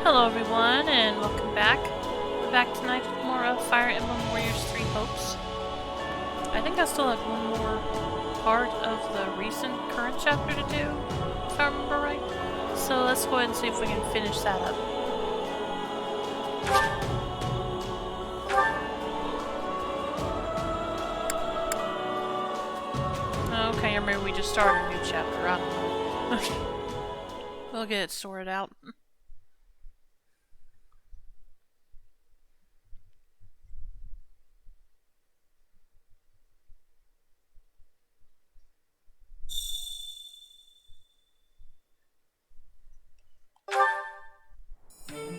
Hello everyone, and welcome back. We're back tonight with more of Fire Emblem Warriors 3 Hopes. I think I still have one more part of the recent current chapter to do, if I remember right. So let's go ahead and see if we can finish that up. Okay, or maybe we just started a new chapter, I don't know. We'll get it sorted out.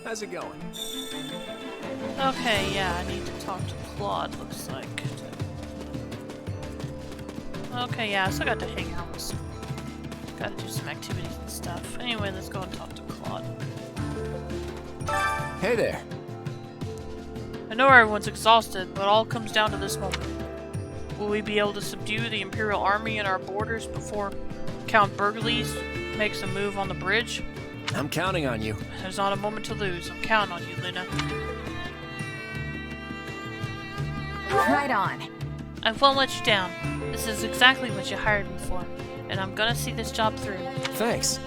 How's it going? Okay, yeah, I need to talk to Claude, looks like. Okay, yeah, I still got to hang out with some... Gotta do some activities and stuff. Anyway, let's go and talk to Claude. Hey there. I know everyone's exhausted, but it all comes down to this moment. Will we be able to subdue the Imperial Army in our borders before Count Burgles makes a move on the bridge? I'm counting on you. There's not a moment to lose. I'm counting on you, Luna. Right on. I won't let you down. This is exactly what you hired me for, and I'm gonna see this job through. Thanks.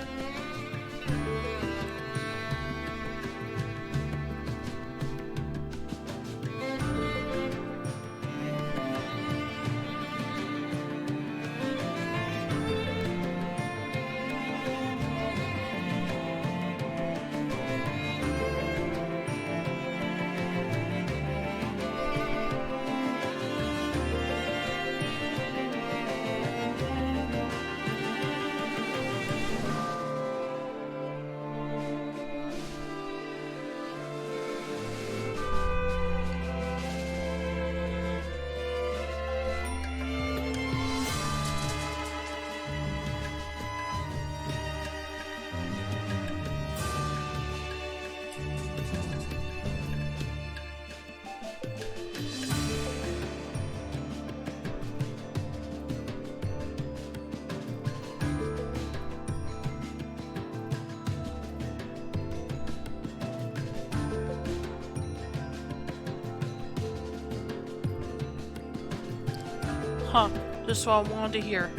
Huh, just what I wanted to hear.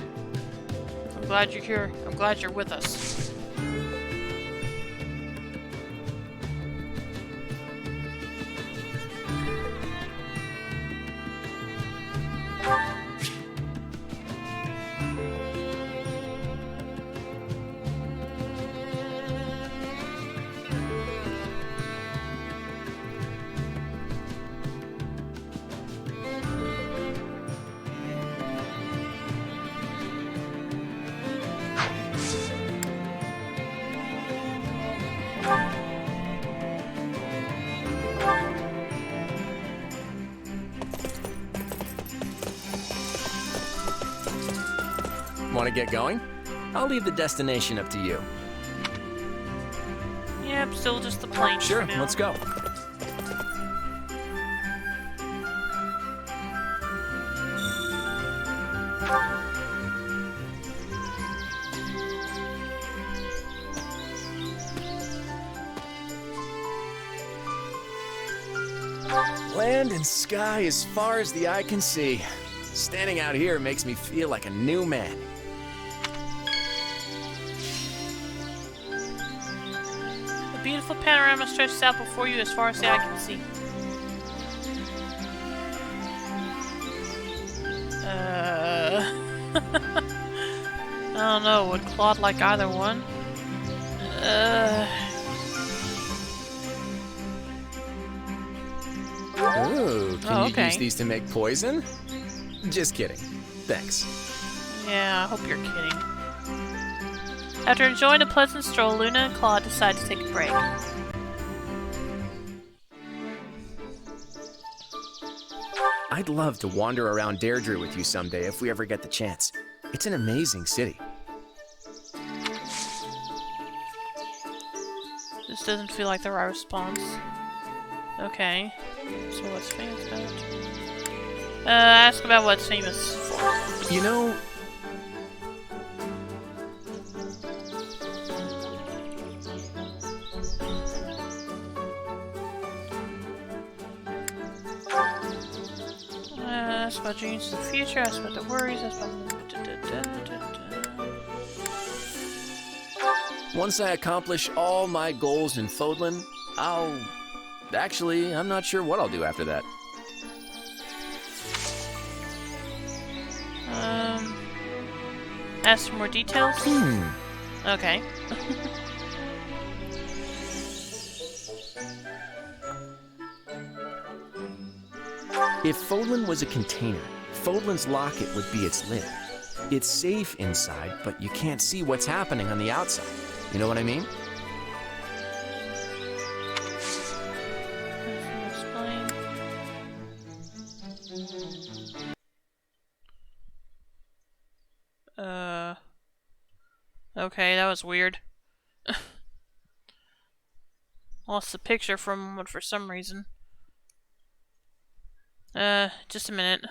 I'm glad you're here. I'm glad you're with us. Want to get going? I'll leave the destination up to you. Yep, still just the plane Sure, for now. let's go. Land and sky as far as the eye can see. Standing out here makes me feel like a new man. A beautiful panorama stretches out before you as far as the eye can see. I don't know, would Claude like either one? Ooh, can you okay. use these to make poison? Just kidding. Thanks. Yeah, I hope you're kidding. After enjoying a pleasant stroll, Luna and Claude decide to take a break. I'd love to wander around Deirdre with you someday if we ever get the chance. It's an amazing city. This doesn't feel like the right response. Okay. So what's famous about? Ask about what's famous for. You know, Ask about dreams of the future, ask about the worries, ask about... Once I accomplish all my goals in Fodlan, I'll... Actually, I'm not sure what I'll do after that. Ask for more details? Okay. If Fodlan was a container, Fodlan's locket would be its lid. It's safe inside, but you can't see what's happening on the outside. You know what I mean? Okay, that was weird. Lost the picture for a moment for some reason. Just a minute.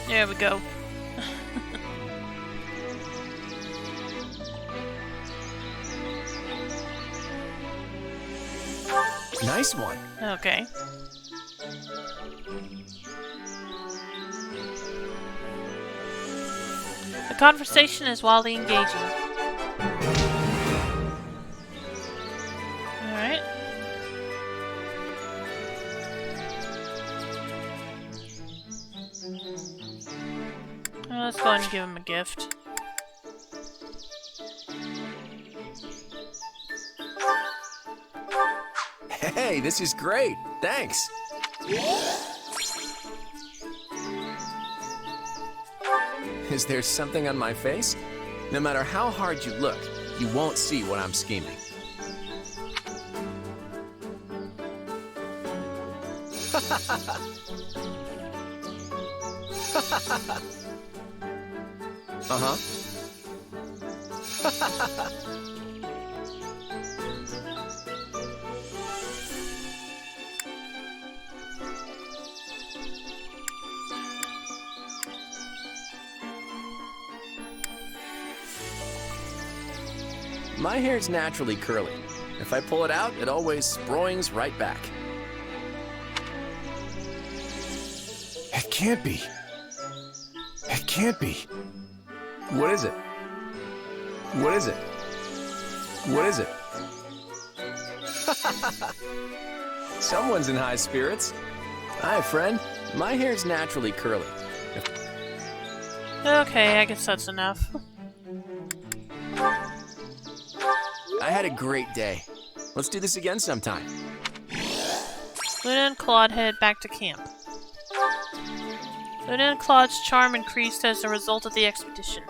There we go. Nice one. Okay. The conversation is wildly engaging. Alright. Let's go ahead and give him a gift. Hey, this is great. Thanks. Is there something on my face? No matter how hard you look, you won't see what I'm scheming. Uh-huh. My hair's naturally curly. If I pull it out, it always sproings right back. It can't be. It can't be. What is it? What is it? What is it? Someone's in high spirits. Hi, friend. My hair's naturally curly. Okay, I guess that's enough. I had a great day. Let's do this again sometime. Luna and Claude headed back to camp. Luna and Claude's charm increased as a result of the expedition.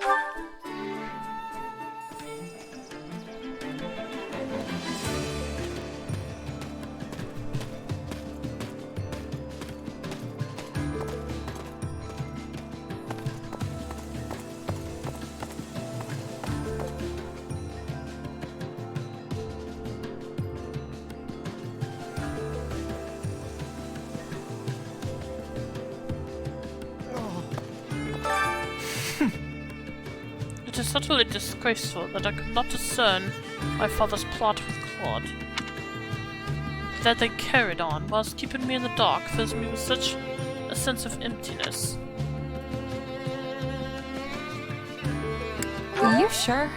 It is utterly disgraceful that I could not discern my father's plot with Claude. That they carried on whilst keeping me in the dark fills me with such a sense of emptiness. Are you sure?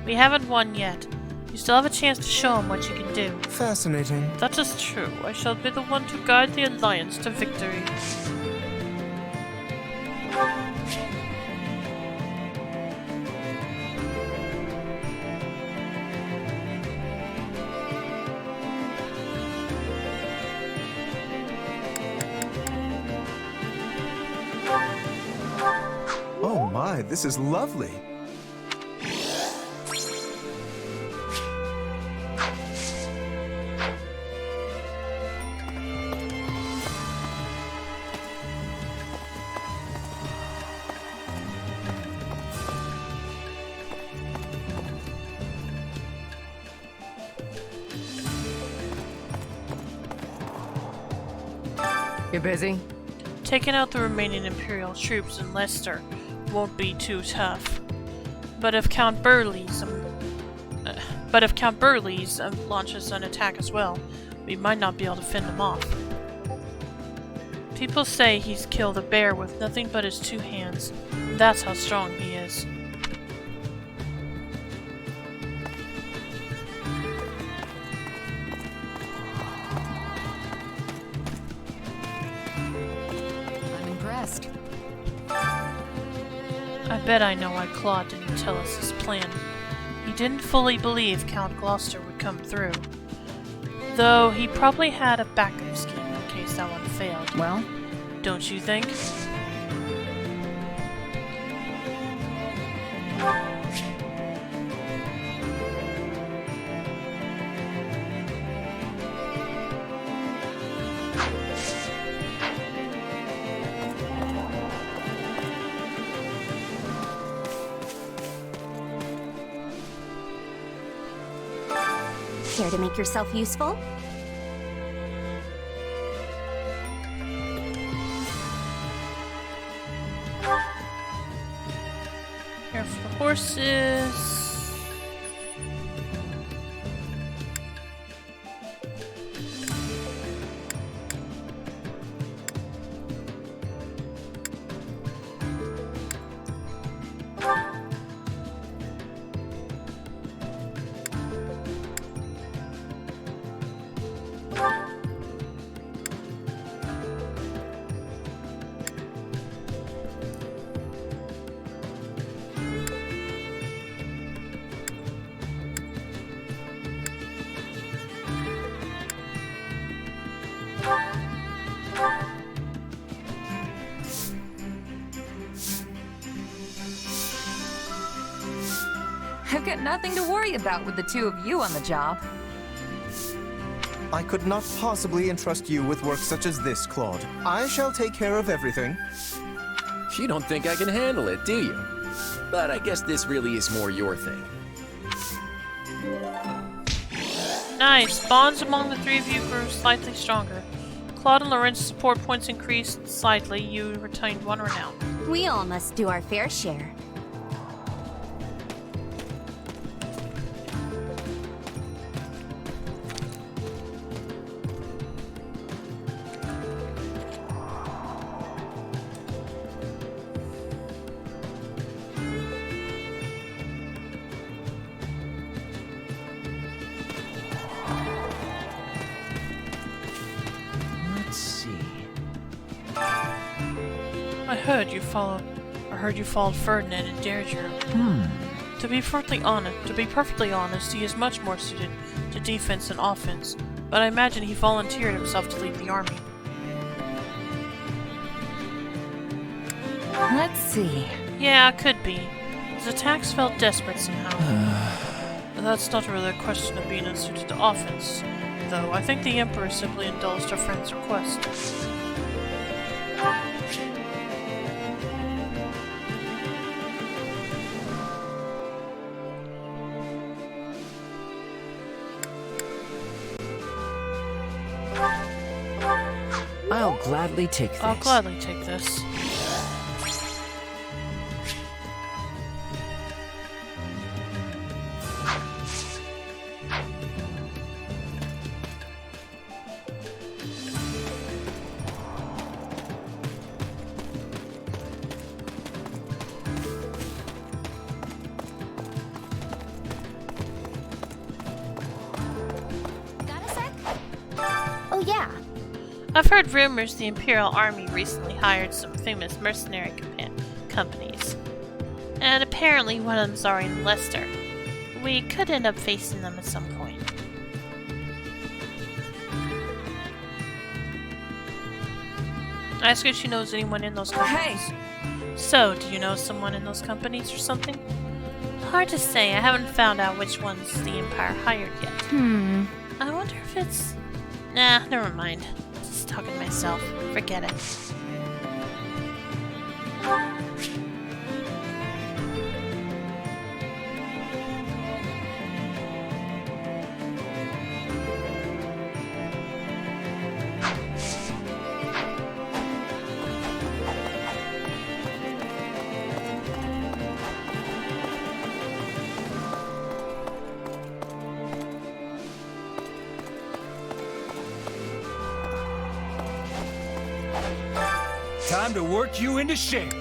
We haven't won yet. You still have a chance to show him what you can do. Fascinating. That is true. I shall be the one to guide the Alliance to victory. Oh my, this is lovely. You busy? Taking out the remaining Imperial troops in Leicester won't be too tough. But if Count Burley's launches an attack as well, we might not be able to fend him off. People say he's killed a bear with nothing but his 2 hands. That's how strong he is. I'm impressed. I bet I know why Claude didn't tell us his plan. He didn't fully believe Count Gloucester would come through. Though he probably had a backup scheme in case that one failed. Well, Don't you think? Care to make yourself useful? Here for the horses. I've got nothing to worry about with the 2 of you on the job. I could not possibly entrust you with work such as this, Claude. I shall take care of everything. You don't think I can handle it, do you? But I guess this really is more your thing. Nice. Bonds among the 3 of you grew slightly stronger. Claude and Lorenz's support points increased slightly. You retained 1 renown. We all must do our fair share. Let's see. I heard you followed Ferdinand and Deirdre. To be perfectly honest, he is much more suited to defense than offense, but I imagine he volunteered himself to lead the army. Let's see. Yeah, could be. His attacks felt desperate somehow. That's not really a question of being unsuited to offense, though. I think the Emperor simply indulged our friend's request. I'll gladly take this. I'll gladly take this. Got a sec? Oh yeah. I've heard rumors the Imperial Army recently hired some famous mercenary companies. And apparently one of them's already in Leicester. We could end up facing them at some point. Ask if she knows anyone in those companies. Hey! So, do you know someone in those companies or something? Hard to say. I haven't found out which ones the Empire hired yet. I wonder if it's... Nah, never mind. Just talking to myself. Forget it. time to work you into shape.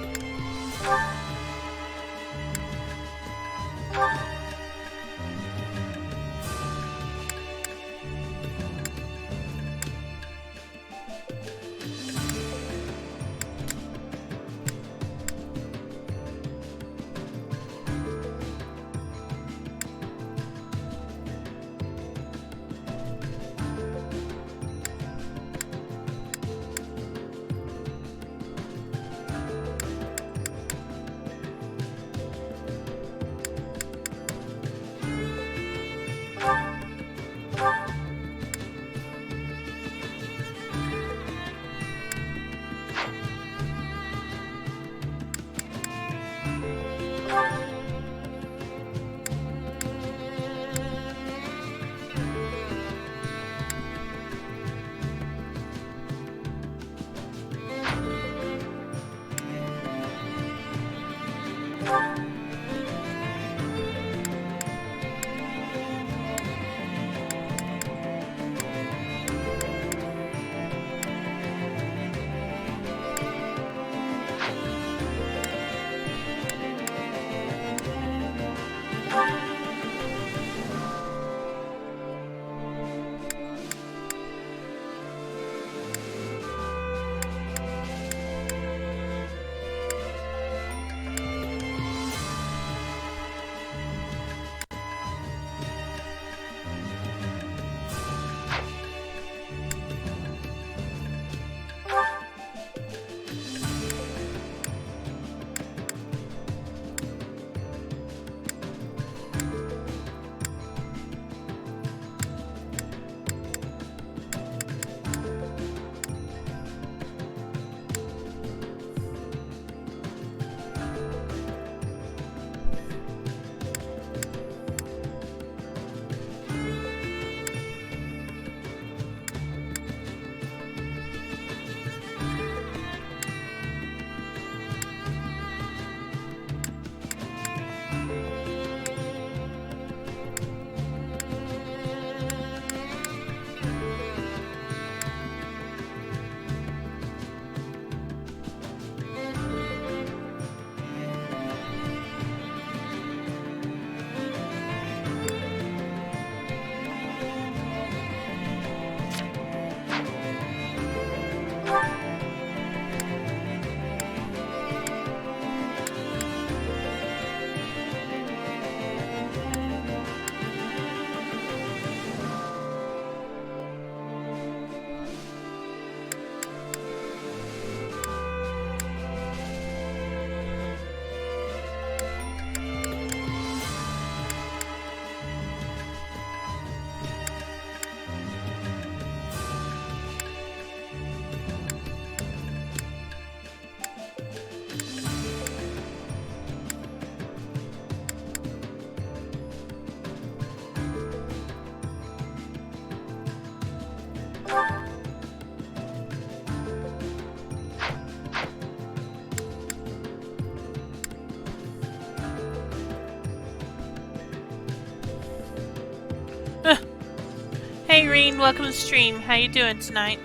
Hey Reen, welcome to the stream. How you doing tonight?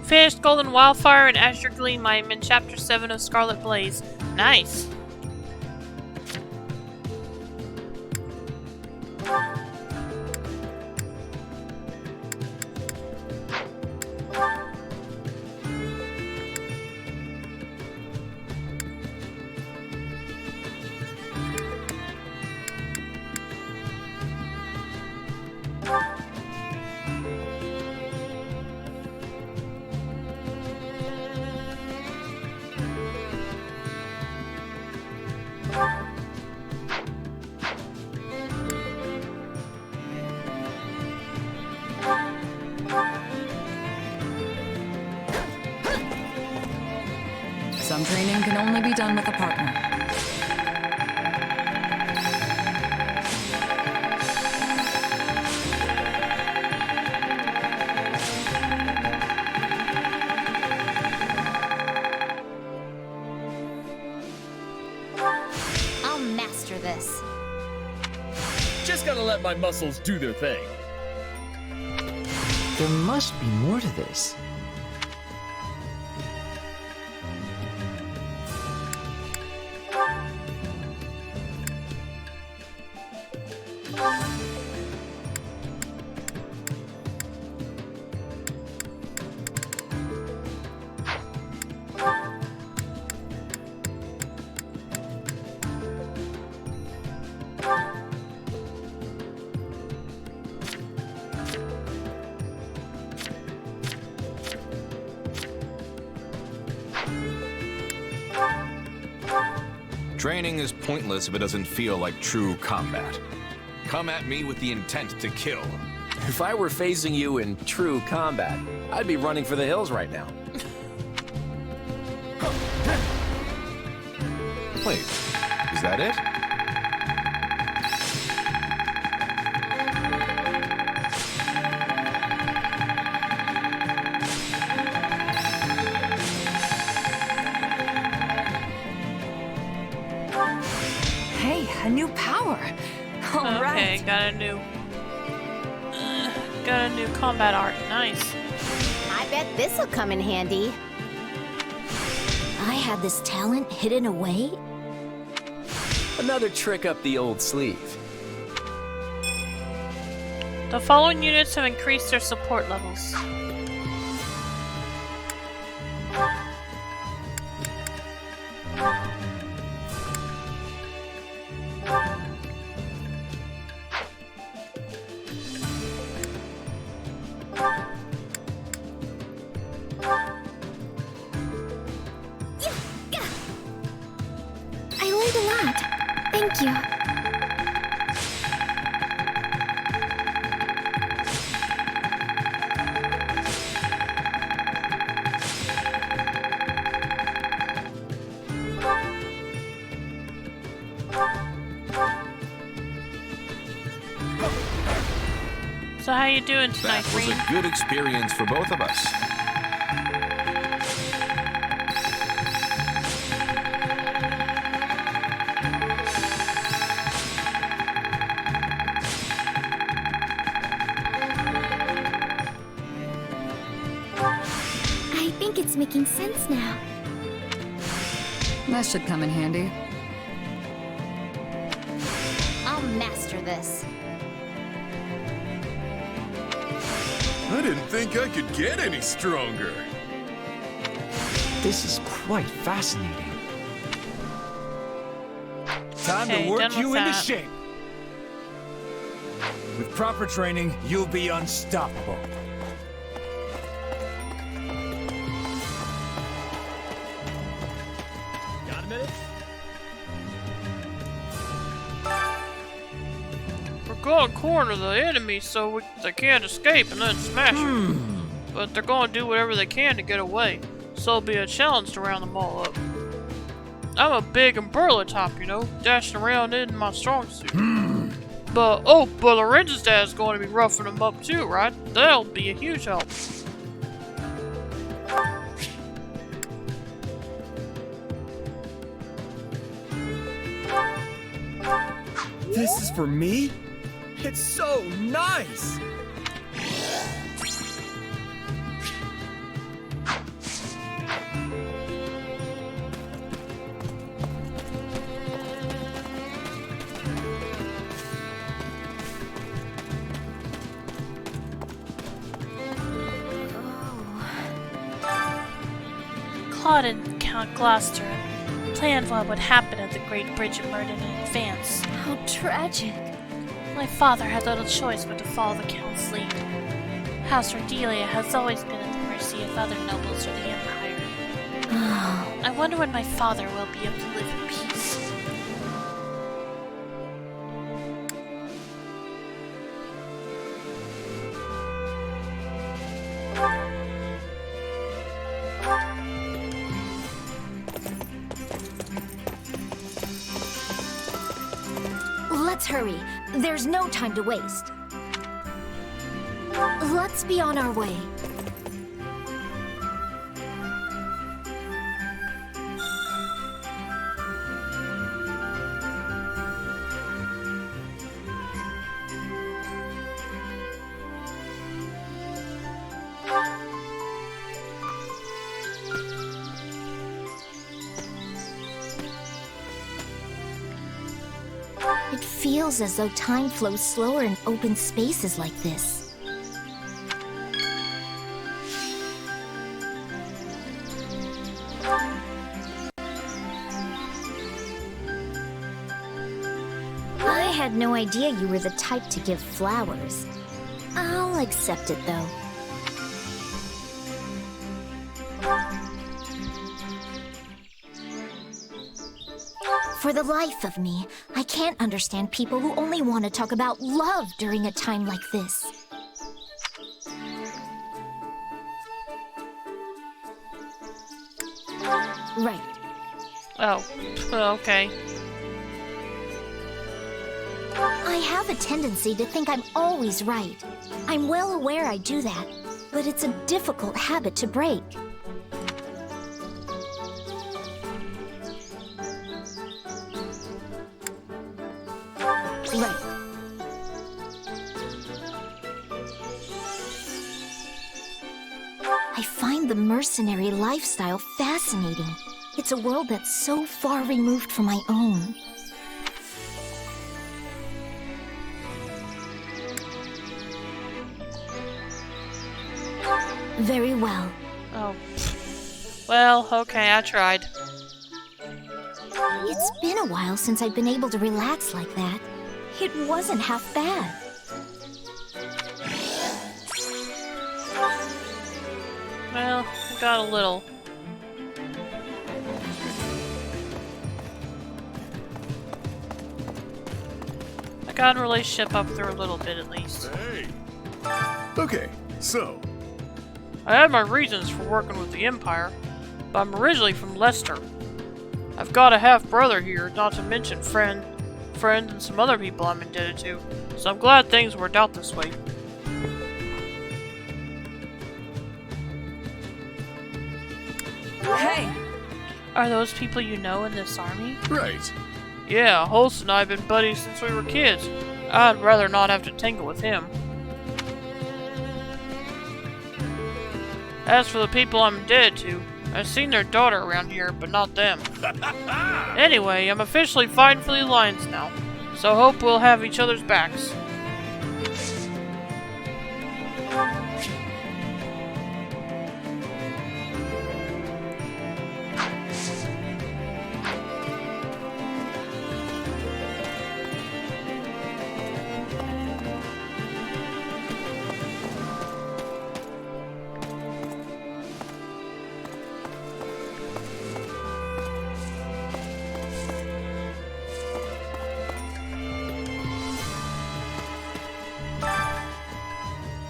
Finished Golden Wildfire and Azure Gleam. I am in Chapter 7 of Scarlet Blaze. Nice. Some training can only be done with a partner. I'll master this. Just gotta let my muscles do their thing. There must be more to this. Training is pointless if it doesn't feel like true combat. Come at me with the intent to kill. If I were facing you in true combat, I'd be running for the hills right now. Wait, is that it? Hey, a new power. All Okay, right. got a new combat art. Nice. I bet this'll come in handy. I had this talent hidden away? Another trick up the old sleeve. The following units have increased their support levels. I learned a lot. Thank you. So how you doing tonight, That was Reed? a good experience for both of us. I think it's making sense now. That should come in handy. I'll master this. I didn't think I could get any stronger. This is quite fascinating. Time Okay, to work done with you into that. shape. With proper training, you'll be unstoppable. Got a minute? We're going to corner the enemy so they can't escape and then smash them. But they're going to do whatever they can to get away. So it'll be a challenge to round them all up. I'm a big and burly top, you know, dashing around in my strong suit. But Lorenzo's dad's going to be roughing them up too, right? That'll be a huge help. This is for me? It's so nice! plotted Count Gloucester and planned what would happen at the Great Bridge of Murden in advance. How tragic. My father had little choice but to follow the Count's lead. House Cordelia has always been at the mercy of other nobles or the Empire. I wonder when my father will be able to live in peace. Let's hurry. There's no time to waste. Let's be on our way. It feels as though time flows slower in open spaces like this. I had no idea you were the type to give flowers. I'll accept it though. For the life of me, I can't understand people who only want to talk about love during a time like this. Right. Oh, okay. I have a tendency to think I'm always right. I'm well aware I do that, but it's a difficult habit to break. Right. I find the mercenary lifestyle fascinating. It's a world that's so far removed from my own. Very well. Oh. Well, okay, I tried. It's been a while since I've been able to relax like that. It wasn't half bad. Well, I got a little. I got a relationship up there a little bit at least. Hey. Okay, so I had my reasons for working with the Empire, but I'm originally from Leicester. I've got a half-brother here, not to mention friends and some other people I'm indebted to, so I'm glad things worked out this way. Hey! Are those people you know in this army? right. Yeah, Holst and I have been buddies since we were kids. I'd rather not have to tangle with him. As for the people I'm indebted to, I've seen their daughter around here, but not them. Anyway, I'm officially fighting for the Alliance now, so hope we'll have each other's backs.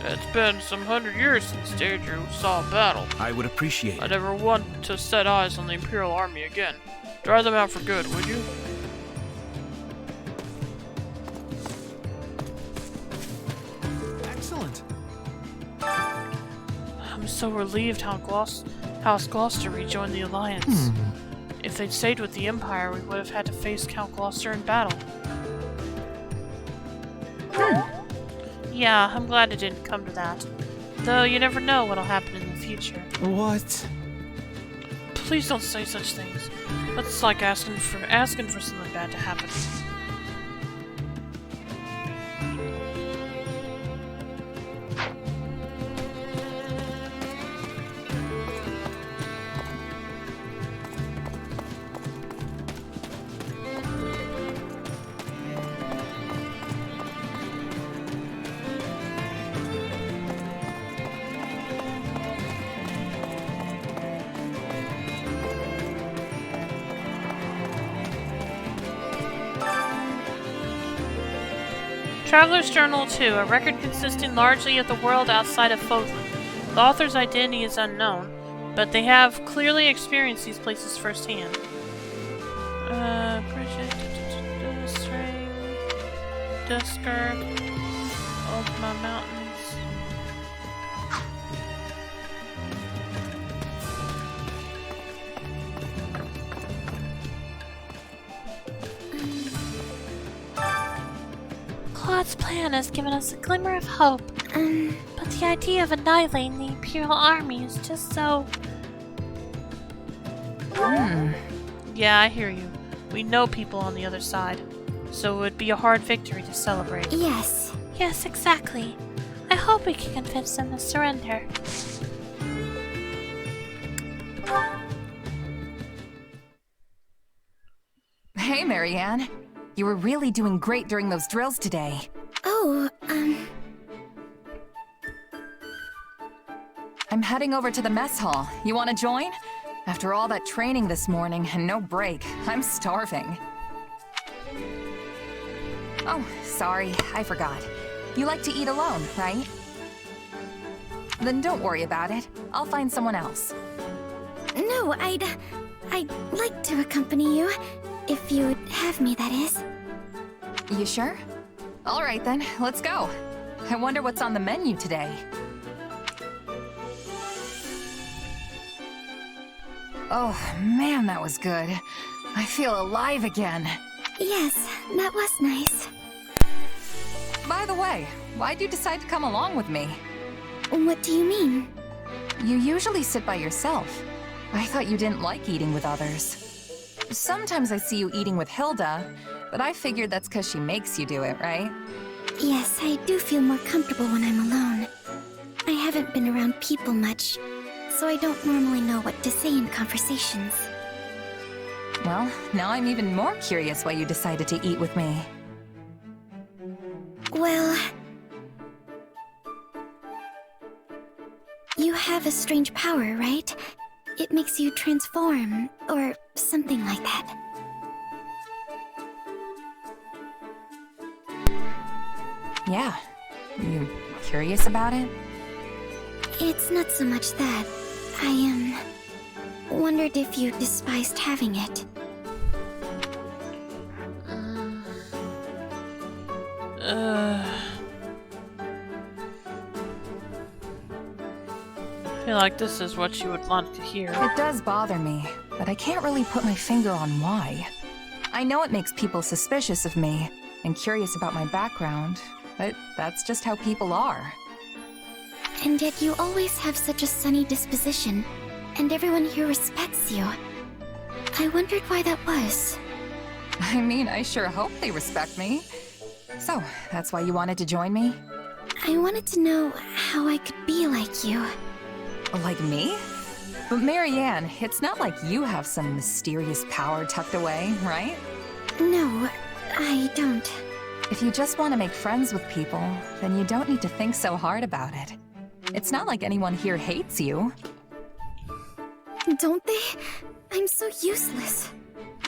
It's been some 100 years since Deirdre saw a battle. I would appreciate I it. never want to set eyes on the Imperial Army again. Drive them out for good, would you? Excellent. I'm so relieved House Gloucester rejoined the Alliance. If they'd stayed with the Empire, we would have had to face Count Gloucester in battle. Yeah, I'm glad it didn't come to that. Though you never know what'll happen in the future. What? Please don't say such things. That's like asking for something bad to happen. Traveler's Journal 2, a record consisting largely of the world outside of Fodlan. The author's identity is unknown, but they have clearly experienced these places firsthand. Bridget, String, Dusker, Oldma Mountains. Claude's plan has given us a glimmer of hope, but the idea of annihilating the Imperial Army is just so... Yeah, I hear you. We know people on the other side, so it would be a hard victory to celebrate. Yes. Yes, exactly. I hope we can convince them to surrender. Hey, Marianne. You were really doing great during those drills today. Oh, I'm heading over to the mess hall. You want to join? After all that training this morning and no break, I'm starving. Oh, sorry, I forgot. You like to eat alone, right? Then don't worry about it. I'll find someone else. no, I'd like to accompany you. If you would have me, that is. You sure? All right then, let's go. I wonder what's on the menu today. Oh, man, that was good. I feel alive again. Yes, that was nice. By the way, why'd you decide to come along with me? What do you mean? You usually sit by yourself. I thought you didn't like eating with others. Sometimes I see you eating with Hilda, but I figured that's because she makes you do it, right? Yes, I do feel more comfortable when I'm alone. I haven't been around people much, so I don't normally know what to say in conversations. Well, now I'm even more curious why you decided to eat with me. Well... You have a strange power, right? It makes you transform, or something like that. Yeah. You curious about it? It's not so much that. I, wondered if you despised having it. I feel like this is what you would want to hear. It does bother me, but I can't really put my finger on why. I know it makes people suspicious of me and curious about my background, but that's just how people are. And yet you always have such a sunny disposition, and everyone here respects you. I wondered why that was. I mean, I sure hope they respect me. So, that's why you wanted to join me? I wanted to know how I could be like you. Like me? But Marianne, it's not like you have some mysterious power tucked away, right? No, I don't. If you just want to make friends with people, then you don't need to think so hard about it. It's not like anyone here hates you. Don't they? I'm so useless.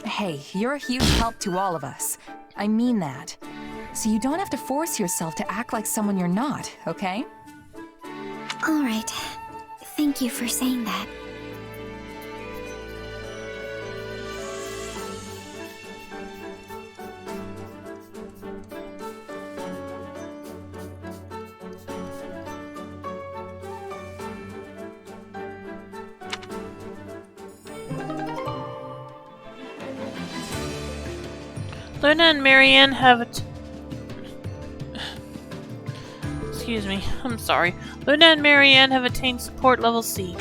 Hey, you're a huge help to all of us. I mean that. So you don't have to force yourself to act like someone you're not, okay? All right. Thank you for saying that. Luna and Marianne have Excuse me, I'm sorry. Luna and Marianne have attained support level C.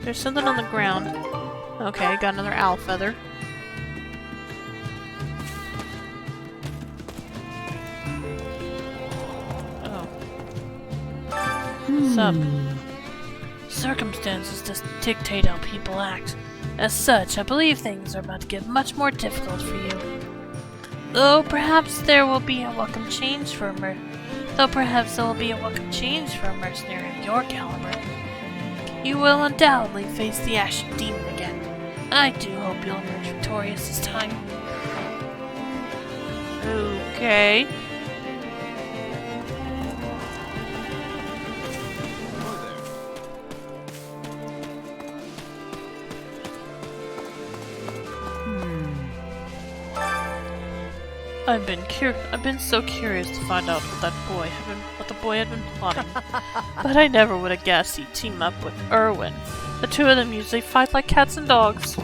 There's something on the ground. Okay, got another owl feather. Sup? Circumstances just dictate how people act. As such, I believe things are about to get much more difficult for you. Though perhaps there will be a welcome change for a mercenary of your caliber. You will undoubtedly face the Ashen Demon again. I do hope you'll emerge victorious this time. Okay. I've been so curious to find out what the boy had been plotting. But I never would have guessed he'd team up with Erwin. The two of them usually fight like cats and dogs.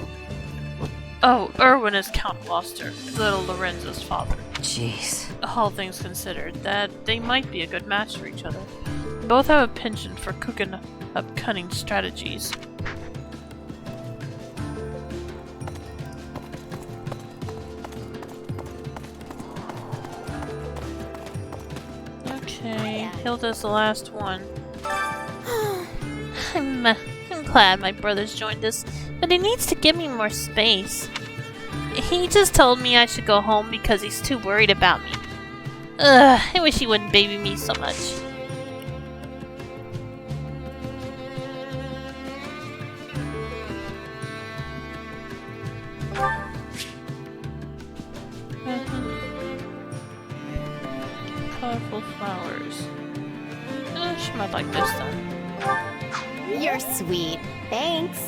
Oh, Erwin is Count Gloucester, little Lorenzo's father. Jeez. All things considered, that they might be a good match for each other. Both have a penchant for cooking up cunning strategies. Okay, Hilda's the last one. I'm glad my brother's joined us, but he needs to give me more space. He just told me I should go home because he's too worried about me. Ugh, I wish he wouldn't baby me so much. Colorful flowers. She might like this then. You're sweet. Thanks.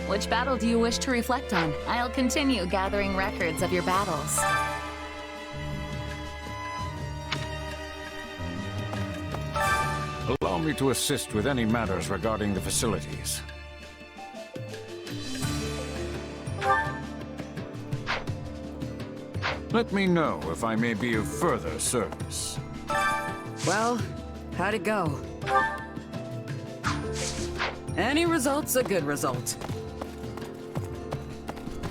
Which battle do you wish to reflect on? I'll continue gathering records of your battles. Allow me to assist with any matters regarding the facilities. Let me know if I may be of further service. Well, how'd it go? Any result's a good result.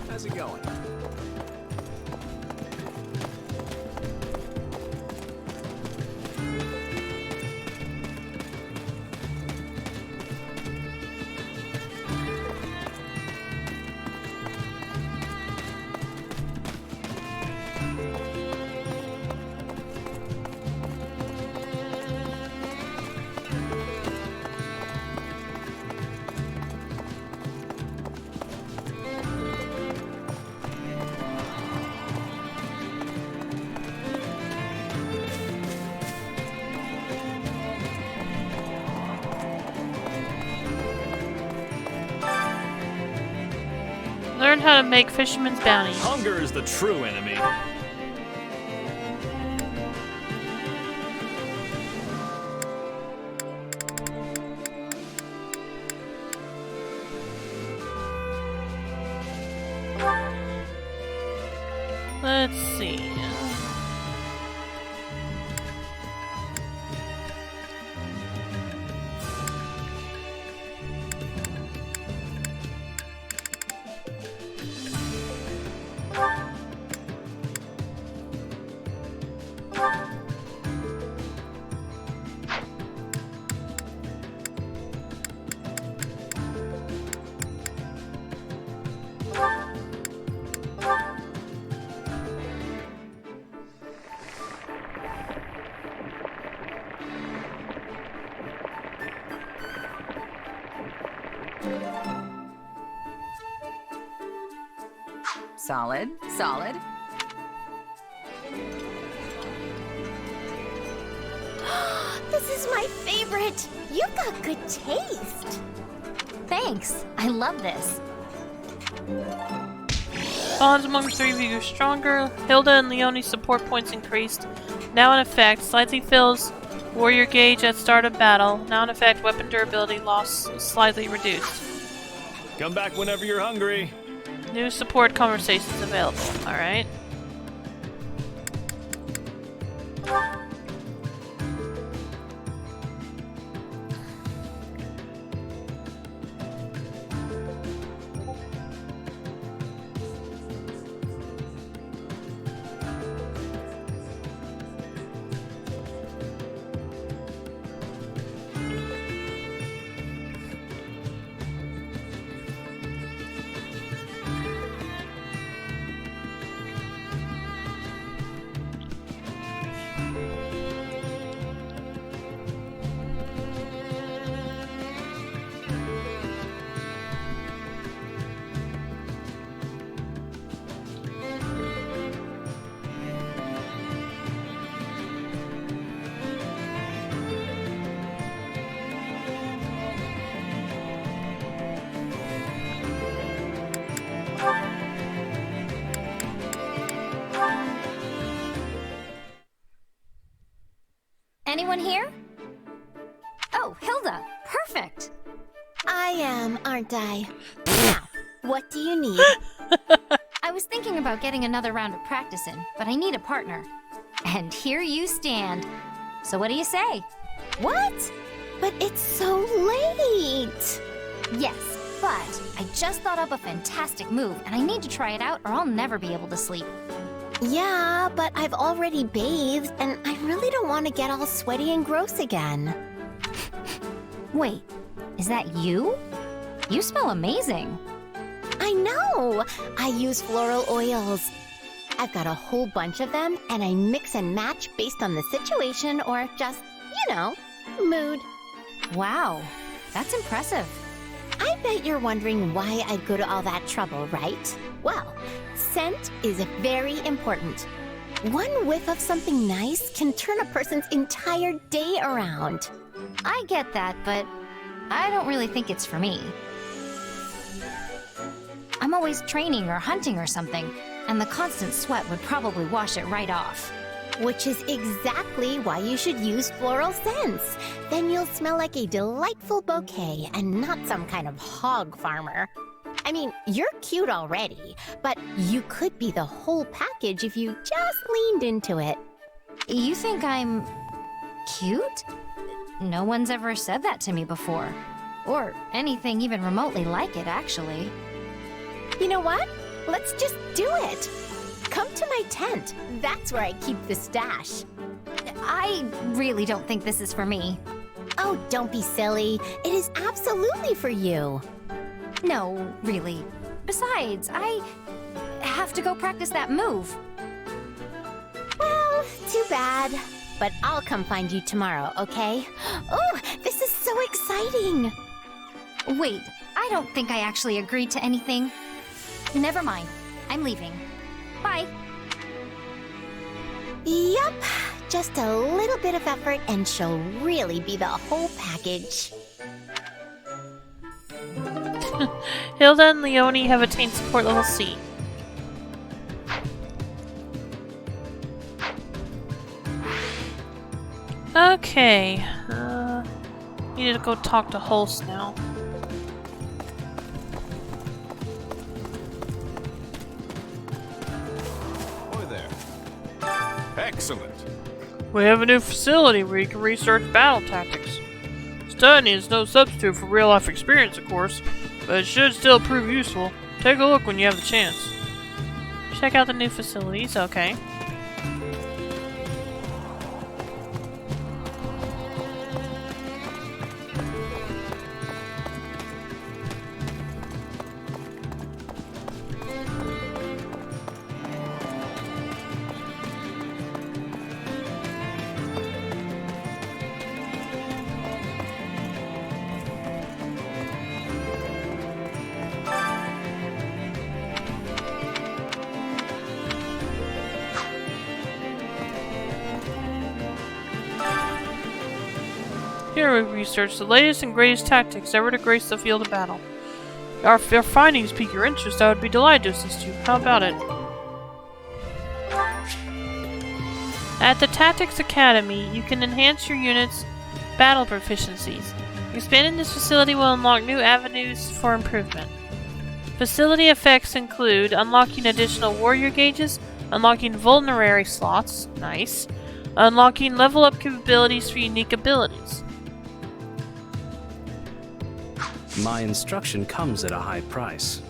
How's it going? Learn how to make fisherman's bounty. Hunger is the true enemy. Let's see. Solid, solid. This is my favorite. You've got good taste. Thanks. I love this. Bonds among the three of you grew stronger. Hilda and Leonie's support points increased. Now in effect, slightly fills warrior gauge at start of battle. Now in effect, weapon durability loss slightly reduced. Come back whenever you're hungry. New support conversations available. Alright. Anyone here? Oh, Hilda. Perfect. I am, aren't I? Now, what do you need? I was thinking about getting another round of practice in, but I need a partner. And here you stand. So what do you say? What? But it's so late. Yes, but I just thought up a fantastic move, and I need to try it out or I'll never be able to sleep. Yeah, but I've already bathed, and I really don't want to get all sweaty and gross again. Wait, is that you? You smell amazing. I know! I use floral oils. I've got a whole bunch of them, and I mix and match based on the situation or just, mood. Wow, that's impressive. I bet you're wondering why I go to all that trouble, right? Well, scent is very important. One whiff of something nice can turn a person's entire day around. I get that, but I don't really think it's for me. I'm always training or hunting or something, and the constant sweat would probably wash it right off. Which is exactly why you should use floral scents. Then you'll smell like a delightful bouquet and not some kind of hog farmer. I mean, you're cute already, but you could be the whole package if you just leaned into it. You think I'm cute? No one's ever said that to me before. Or anything even remotely like it, actually. You know what? Let's just do it. Come to my tent. That's where I keep the stash. I really don't think this is for me. Oh, don't be silly. It is absolutely for you. No, really. Besides, I have to go practice that move. Well, too bad. But I'll come find you tomorrow, okay? Oh, this is so exciting. Wait, I don't think I actually agreed to anything. Never mind. I'm leaving. Bye. Yup. Just a little bit of effort and she'll really be the whole package. Hilda and Leonie have attained support level C. Okay. Need to go talk to Hulse now. Excellent. We have a new facility where you can research battle tactics. Studying is no substitute for real-life experience, of course, but it should still prove useful. Take a look when you have the chance. Check out the new facilities, okay. Here we research the latest and greatest tactics ever to grace the field of battle. If our findings pique your interest, I would be delighted to assist you. How about it? At the Tactics Academy, you can enhance your unit's battle proficiencies. Expanding this facility will unlock new avenues for improvement. Facility effects include unlocking additional warrior gauges, unlocking vulnerary slots, nice, unlocking level up capabilities for unique abilities. My instruction comes at a high price.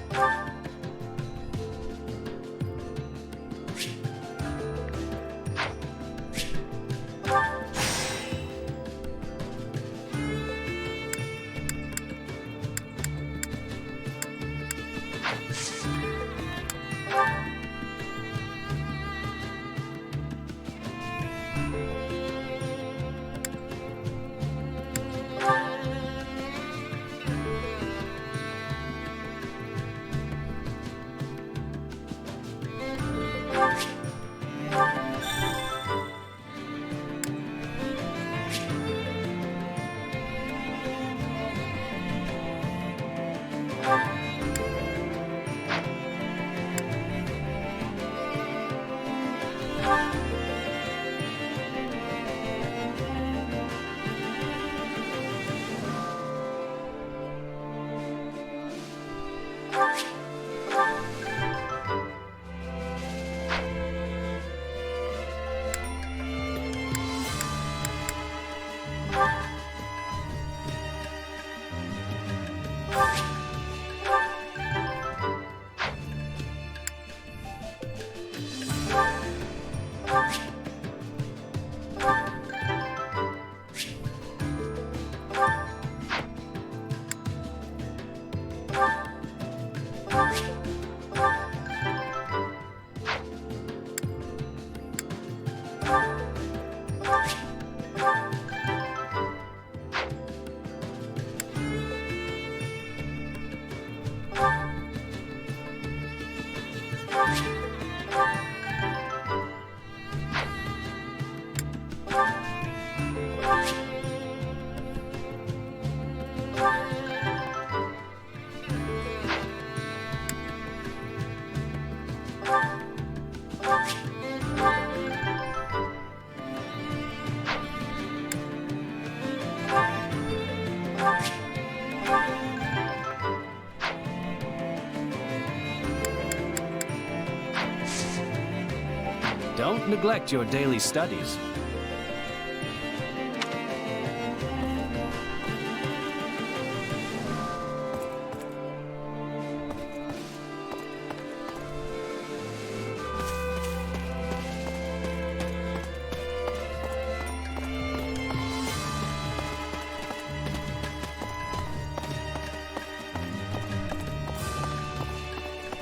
Don't neglect your daily studies.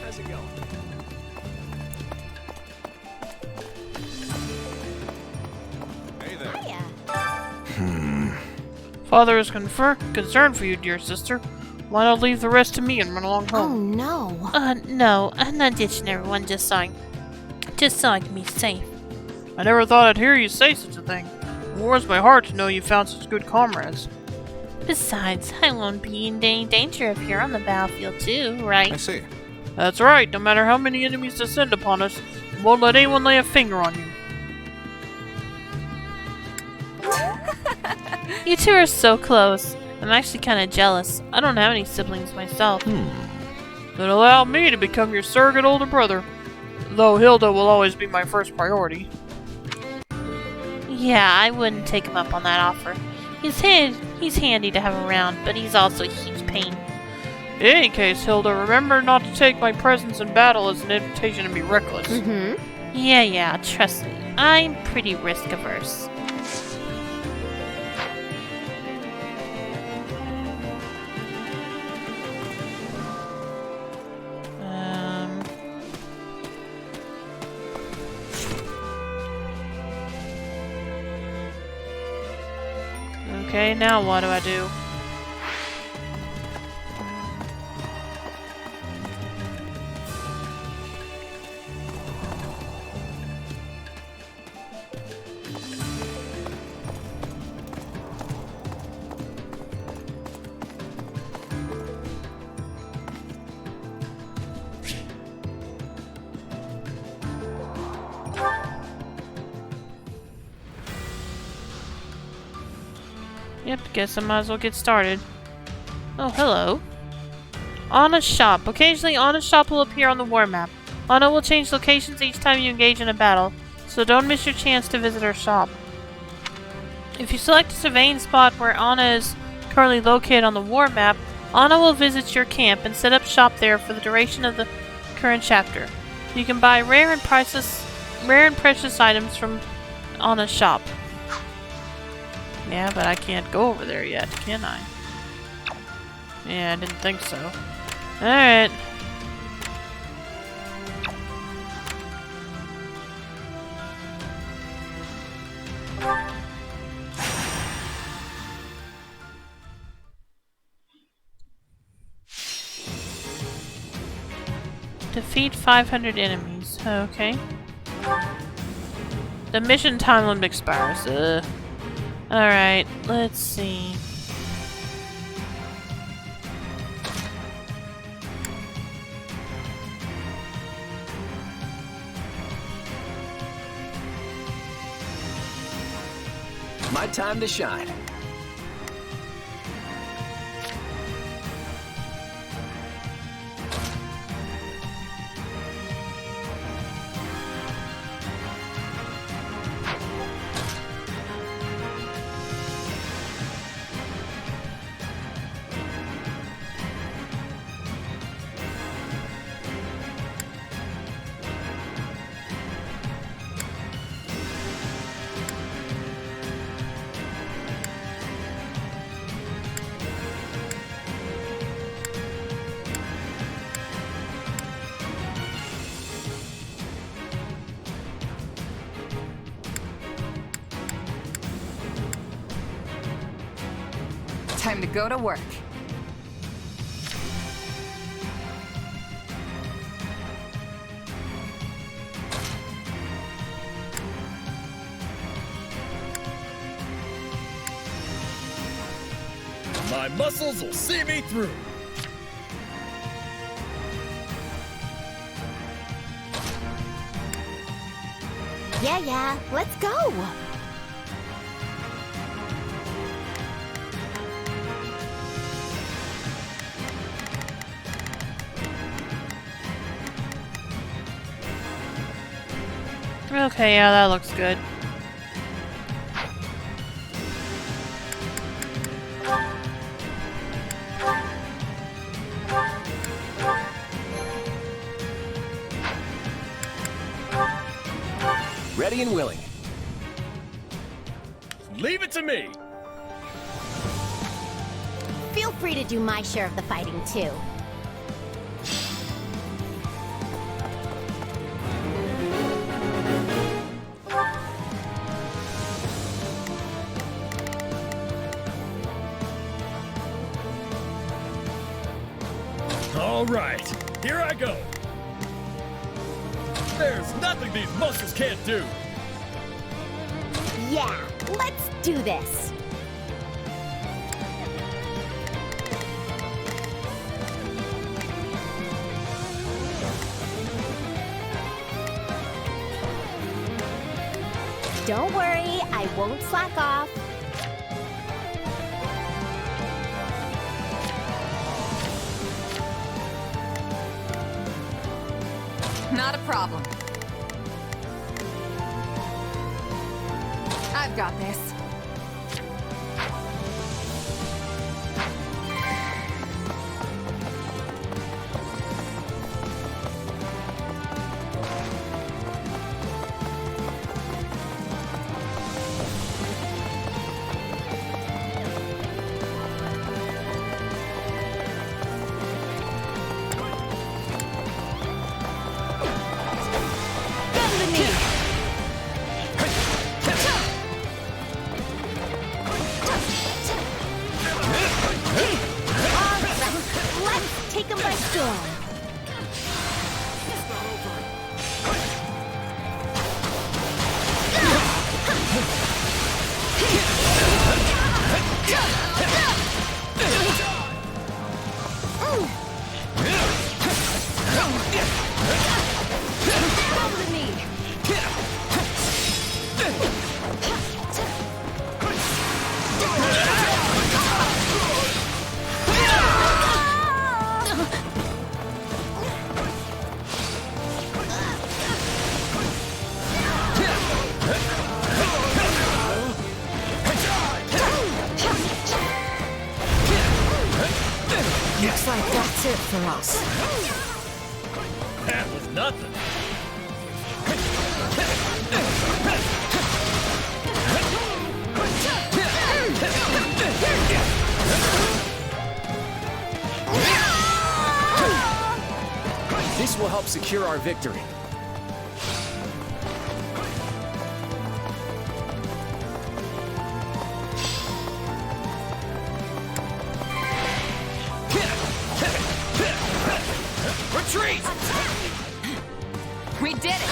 How's it going? Hey there. Father is concerned for you, dear sister. Why not leave the rest to me and run along Oh home? no. No, I'm not ditching everyone just so I can be safe. I never thought I'd hear you say such a thing. It warms my heart to know you found such good comrades. Besides, I won't be in any danger if you're on the battlefield too, right? I see. That's right, no matter how many enemies descend upon us, we won't let anyone lay a finger on you. You two are so close. I'm actually kind of jealous. I don't have any siblings myself. Then allow me to become your surrogate older brother. Though Hilda will always be my first priority. Yeah, I wouldn't take him up on that offer. He's handy to have around, but he's also a huge pain. In any case, Hilda, remember not to take my presence in battle as an invitation to be reckless. Yeah, trust me. I'm pretty risk-averse. Okay, now what do I do? Yep, guess I might as well get started. Oh, hello. Anna's shop. Occasionally, Anna's shop will appear on the war map. Anna will change locations each time you engage in a battle, so don't miss your chance to visit her shop. If you select a surveying spot where Anna is currently located on the war map, Anna will visit your camp and set up shop there for the duration of the current chapter. You can buy rare and precious items from Anna's shop. Yeah, but I can't go over there yet, can I? Yeah, I didn't think so. Alright. Defeat 500 enemies. Okay. The mission time limit expires. Alright, let's see. My time to shine. Time to go to work. My muscles will see me through. Yeah, let's go. Okay, yeah, that looks good. Ready and willing. Leave it to me. Feel free to do my share of the fighting, too. All right, here I go. There's nothing these muscles can't do. Yeah, let's do this. Don't worry, I won't slack off. Not a problem. I've got this. Let's take him by storm. Looks like that's it for us. That was nothing. This will help secure our victory. Retreat! We did it!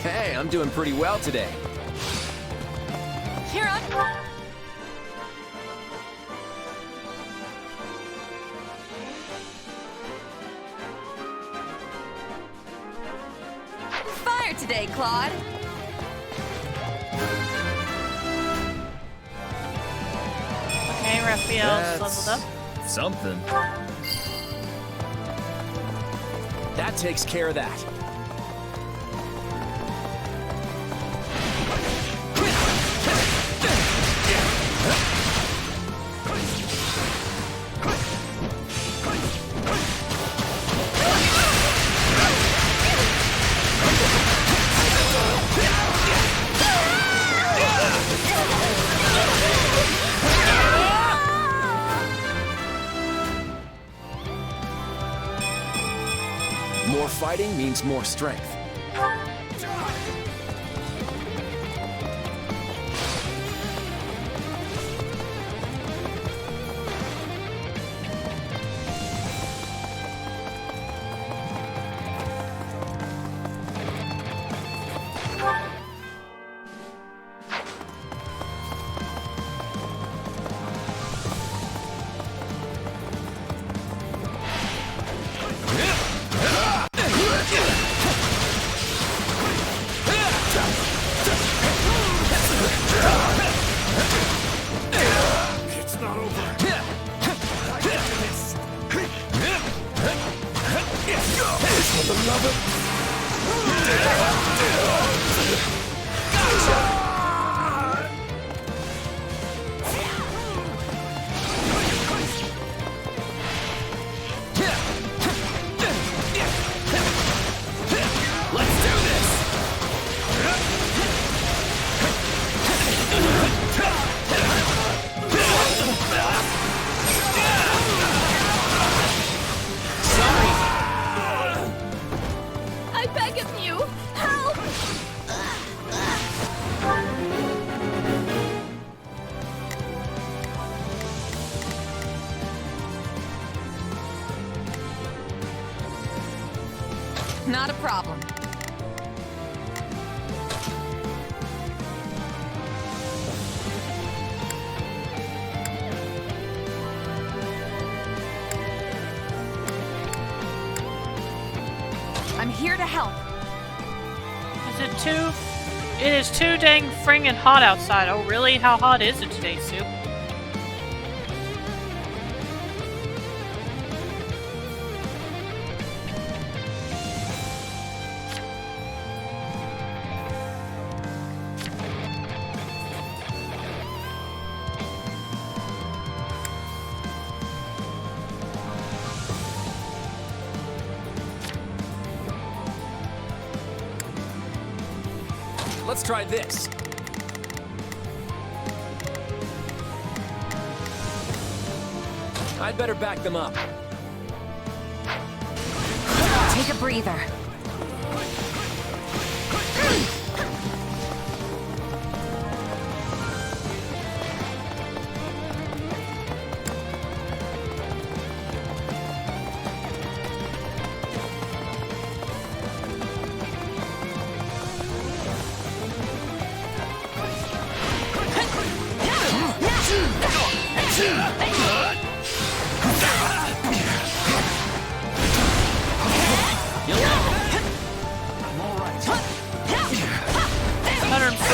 Hey, I'm doing pretty well today. Here I Fire today, Claude. Okay, Raphael's leveled up. Something. That takes care of that. More fighting means more strength. Not a problem. I'm here to help. It is too dang fringin' hot outside. Oh really? How hot is it today, Soup? Let's try this. I'd better back them up. Take a breather.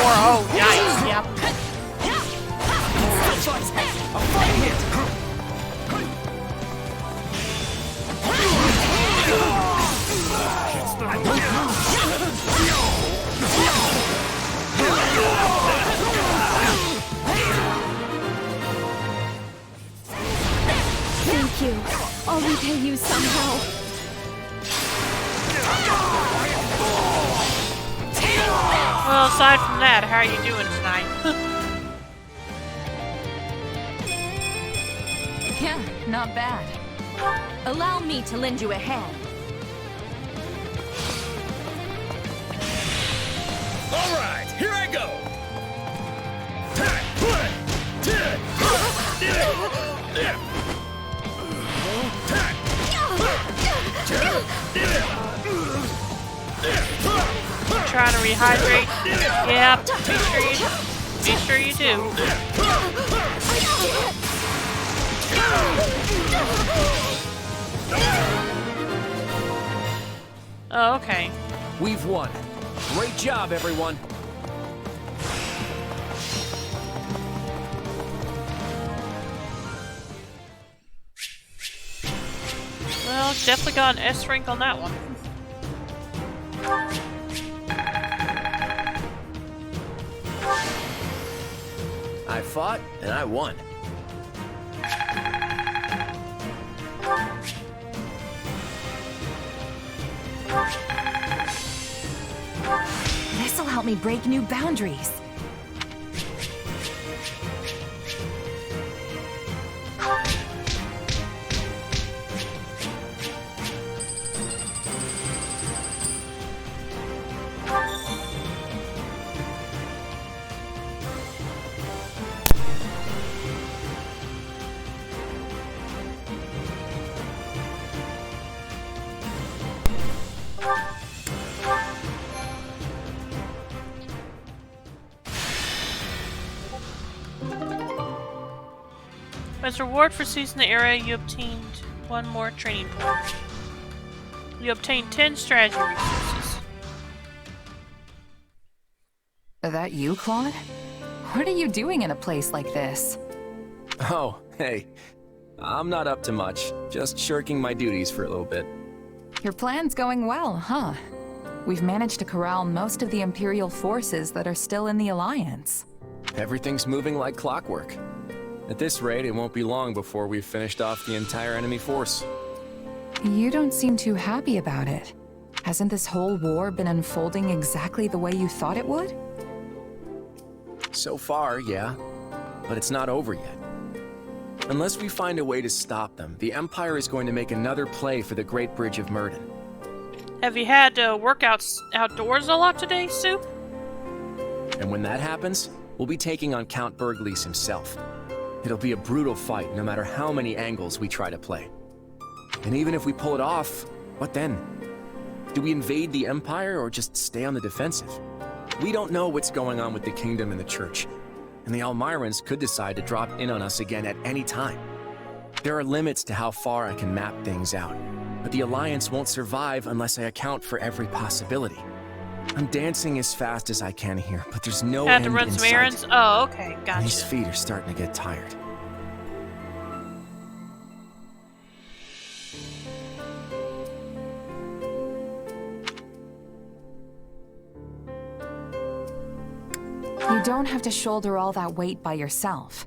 Oh, yikes, yep. Thank you. I'll repay you somehow. Well, aside from that, how are you doing tonight? Yeah, not bad. Allow me to lend you a hand. All right, here I go. Trying to rehydrate? Yep, be sure you do. Oh, okay. We've won. Great job, everyone. Well, definitely got an S rank on that one. I fought, and I won. This'll help me break new boundaries. As reward for seizing the area, you obtained one more training point. You obtained 10 strategy resources. Is that you, Claude? What are you doing in a place like this? Oh, hey. I'm not up to much. Just shirking my duties for a little bit. Your plan's going well, huh? We've managed to corral most of the Imperial forces that are still in the Alliance. Everything's moving like clockwork. At this rate, it won't be long before we've finished off the entire enemy force. You don't seem too happy about it. Hasn't this whole war been unfolding exactly the way you thought it would? So far, yeah. But it's not over yet. Unless we find a way to stop them, the Empire is going to make another play for the Great Bridge of Murden. Have you had workouts outdoors a lot today, Soup? And when that happens, we'll be taking on Count Bergliez himself. It'll be a brutal fight, no matter how many angles we try to play. And even if we pull it off, what then? Do we invade the Empire or just stay on the defensive? We don't know what's going on with the Kingdom and the Church, and the Almirans could decide to drop in on us again at any time. There are limits to how far I can map things out, but the Alliance won't survive unless I account for every possibility. I'm dancing as fast as I can here, but there's no Had end to run in some sight. errands? Oh, okay, gotcha. These feet are starting to get tired. You don't have to shoulder all that weight by yourself.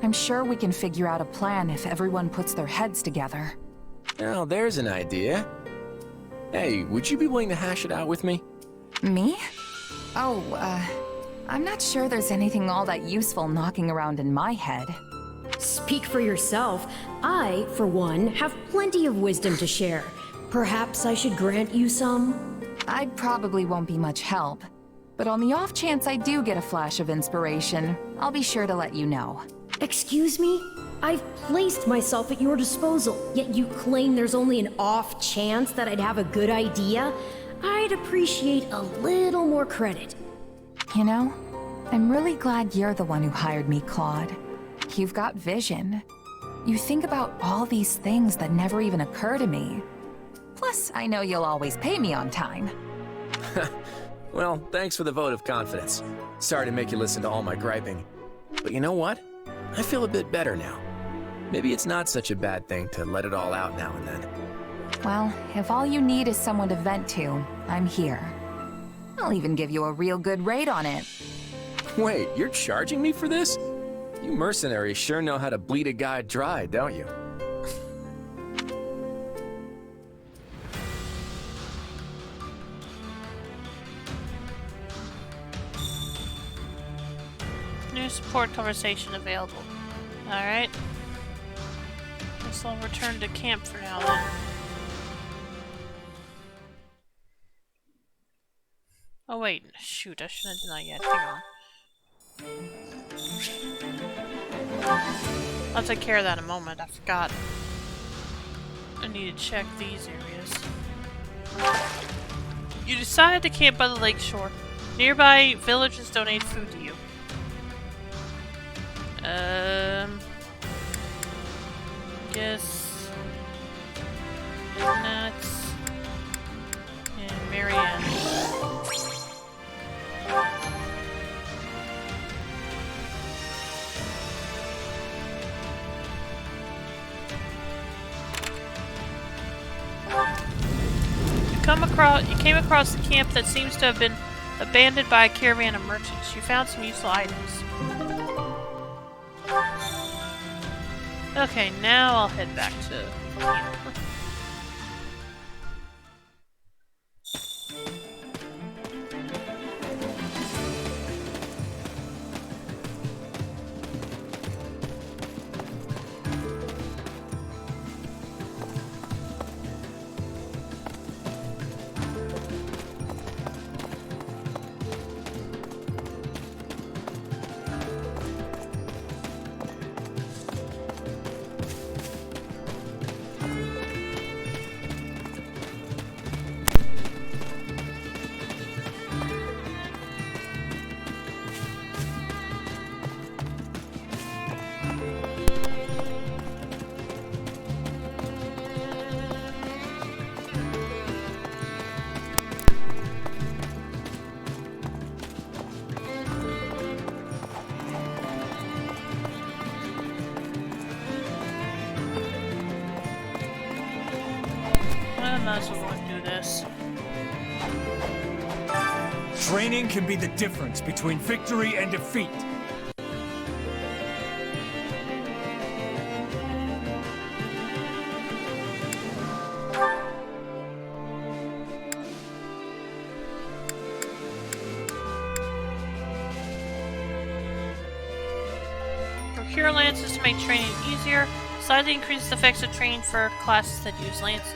I'm sure we can figure out a plan if everyone puts their heads together. Now, there's an idea. Hey, would you be willing to hash it out with me? Me? Oh, I'm not sure there's anything all that useful knocking around in my head. Speak for yourself. I, for one, have plenty of wisdom to share. Perhaps I should grant you some? I probably won't be much help. But on the off chance I do get a flash of inspiration, I'll be sure to let you know. Excuse me? I've placed myself at your disposal, yet you claim there's only an off chance that I'd have a good idea? I'd appreciate a little more credit. You know, I'm really glad you're the one who hired me, Claude. You've got vision. You think about all these things that never even occur to me. Plus, I know you'll always pay me on time. Well, thanks for the vote of confidence. Sorry to make you listen to all my griping. But you know what? I feel a bit better now. Maybe it's not such a bad thing to let it all out now and then. Well, if all you need is someone to vent to, I'm here. I'll even give you a real good rate on it. Wait, you're charging me for this? You mercenaries sure know how to bleed a guy dry, don't you? New support conversation available. Alright. Guess I'll return to camp for now then. Oh wait, shoot, I shouldn't have done that yet. Hang on. I'll take care of that in a moment, I forgot. I need to check these areas. You decided to camp by the lakeshore. Nearby villages donate food to you. Guess nuts and Marianne. You came across a camp that seems to have been abandoned by a caravan of merchants. You found some useful items. Okay, now I'll head back to camp. might as well go and do this. Training can be the difference between victory and defeat. Procure lances to make training easier. Slightly increase the effects of training for classes that use lances.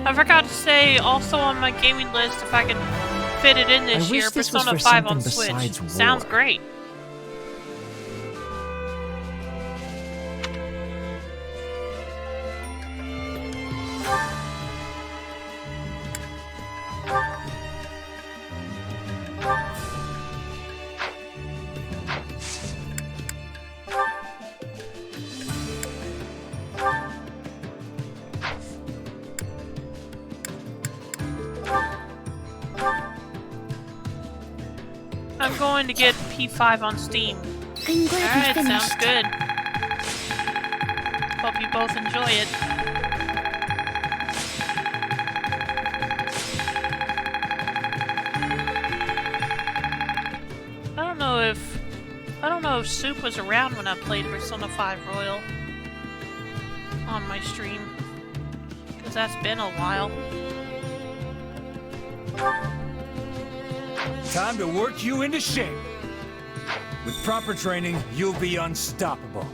I forgot to say, also on my gaming list, if I can fit it in this year, Persona 5 on Switch. Sounds great. I'm going to get P5 on Steam. I'm glad you Alright, finished. sounds good. Hope you both enjoy it. I don't know if Soup was around when I played Persona 5 Royal on my stream, because that's been a while. Time to work you into shape. With proper training, you'll be unstoppable.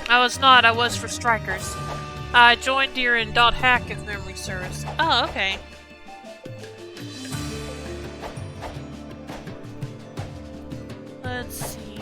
I was not. I was for strikers. I joined here in .hack if memory serves. Oh, okay. Let's see.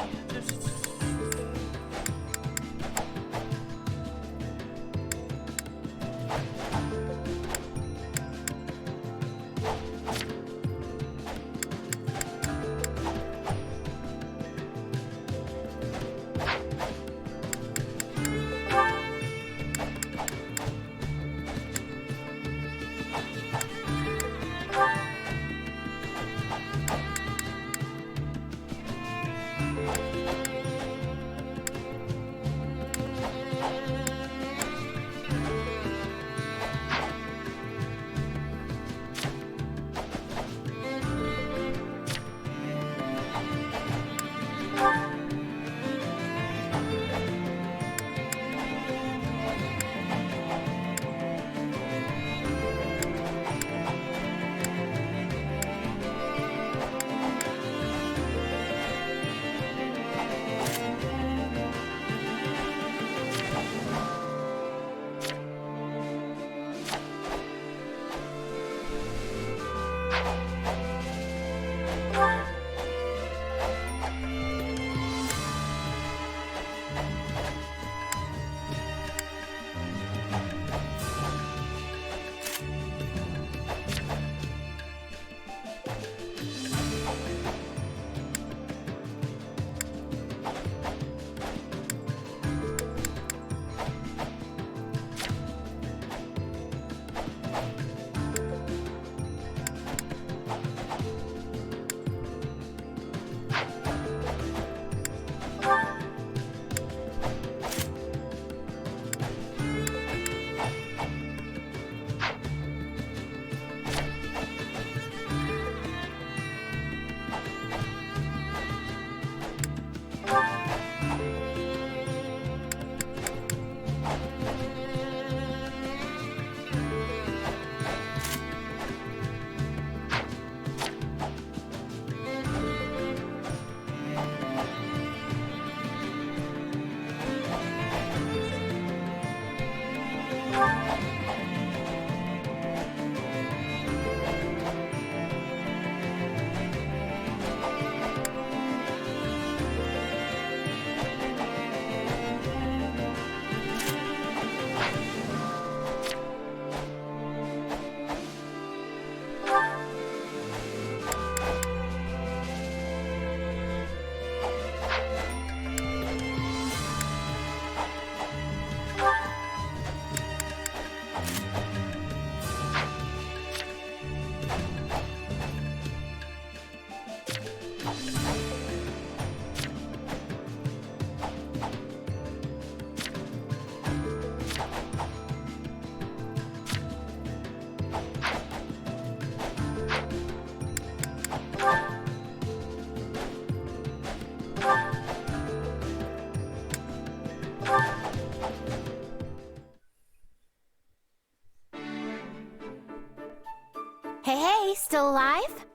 Hey, still alive?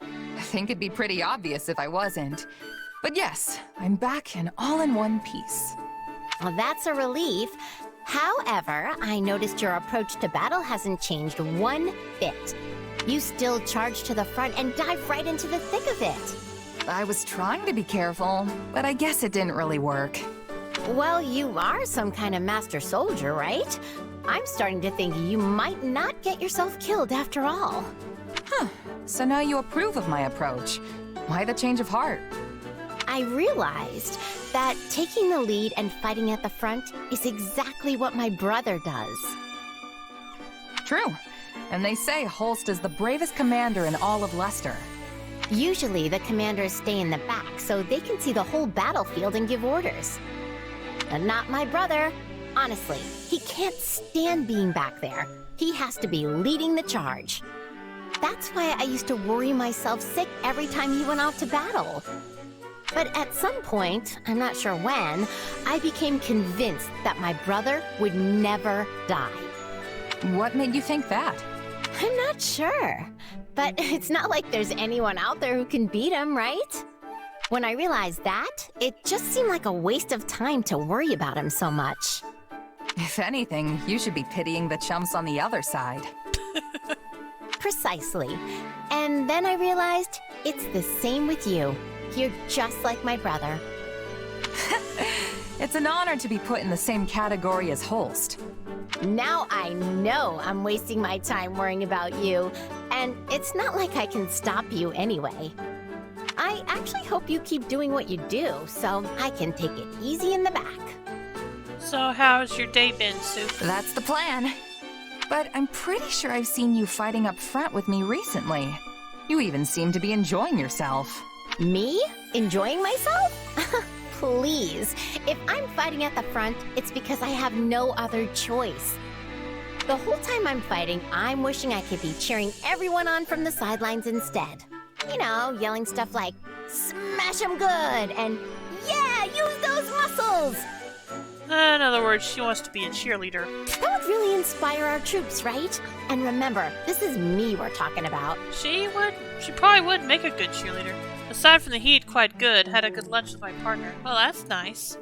I think it'd be pretty obvious if I wasn't. But yes, I'm back and all in one piece. Well, that's a relief. However, I noticed your approach to battle hasn't changed one bit. You still charge to the front and dive right into the thick of it. I was trying to be careful, but I guess it didn't really work. Well, you are some kind of master soldier, right? I'm starting to think you might not get yourself killed after all. Huh. So now you approve of my approach. Why the change of heart? I realized that taking the lead and fighting at the front is exactly what my brother does. True. And they say Holst is the bravest commander in all of Leicester. Usually the commanders stay in the back so they can see the whole battlefield and give orders. And not my brother. Honestly, he can't stand being back there. He has to be leading the charge. That's why I used to worry myself sick every time he went off to battle. But at some point, I'm not sure when, I became convinced that my brother would never die. What made you think that? I'm not sure. But it's not like there's anyone out there who can beat him, right? When I realized that, it just seemed like a waste of time to worry about him so much. If anything, you should be pitying the chumps on the other side. Precisely. And then I realized it's the same with you. You're just like my brother. It's an honor to be put in the same category as Holst. Now I know I'm wasting my time worrying about you, and it's not like I can stop you anyway. I actually hope you keep doing what you do, so I can take it easy in the back. So how's your day been, Soup? That's the plan. But I'm pretty sure I've seen you fighting up front with me recently. You even seem to be enjoying yourself. Me? Enjoying myself? Please. If I'm fighting at the front, it's because I have no other choice. The whole time I'm fighting, I'm wishing I could be cheering everyone on from the sidelines instead. You know, yelling stuff like, "Smash 'em good!" and "Yeah, use those muscles!" In other words, she wants to be a cheerleader. That would really inspire our troops, right? And remember, this is me we're talking about. She probably would make a good cheerleader. Aside from the heat, quite good. Had a good lunch with my partner. Well, that's nice.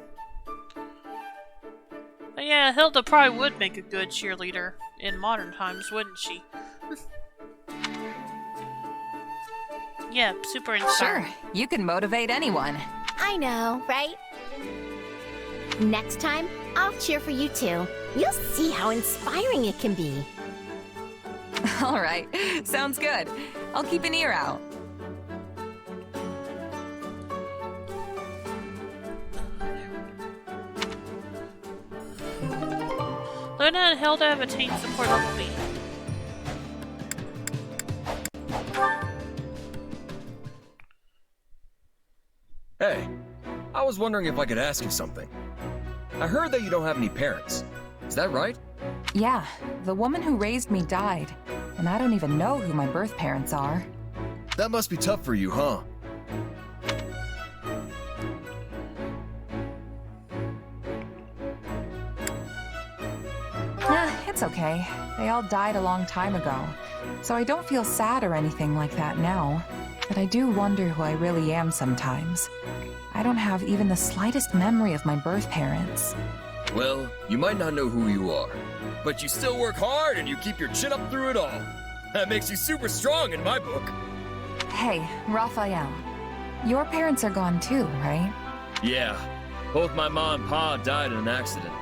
But yeah, Hilda probably would make a good cheerleader in modern times, wouldn't she? Yeah, super inspiring. Sure, you can motivate anyone. I know, right? Next time, I'll cheer for you too. You'll see how inspiring it can be. All right, sounds good. I'll keep an ear out. Luna and Hilda have attained support level B. Hey, I was wondering if I could ask you something. I heard that you don't have any parents. Is that right? Yeah, the woman who raised me died, and I don't even know who my birth parents are. That must be tough for you, huh? It's okay. They all died a long time ago, so I don't feel sad or anything like that now. But I do wonder who I really am sometimes. I don't have even the slightest memory of my birth parents. Well, you might not know who you are, but you still work hard and you keep your chin up through it all. That makes you super strong in my book. Hey, Raphael. Your parents are gone too, right? Yeah, both my mom and pa died in an accident.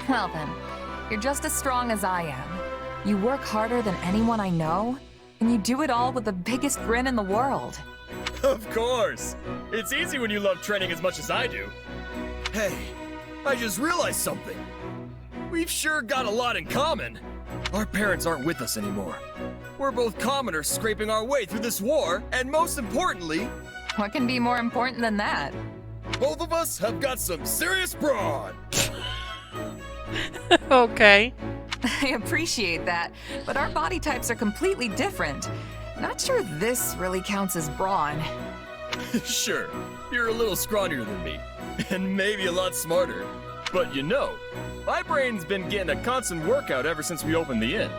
Well then, you're just as strong as I am. You work harder than anyone I know, and you do it all with the biggest grin in the world. Of course! It's easy when you love training as much as I do. Hey, I just realized something. We've sure got a lot in common. Our parents aren't with us anymore. We're both commoners scraping our way through this war, and most importantly... What can be more important than that? Both of us have got some serious brawn! Okay. I appreciate that, but our body types are completely different. Not sure this really counts as brawn. Sure, you're a little scrawnier than me, and maybe a lot smarter. But you know, my brain's been getting a constant workout ever since we opened the inn.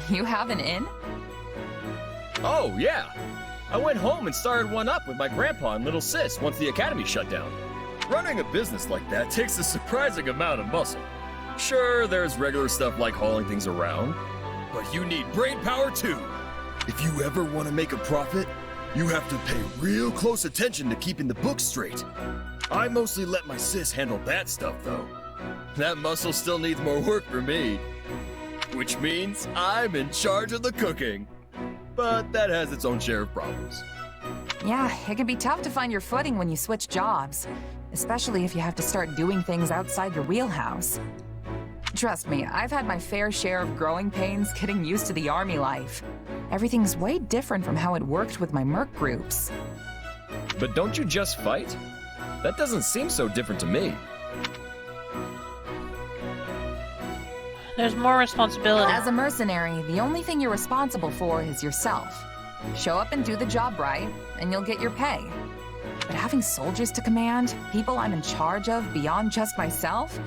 You have an inn? Oh, yeah. I went home and started one up with my grandpa and little sis once the academy shut down. Running a business like that takes a surprising amount of muscle. Sure, there's regular stuff like hauling things around, but you need brain power too. If you ever want to make a profit, you have to pay real close attention to keeping the books straight. I mostly let my sis handle that stuff though. That muscle still needs more work for me. Which means I'm in charge of the cooking. But that has its own share of problems. Yeah, it can be tough to find your footing when you switch jobs, especially if you have to start doing things outside your wheelhouse. Trust me, I've had my fair share of growing pains getting used to the army life. Everything's way different from how it worked with my merc groups. But don't you just fight? That doesn't seem so different to me. There's more responsibility. As a mercenary, the only thing you're responsible for is yourself. Show up and do the job right, and you'll get your pay. But having soldiers to command, people I'm in charge of beyond just myself,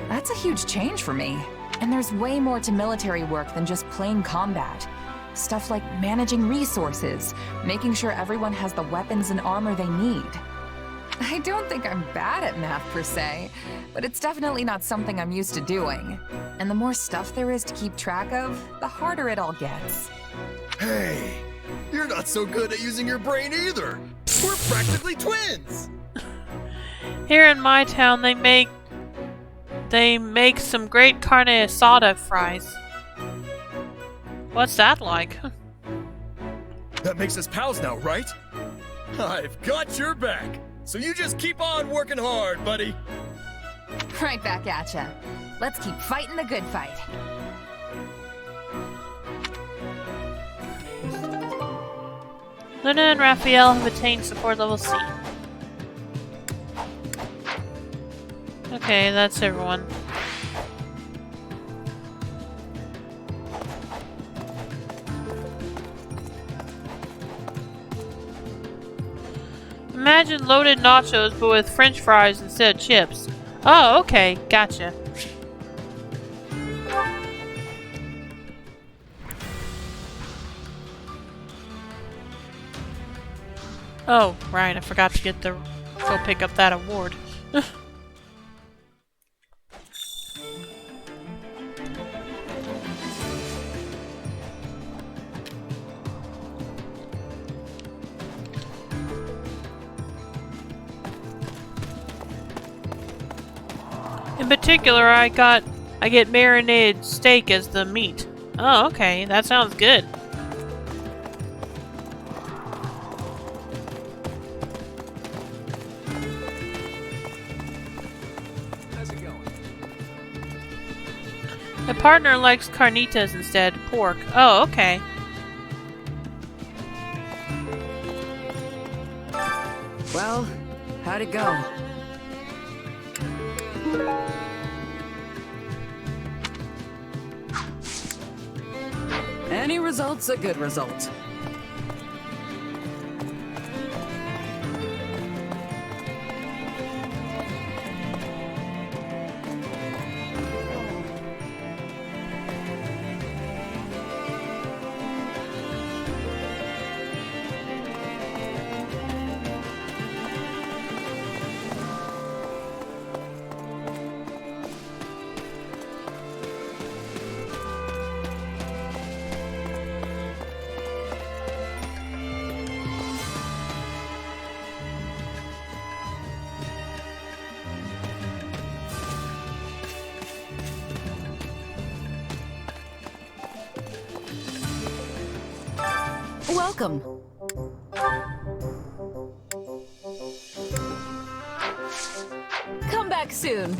that's a huge change for me. And there's way more to military work than just plain combat. Stuff like managing resources, making sure everyone has the weapons and armor they need. I don't think I'm bad at math per se, but it's definitely not something I'm used to doing. And the more stuff there is to keep track of, the harder it all gets. Hey, you're not so good at using your brain either. We're practically twins. Here in my town, they make some great carne asada fries. What's that like? That makes us pals now, right? I've got your back. So you just keep on working hard, buddy. Right back at ya. Let's keep fighting the good fight. Luna and Raphael have attained support level C. Okay, that's everyone. Imagine loaded nachos but with french fries instead of chips. Oh, okay, gotcha. Oh, right, I forgot to go pick up that award. In particular, I get marinated steak as the meat. Oh, okay, that sounds good. How's it going? My partner likes carnitas instead, pork. Oh, okay. Well, how'd it go? Any result's a good result. Welcome. Come back soon.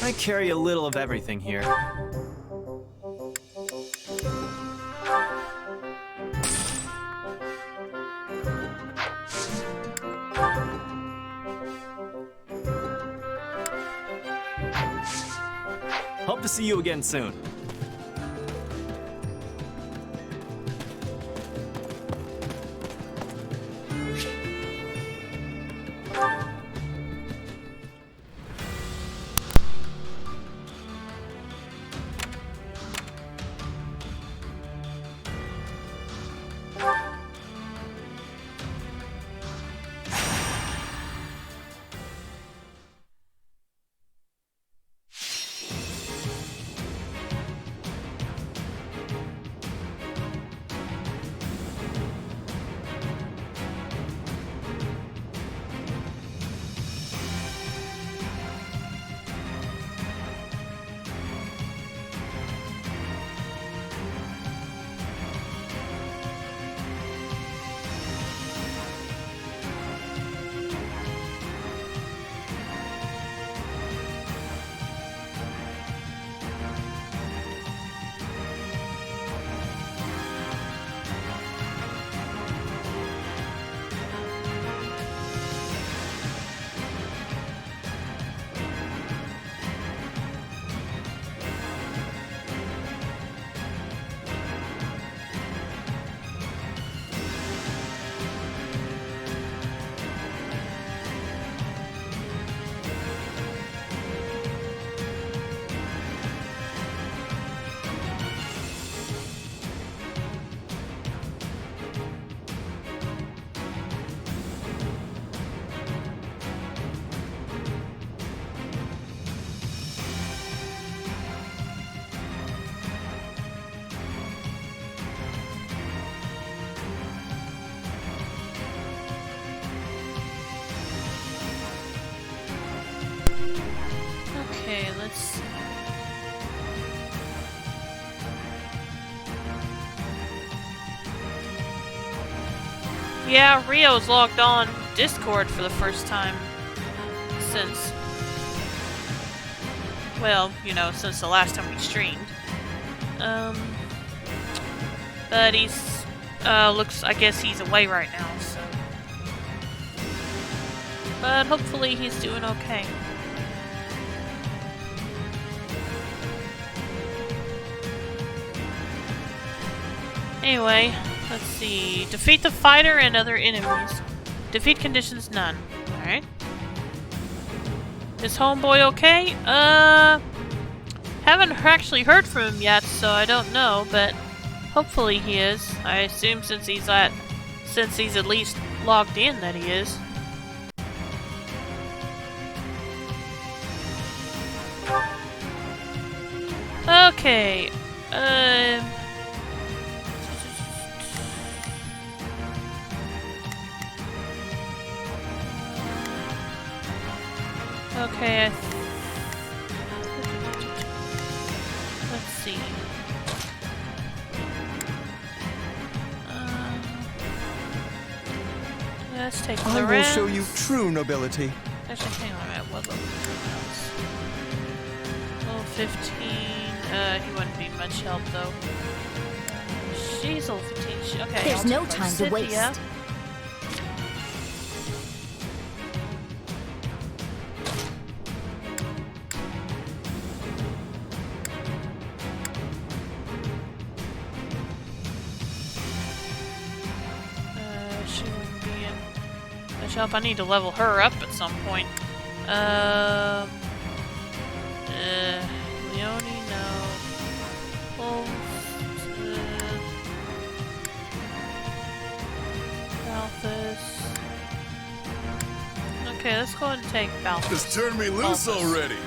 I carry a little of everything here. Hope to see you again soon. Okay, let's see. Yeah, Rio's logged on Discord for the first time since, well, you know, since the last time we streamed. But he's, I guess he's away right now, so. But hopefully he's doing okay. Anyway, let's see. Defeat the fighter and other enemies. Defeat conditions none. Alright. Is homeboy okay? Haven't actually heard from him yet, so I don't know, but hopefully he is. I assume since he's at least logged in that he is. Okay. Okay, let's see. Let's take the I will show you true nobility. Actually, hang on a minute. What level is level 15. He wouldn't be much help though. She's level 15. Okay. There's no time to waste. She wouldn't be in much help. I need to level her up at some point. Leonie, no. Balthus. Okay, let's go ahead and take Balthus. Just turn me loose already.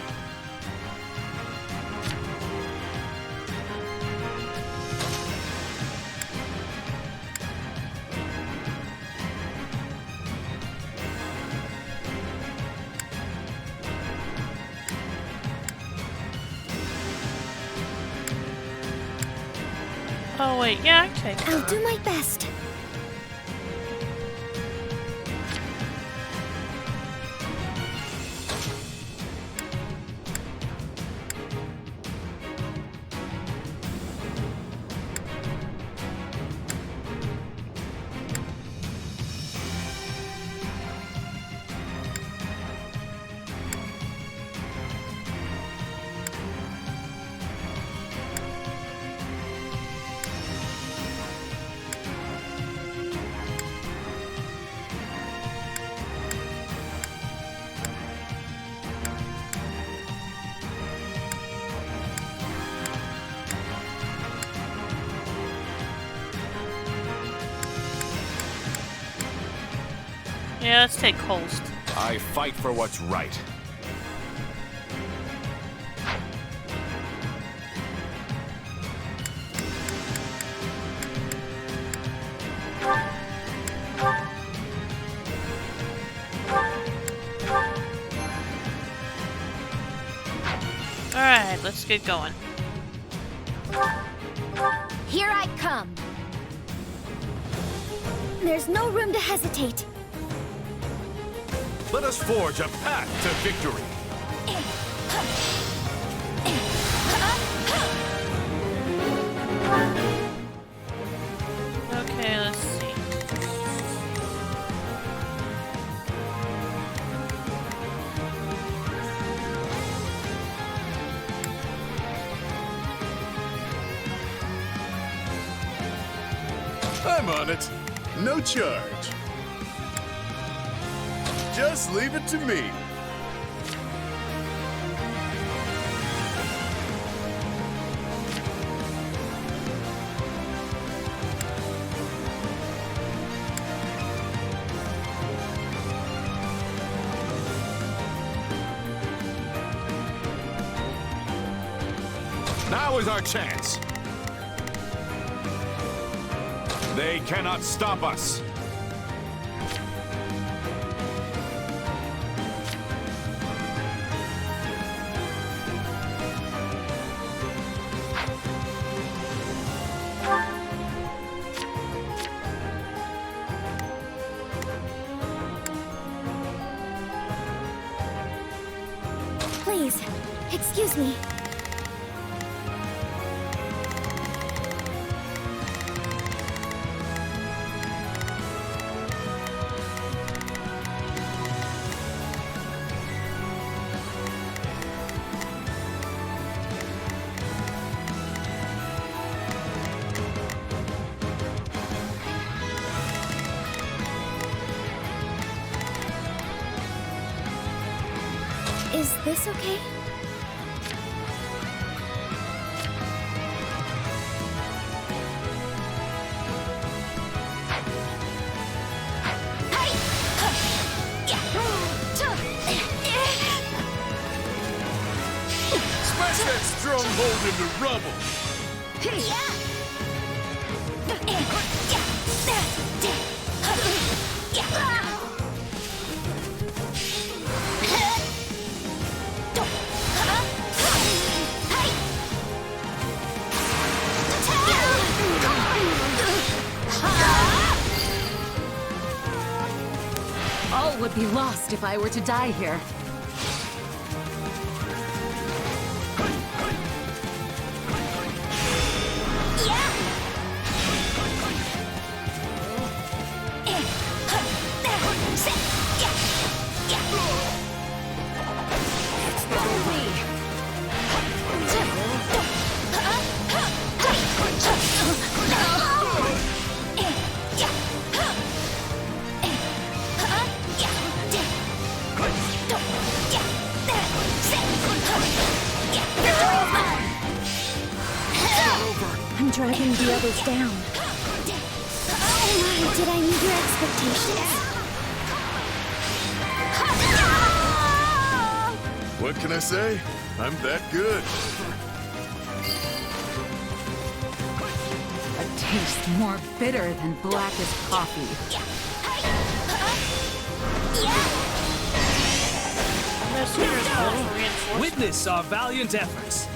Oh wait, yeah, I can take her. I'll do my best. Yeah, let's take Holst. I fight for what's right. Alright, let's get going. Here I come. There's no room to hesitate. Let us forge a path to victory. Okay, let's see. I'm on it. No charge. Just leave it to me. Now is our chance. They cannot stop us. Excuse me. Is this okay? Smash that stronghold into rubble! All would be lost if I were to die here. I'm dragging the others down. Oh my, did I meet your expectations? What can I say? I'm that good. A taste more bitter than blackest coffee. This here is all for reinforcement. Witness our valiant efforts.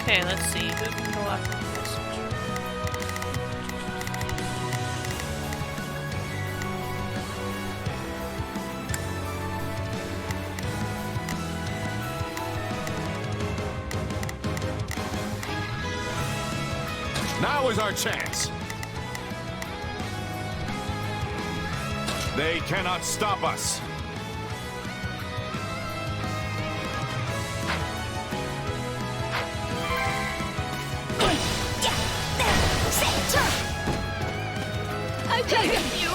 Okay, let's see who can go after this. Now is our chance. They cannot stop us. I beg of you!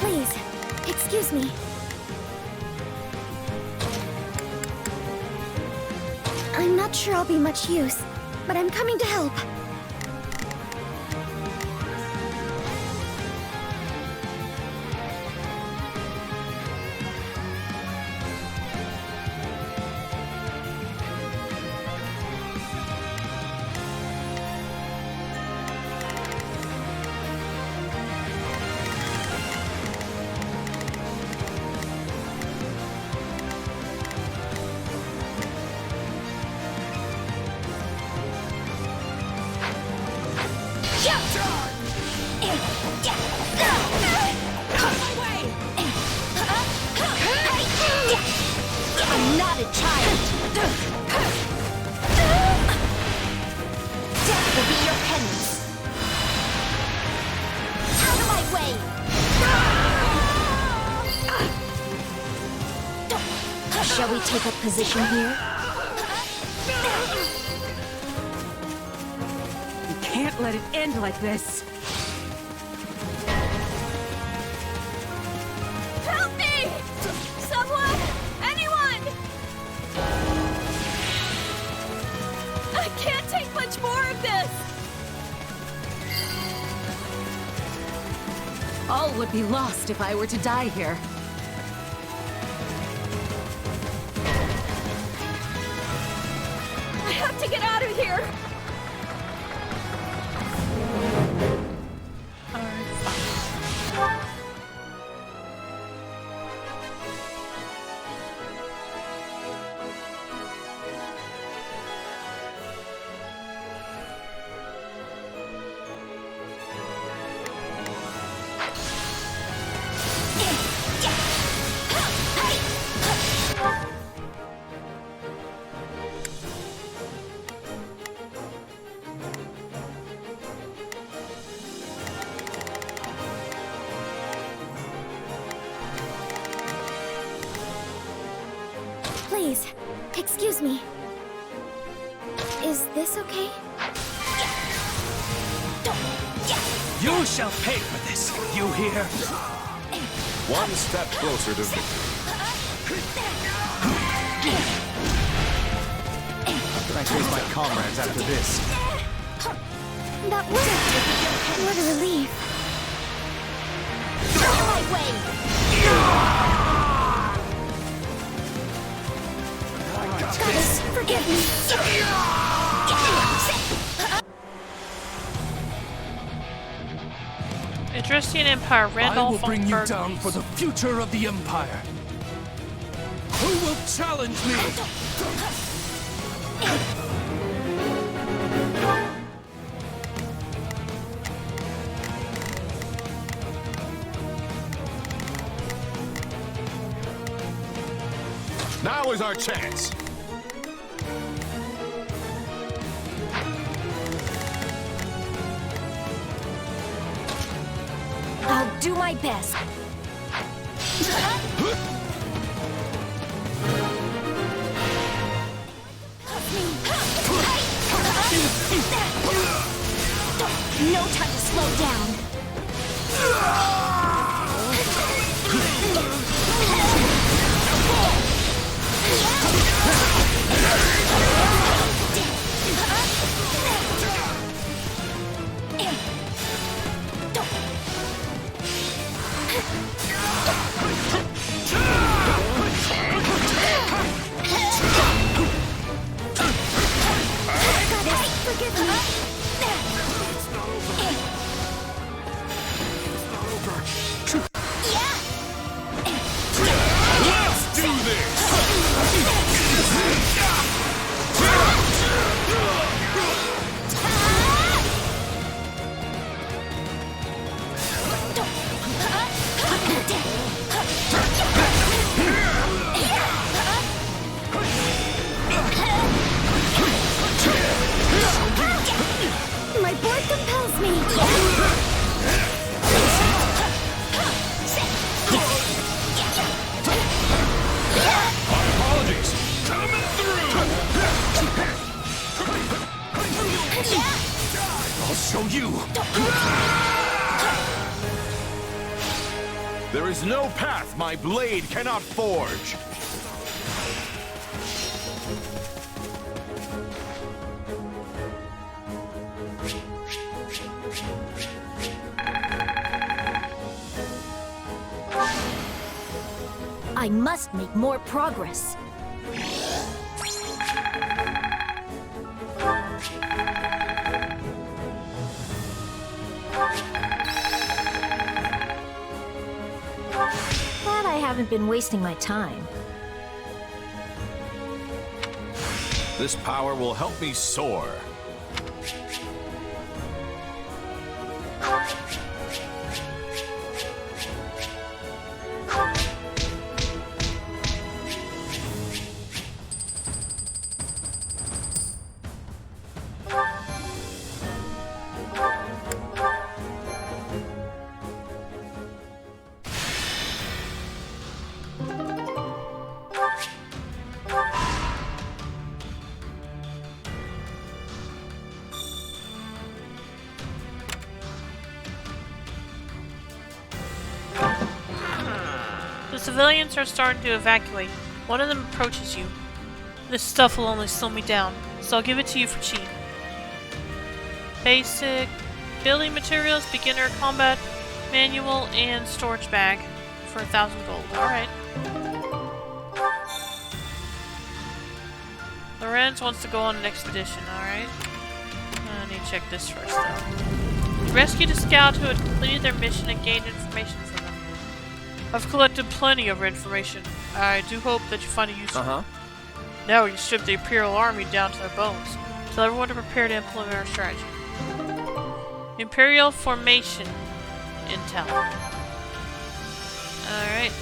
Please, excuse me. I'm not sure I'll be much use, but I'm coming to help. I'm not a child! Death will be your penance! Out of my way! Shall we take up position here? You can't let it end like this. Help me! Someone! Anyone! I can't take much more of this! All would be lost if I were to die here. I have to get out of here! Excuse me. Is this okay? You shall pay for this, you hear? One step closer to victory. How can I face my comrades after this? That worked! What a relief. Get out of my way! Goddess, forgive me! Etruscan Empire, Randolph I will bring you Burgundy. down for the future of the Empire. Who will challenge me? Now is our chance. I'll do my best. No time to slow down. Forgive me. Let's do this! My board compels me. Apologies! Coming through! I'll show you. There is no path my blade cannot forge. I must make more progress. Glad I haven't been wasting my time. This power will help me soar. The civilians are starting to evacuate. One of them approaches you. This stuff will only slow me down, so I'll give it to you for cheap. Basic building materials, beginner combat manual, and storage bag for 1,000 gold. Alright. Lorenz wants to go on an expedition, alright. I need to check this first though. You rescued a scout who had completed their mission and gained information from them. I've collected plenty of information. I do hope that you find it useful. Now we can strip the Imperial Army down to their bones. Tell everyone to prepare to implement our strategy. Imperial Formation Intel. Alright.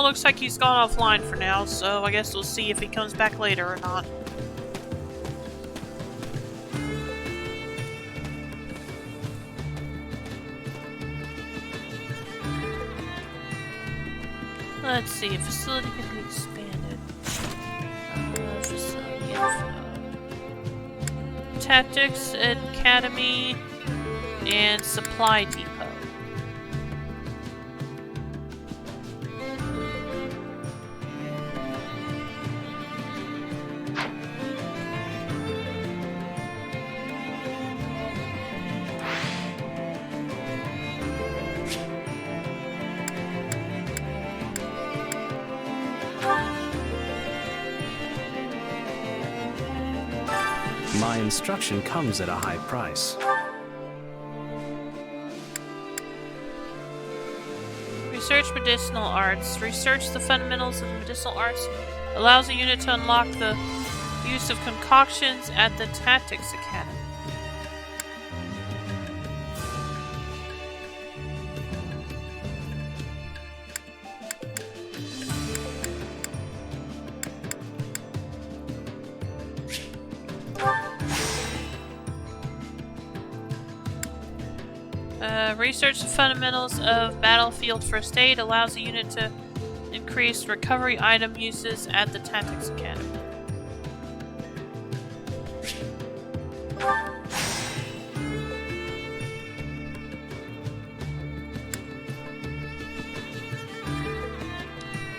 Well, looks like he's gone offline for now, so I guess we'll see if he comes back later or not. Let's see, facility can be expanded. Facility info. Tactics Academy and Supply Depot. My instruction comes at a high price. Research medicinal arts. Research the fundamentals of the medicinal arts allows a unit to unlock the use of concoctions at the Tactics Academy. Research the fundamentals of battlefield first aid allows a unit to increase recovery item uses at the Tactics Academy.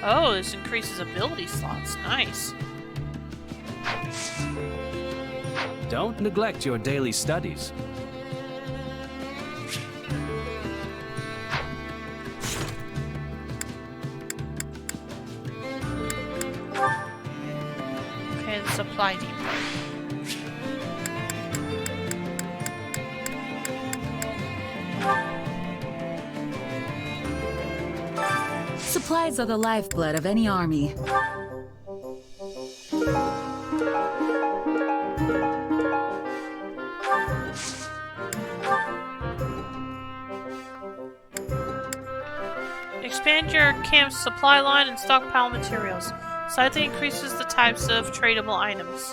Oh, this increases ability slots. Nice. Don't neglect your daily studies. Supply depot. Supplies are the lifeblood of any army. Expand your camp's supply line and stockpile materials. Slightly increases the types of tradable items.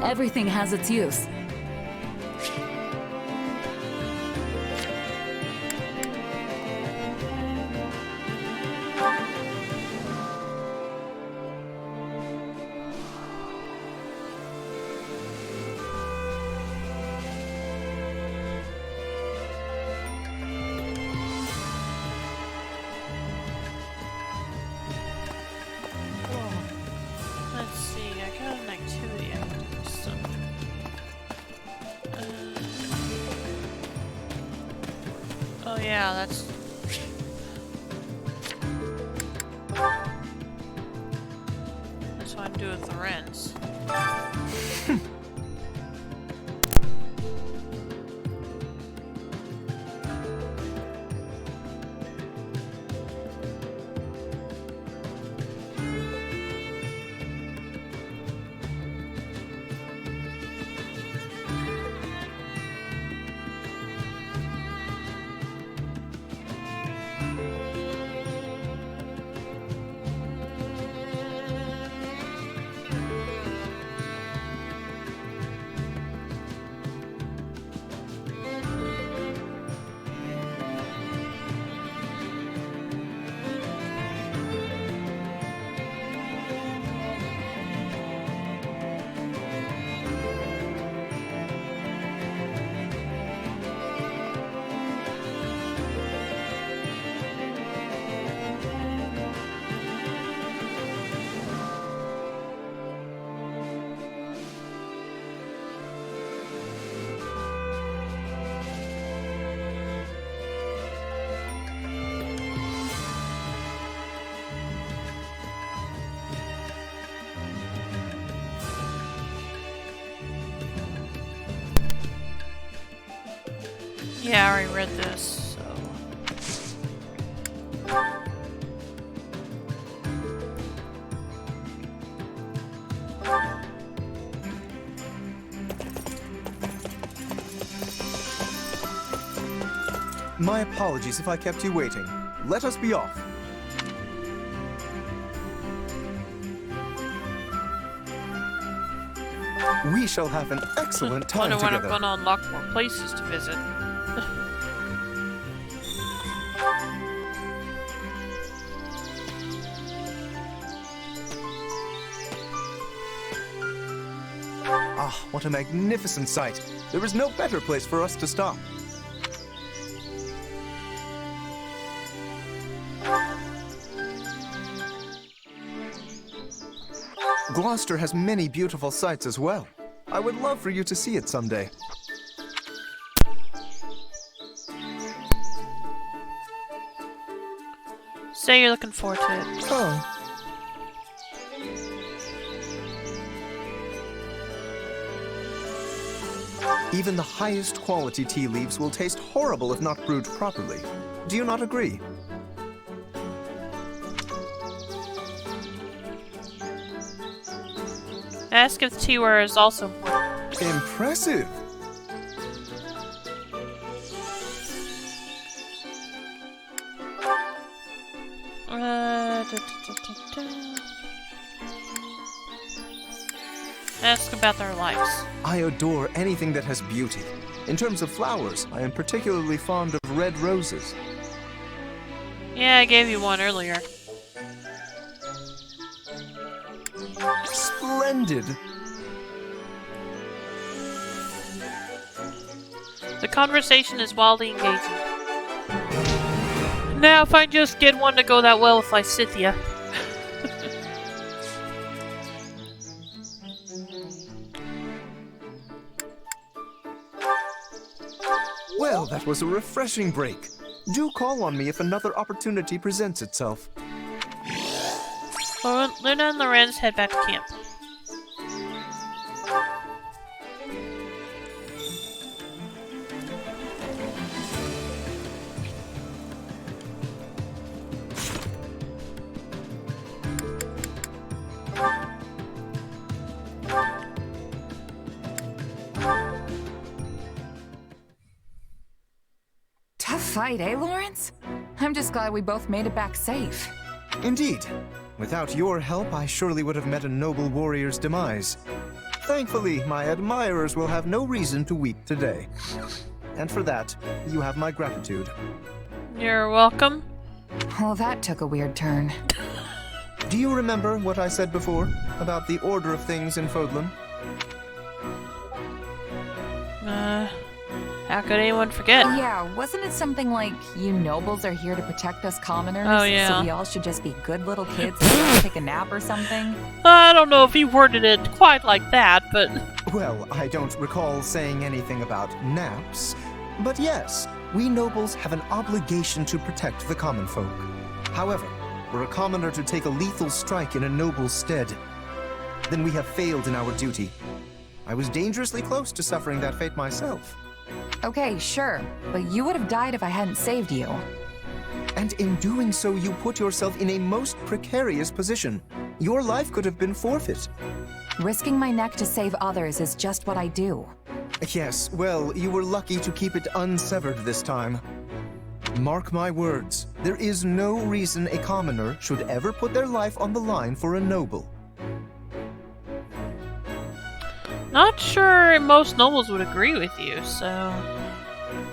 Everything has its use. Let's see, I got an activity I can do. Oh yeah, that's... That's what I'm doing with the Wrens. Yeah, I already read this, so... My apologies if I kept you waiting. Let us be off. We shall have an excellent time Wonder when together. I'm gonna unlock more places to visit. Ah, what a magnificent sight. There is no better place for us to stop. Gloucester has many beautiful sights as well. I would love for you to see it someday. Say you're looking forward to it. Oh. Even the highest quality tea leaves will taste horrible if not brewed properly. Do you not agree? Ask if teaware is also important. Impressive! Ask about their lives. I adore anything that has beauty. In terms of flowers, I am particularly fond of red roses. Yeah, I gave you one earlier. Splendid! The conversation is wildly engaging. Now, if I just get one to go that well with Lysithia. Well, that was a refreshing break. Do call on me if another opportunity presents itself. Luna and Lorenz head back to camp. Tough fight, eh, Lawrence? I'm just glad we both made it back safe. Indeed. Without your help, I surely would have met a noble warrior's demise. Thankfully, my admirers will have no reason to weep today. And for that, you have my gratitude. You're welcome. Well, that took a weird turn. Do you remember what I said before about the order of things in Fodlan? How could anyone forget? Yeah, wasn't it something like, you nobles are here to protect us commoners? Oh, yeah. So we all should just be good little kids and take a nap or something? I don't know if he worded it quite like that, but... Well, I don't recall saying anything about naps. But yes, we nobles have an obligation to protect the common folk. However, were a commoner to take a lethal strike in a noble's stead, then we have failed in our duty. I was dangerously close to suffering that fate myself. Okay, sure, but you would have died if I hadn't saved you. And in doing so, you put yourself in a most precarious position. Your life could have been forfeit. Risking my neck to save others is just what I do. Yes, well, you were lucky to keep it unsevered this time. Mark my words, there is no reason a commoner should ever put their life on the line for a noble. Not sure most nobles would agree with you, so...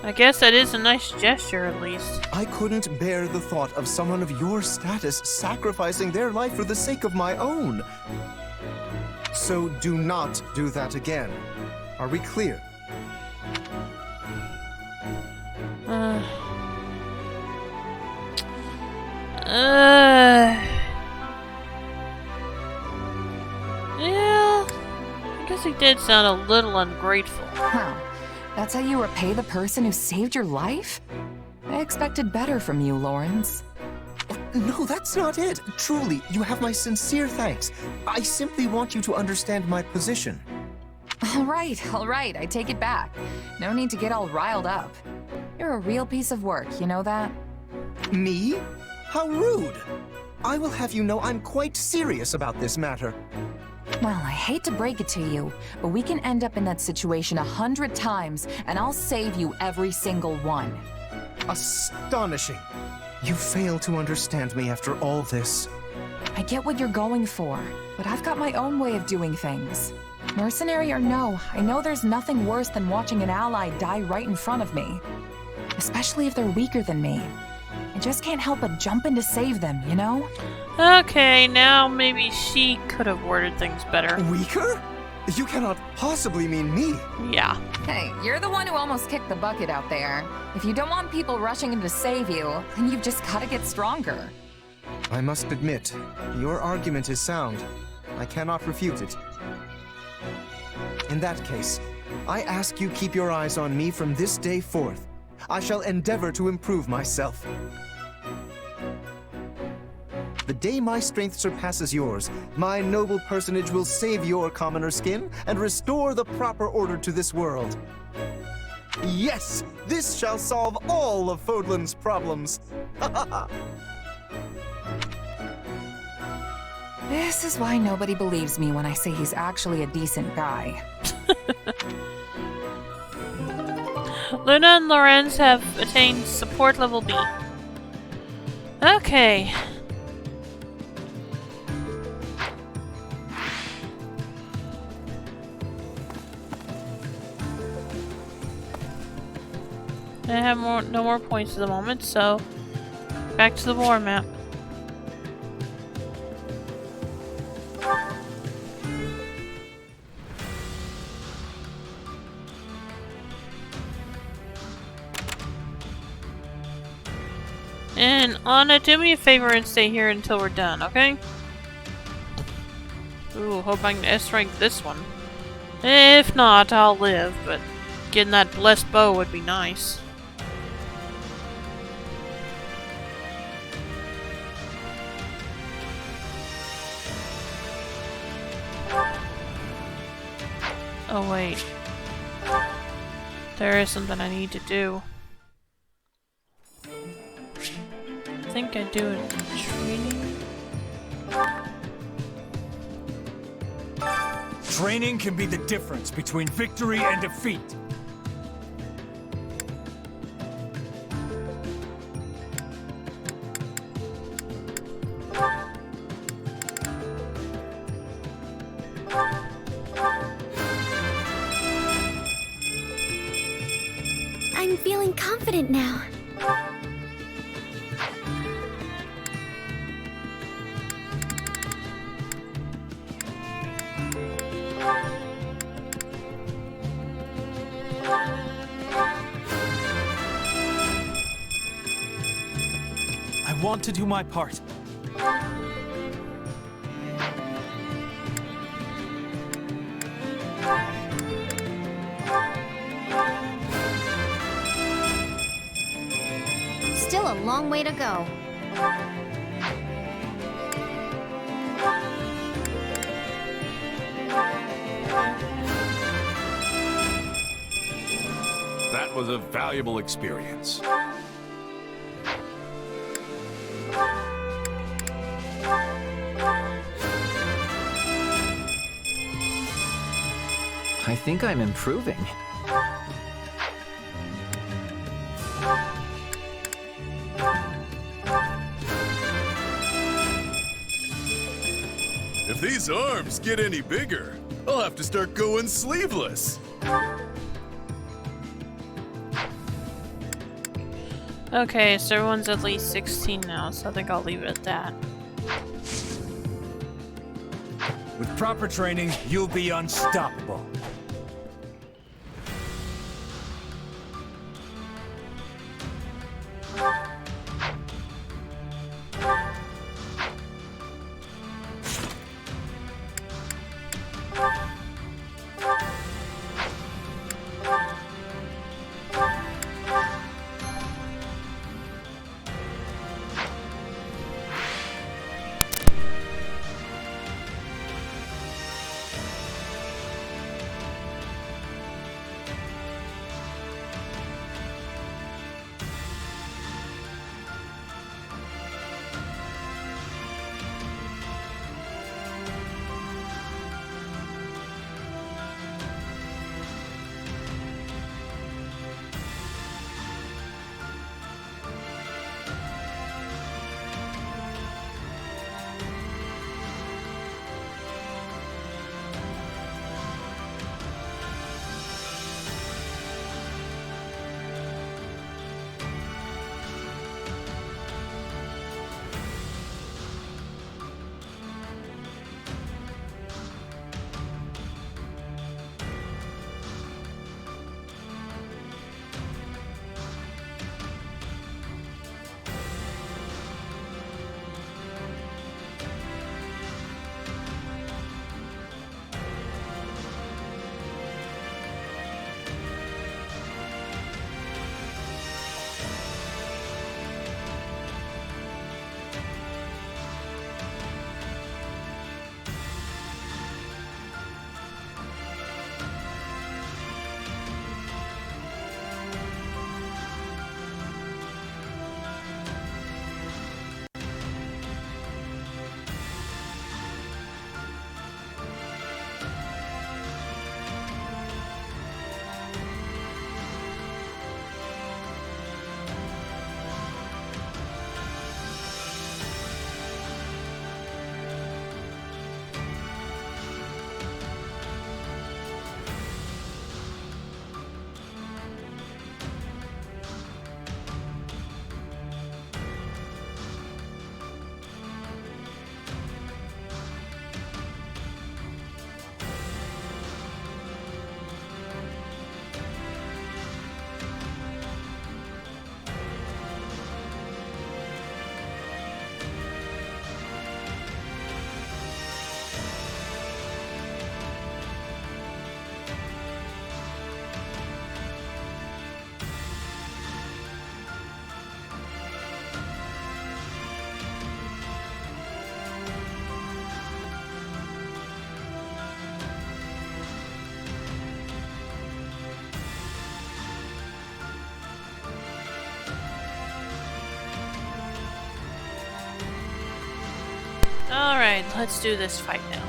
I guess that is a nice gesture, at least. I couldn't bear the thought of someone of your status sacrificing their life for the sake of my own. So do not do that again. Are we clear? Yeah, I guess he did sound a little ungrateful. Huh. That's how you repay the person who saved your life? I expected better from you, Lawrence. No, that's not it. Truly, you have my sincere thanks. I simply want you to understand my position. All right, I take it back. No need to get all riled up. You're a real piece of work, you know that? Me? How rude! I will have you know I'm quite serious about this matter. Well, I hate to break it to you, but we can end up in that situation 100 times, and I'll save you every single one. Astonishing. You fail to understand me after all this. I get what you're going for, but I've got my own way of doing things. Mercenary or no, I know there's nothing worse than watching an ally die right in front of me. Especially if they're weaker than me. I just can't help but jump in to save them, you know? Okay, now maybe she could have worded things better. Weaker? You cannot possibly mean me. Yeah. Hey, you're the one who almost kicked the bucket out there. If you don't want people rushing in to save you, then you've just gotta get stronger. I must admit, your argument is sound. I cannot refute it. In that case, I ask you keep your eyes on me from this day forth. I shall endeavor to improve myself. The day my strength surpasses yours, my noble personage will save your commoner skin and restore the proper order to this world. Yes, this shall solve all of Fodlan's problems. This is why nobody believes me when I say he's actually a decent guy. Luna and Lorenz have attained support level B. Okay. I have no more points at the moment, so back to the war map. And Anna, do me a favor and stay here until we're done, okay? Ooh, hope I can S-rank this one. If not, I'll live, but getting that blessed bow would be nice. Oh wait. There is something I need to do. I think I do it in training. Training can be the difference between victory and defeat. I'm feeling confident now. I want to do my part. Still a long way to go. That was a valuable experience. I think I'm improving. If these arms get any bigger, I'll have to start going sleeveless. Okay, so everyone's at least 16 now, so I think I'll leave it at that. With proper training, you'll be unstoppable. Alright, let's do this fight now.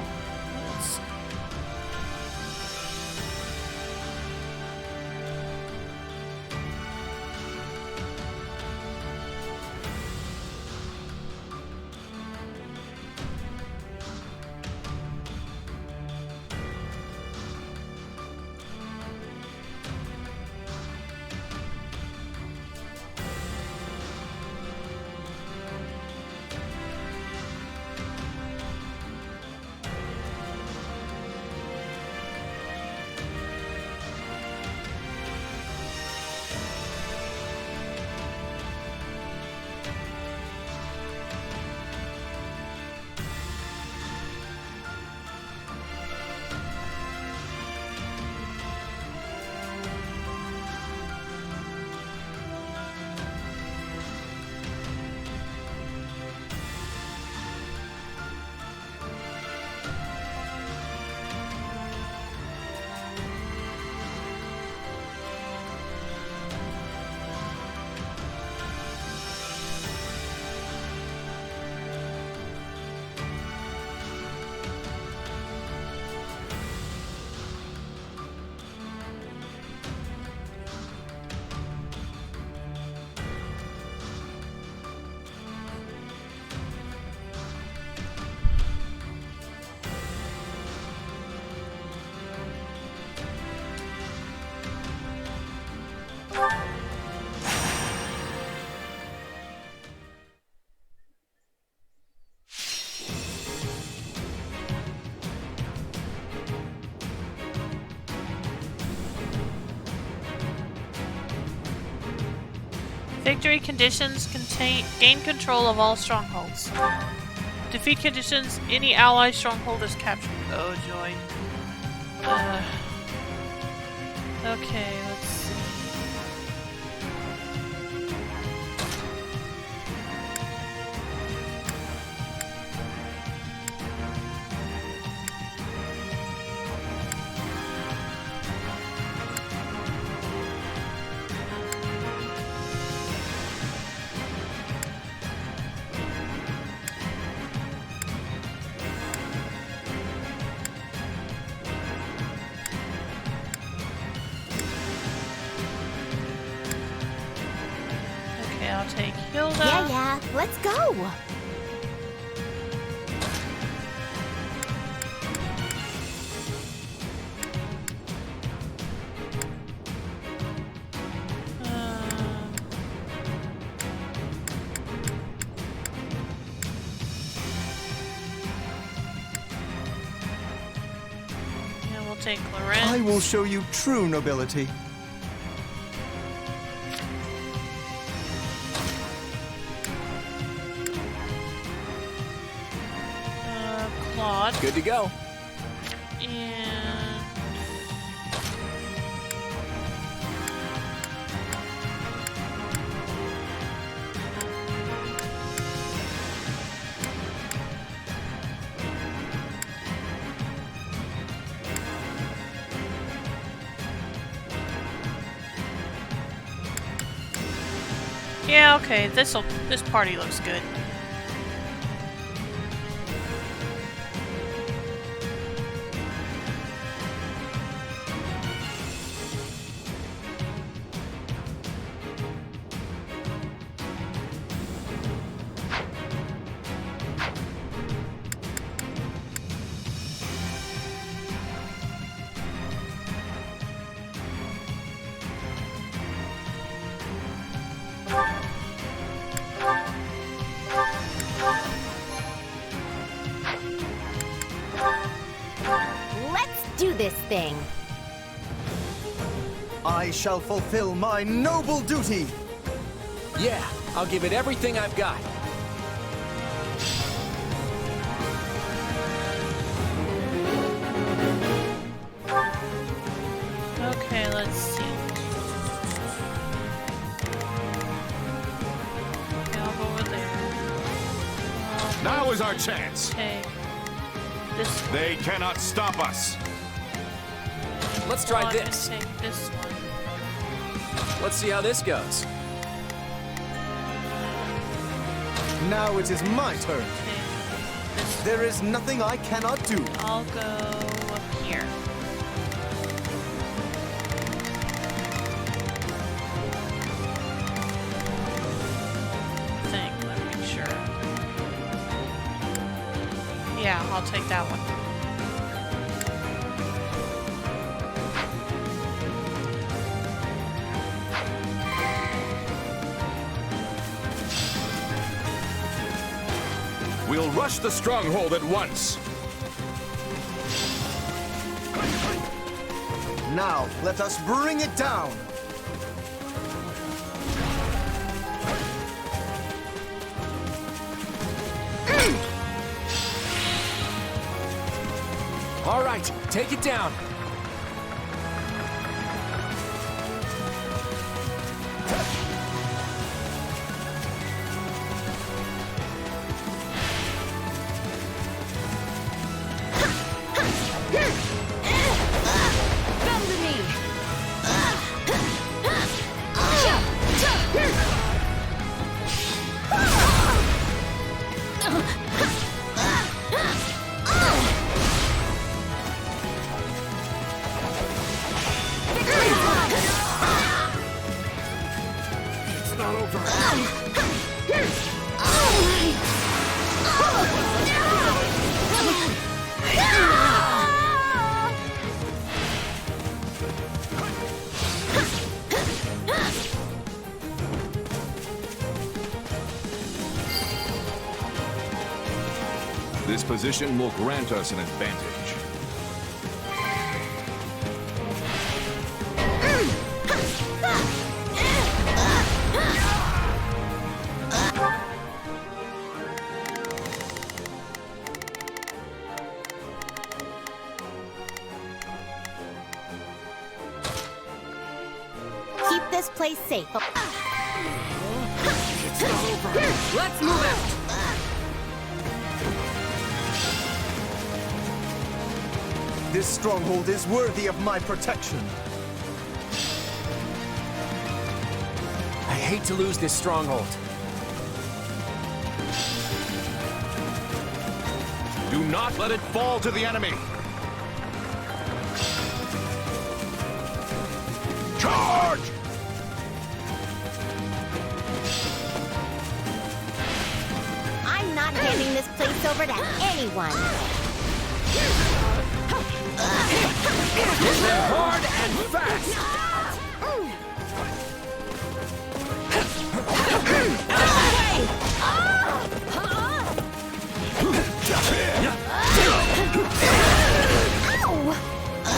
Victory conditions gain control of all strongholds. Defeat conditions, any ally stronghold is captured. Oh joy. Okay, let's see. I'll take Hilda. Yeah, let's go. Yeah, we'll take Lorenz. I will show you true nobility. Good to go. And yeah, okay, this party looks good. Do this thing. I shall fulfill my noble duty. Yeah, I'll give it everything I've got. Okay, let's see. Okay, I'll go over there. Now is our chance. Okay. This They cannot stop us. Let's try one. this. Take this one. Let's see how this goes. Now it is my turn. Take just... There is nothing I cannot do. I'll go up here. Let me make sure. Yeah, I'll take that one. We'll rush the stronghold at once. Now, let us bring it down. All right, take it down. Come to me! It's not over. This position will grant us an advantage. Keep this place safe. It's not over. Let's move out! This stronghold is worthy of my protection. I hate to lose this stronghold. Do not let it fall to the enemy. Charge! I'm not handing this place over to anyone. Hit them hard and fast! I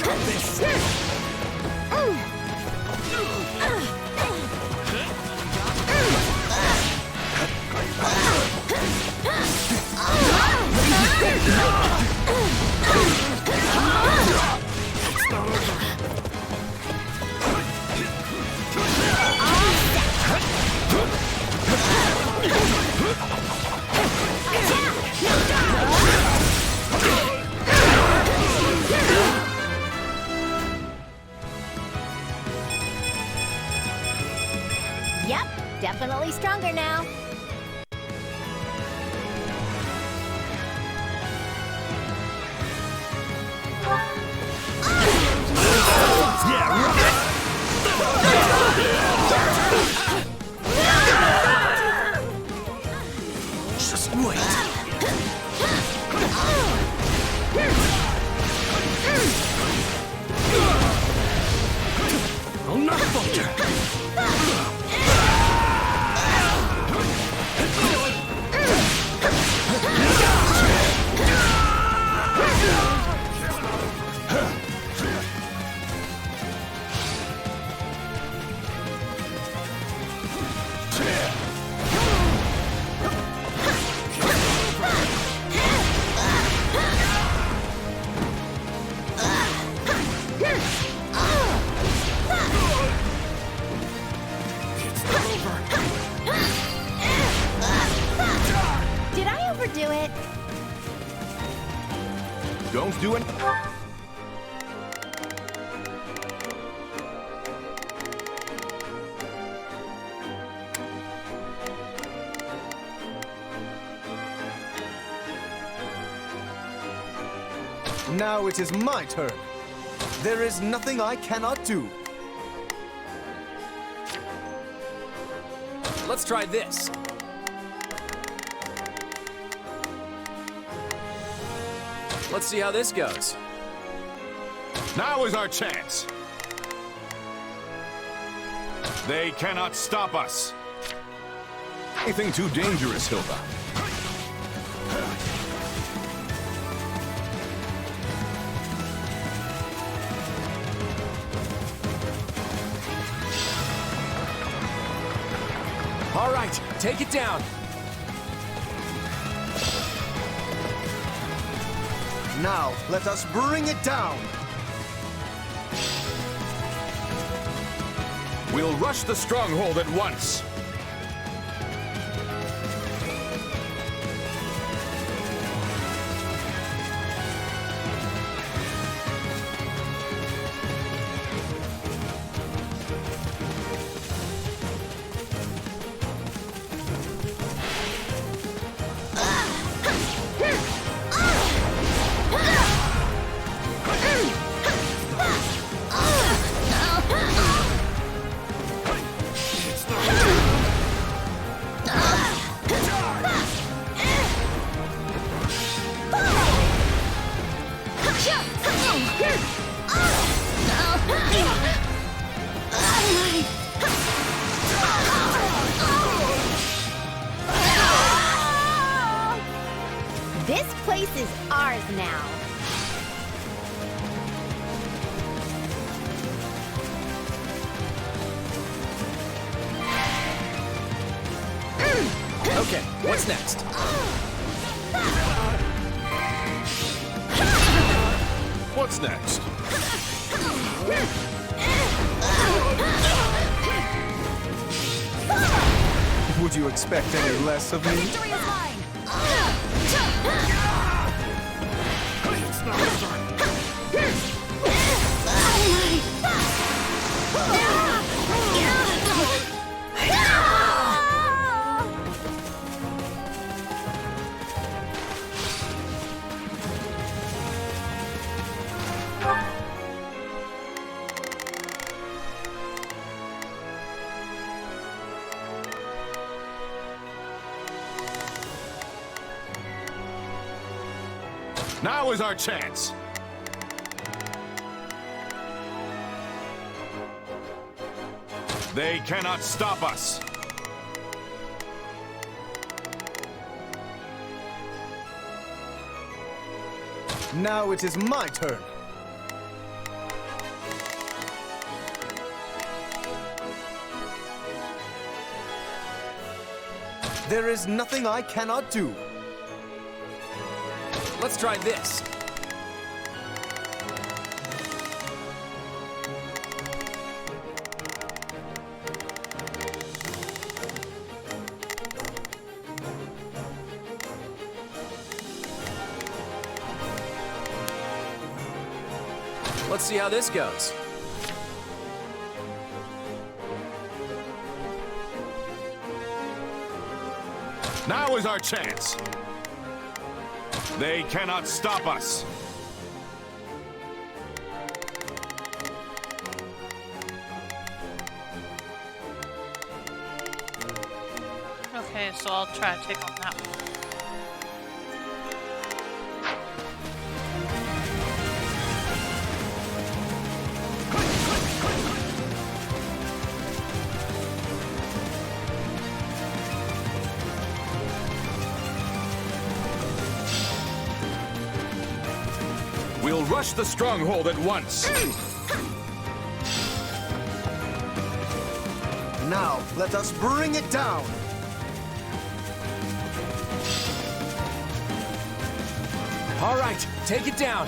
got this! It's not over. Yep, definitely stronger now. Just wait. I'll not falter. Did I overdo it? Don't do it. Now it is my turn. There is nothing I cannot do. Let's try this. Let's see how this goes. Now is our chance. They cannot stop us. Anything too dangerous, Hilda. All right, take it down. Now, let us bring it down. We'll rush the stronghold at once. This place is ours now. Okay, what's next? What's next? Would you expect any less of me? Victory is mine! Now is our chance. They cannot stop us. Now it is my turn. There is nothing I cannot do. Let's try this. Let's see how this goes. Now is our chance. They cannot stop us. Okay, so I'll try to take on that one. We'll rush the stronghold at once. Now, let us bring it down. All right, take it down.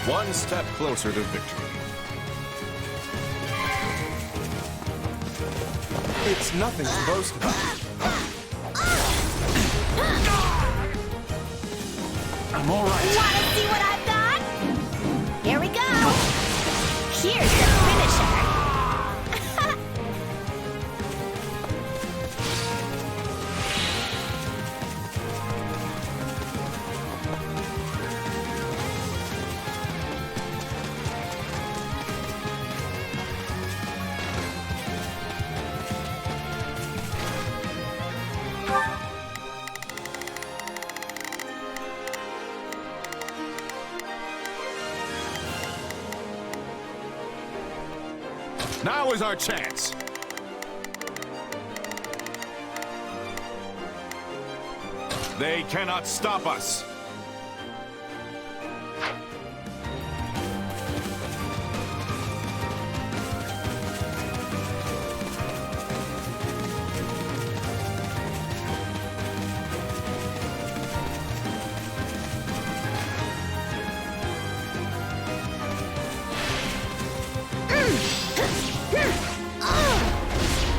One step closer to victory. It's nothing to boast about. I'm all right. Wanna see what I've got? Here we go. Here's the finisher. Now is our chance. They cannot stop us.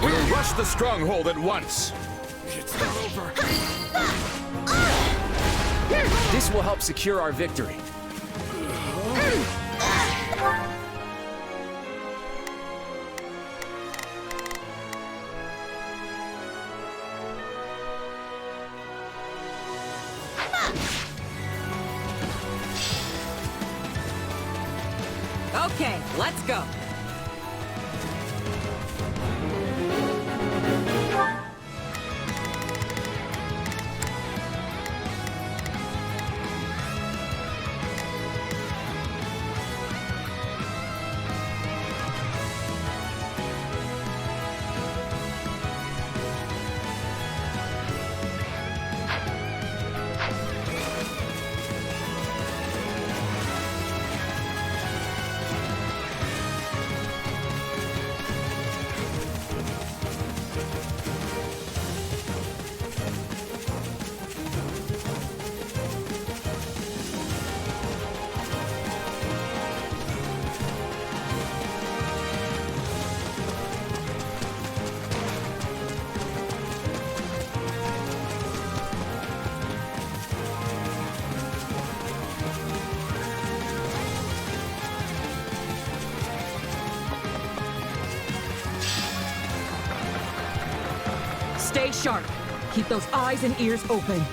We'll rush the stronghold at once. It's not over. This will help secure our victory. Okay, let's go. Stay sharp. Keep those eyes and ears open.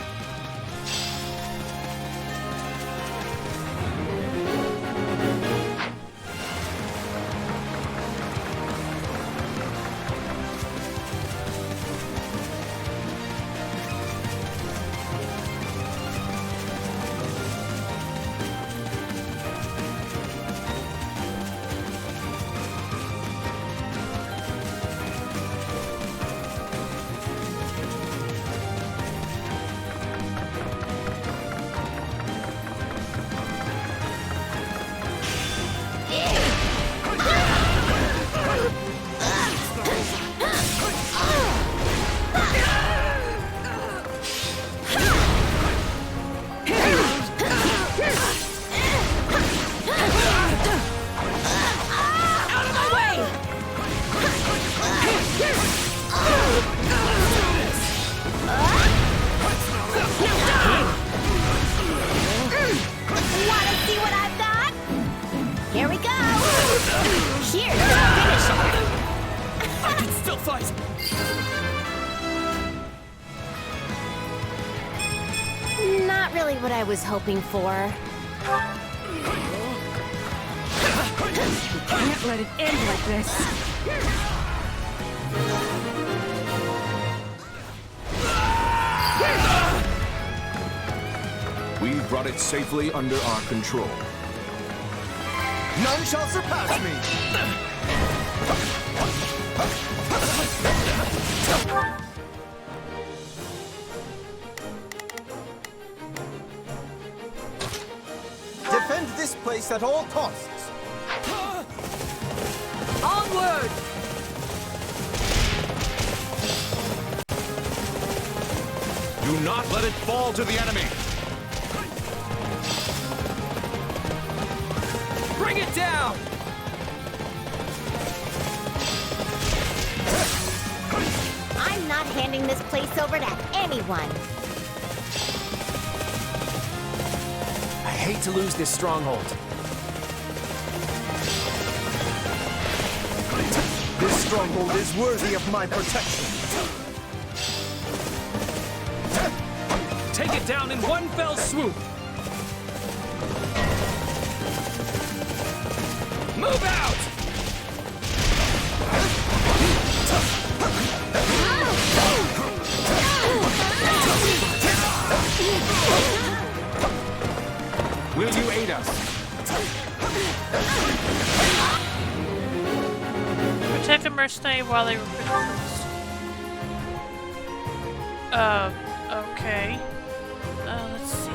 Not really what I was hoping for. Can't let it end like this. We've brought it safely under our control. None shall surpass me! Defend this place at all costs! Onward! Do not let it fall to the enemy! Bring it down! I'm not handing this place over to anyone. I hate to lose this stronghold. This stronghold is worthy of my protection. Take it down in one fell swoop! Move out! Will you aid us? Protect the mercenary while they recruit recruits. Okay. Let's see.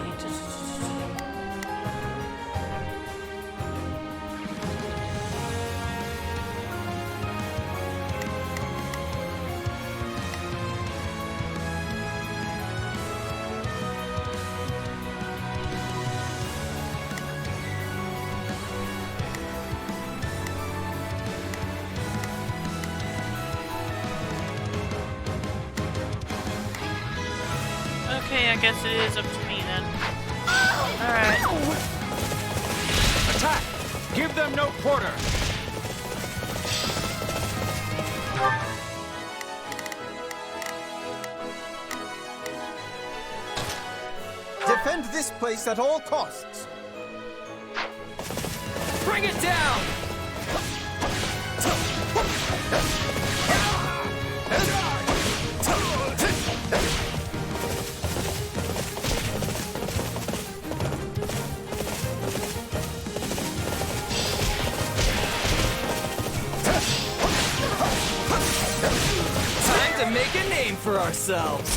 Okay, I guess it is up to me then. Alright. Attack! Give them no quarter! Defend this place at all costs. Bring it down! Time to make a name for ourselves!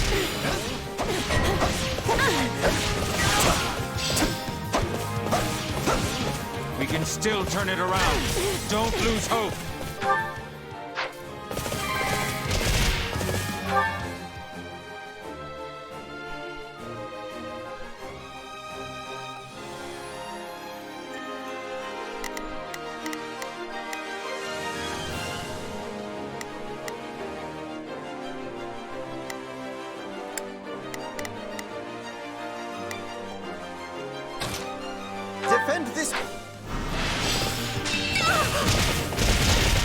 We can still turn it around. Don't lose hope. Defend this.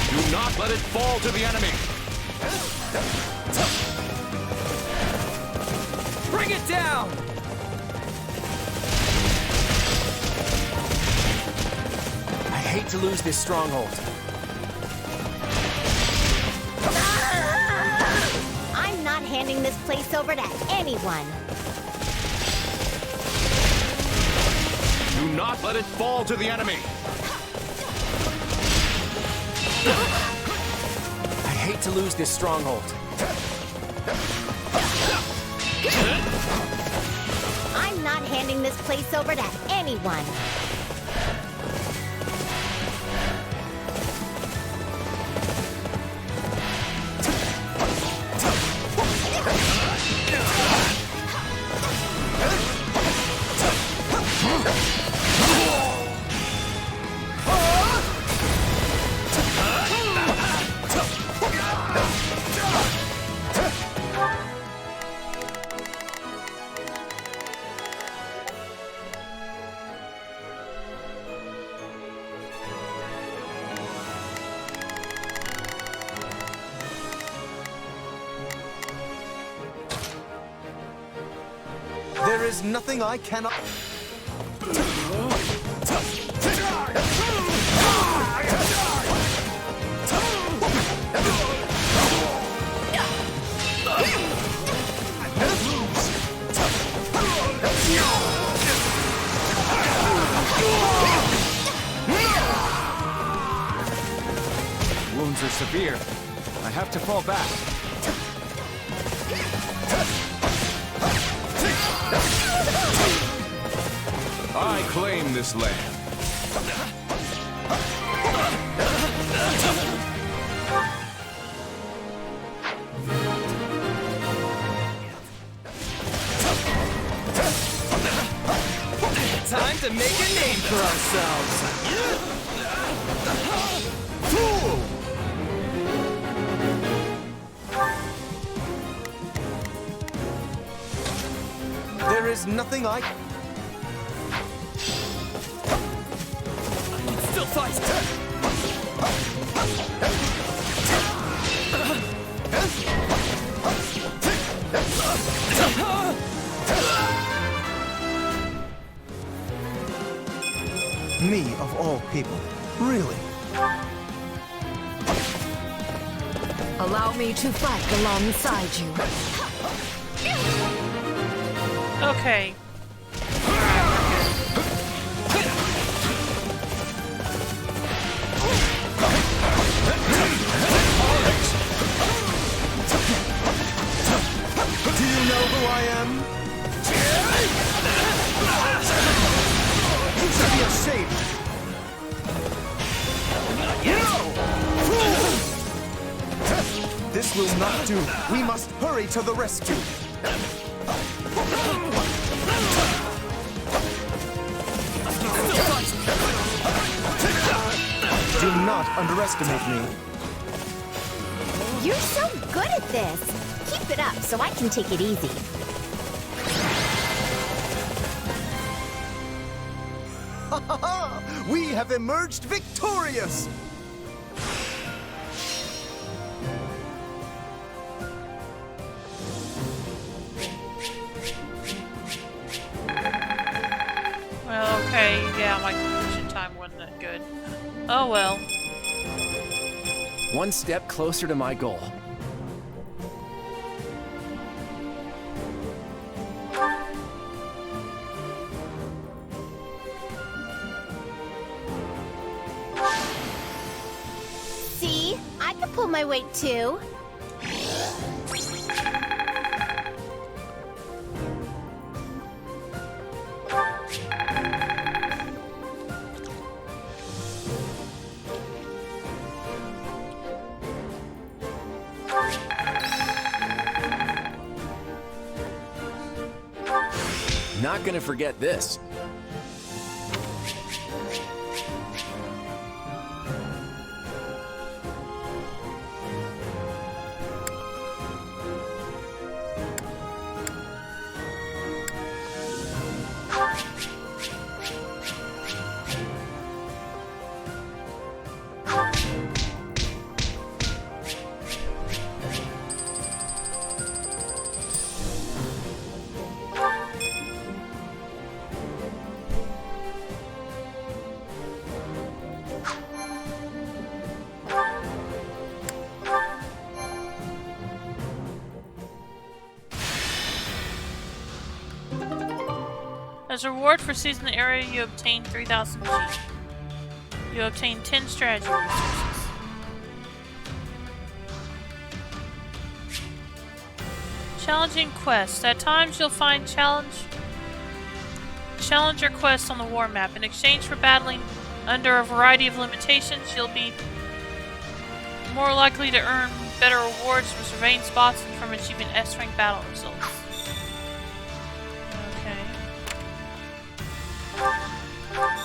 Do not let it fall to the enemy. Bring it down! I hate to lose this stronghold. I'm not handing this place over to anyone. Do not let it fall to the enemy. I hate to lose this stronghold. I'm not handing this place over to anyone. There is nothing I cannot. Wounds are severe. I have to fall back. I claim this land. Time to make a name for ourselves! Fool! There is nothing I... Still fight! Me, of all people. Really? Allow me to fight alongside you. Okay. Do you know who I am? You should be ashamed! This will not do. We must hurry to the rescue. Do not underestimate me. You're so good at this. Keep it up so I can take it easy. Ha ha ha! We have emerged victorious! Well, okay, yeah, my conclusion time wasn't that good. Oh well. One step closer to my goal. See? I can pull my weight too. Not gonna forget this. As a reward for seizing the area, you obtain 3,000 G. You obtain 10 strategy resources. Challenging quests. At times you'll find challenger quests on the war map. In exchange for battling under a variety of limitations, you'll be more likely to earn better rewards from surveying spots and from achieving S-rank battle results.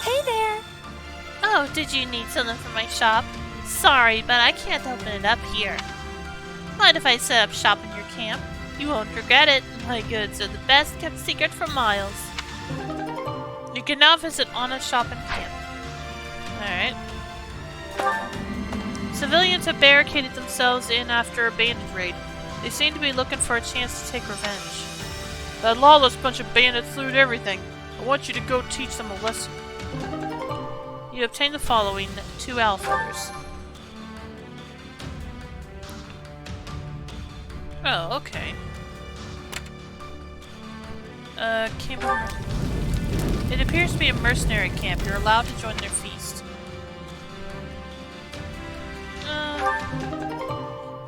Hey there! Oh, did you need something from my shop? Sorry, but I can't open it up here. Mind if I set up shop in your camp? You won't regret it. My goods are the best kept secret for miles. You can now visit Anna's shop and camp. Alright. Civilians have barricaded themselves in after a bandit raid. They seem to be looking for a chance to take revenge. That lawless bunch of bandits looted everything. I want you to go teach them a lesson. You obtain the following: 2 alphas. Oh, okay. Camp. It appears to be a mercenary camp. You're allowed to join their feast.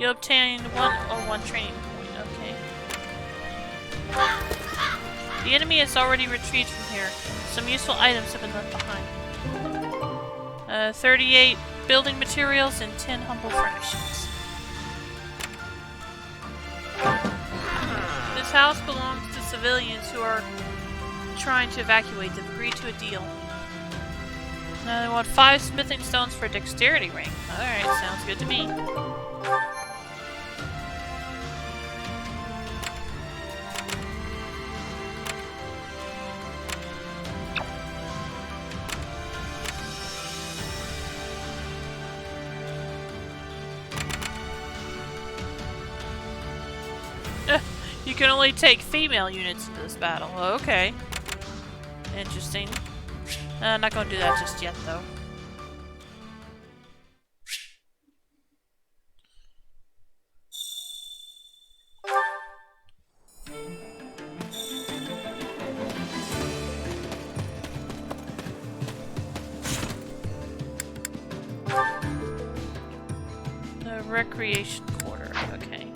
You obtain 1 training point. Okay. The enemy has already retreated from here. Some useful items have been left behind. 38 building materials and 10 humble furnishings. This house belongs to civilians who are trying to evacuate. They've agreed to a deal. Now they want 5 smithing stones for dexterity ring. Alright, sounds good to me. You can only take female units into this battle. Okay. Interesting. Not gonna do that just yet, though. The recreation quarter. Okay.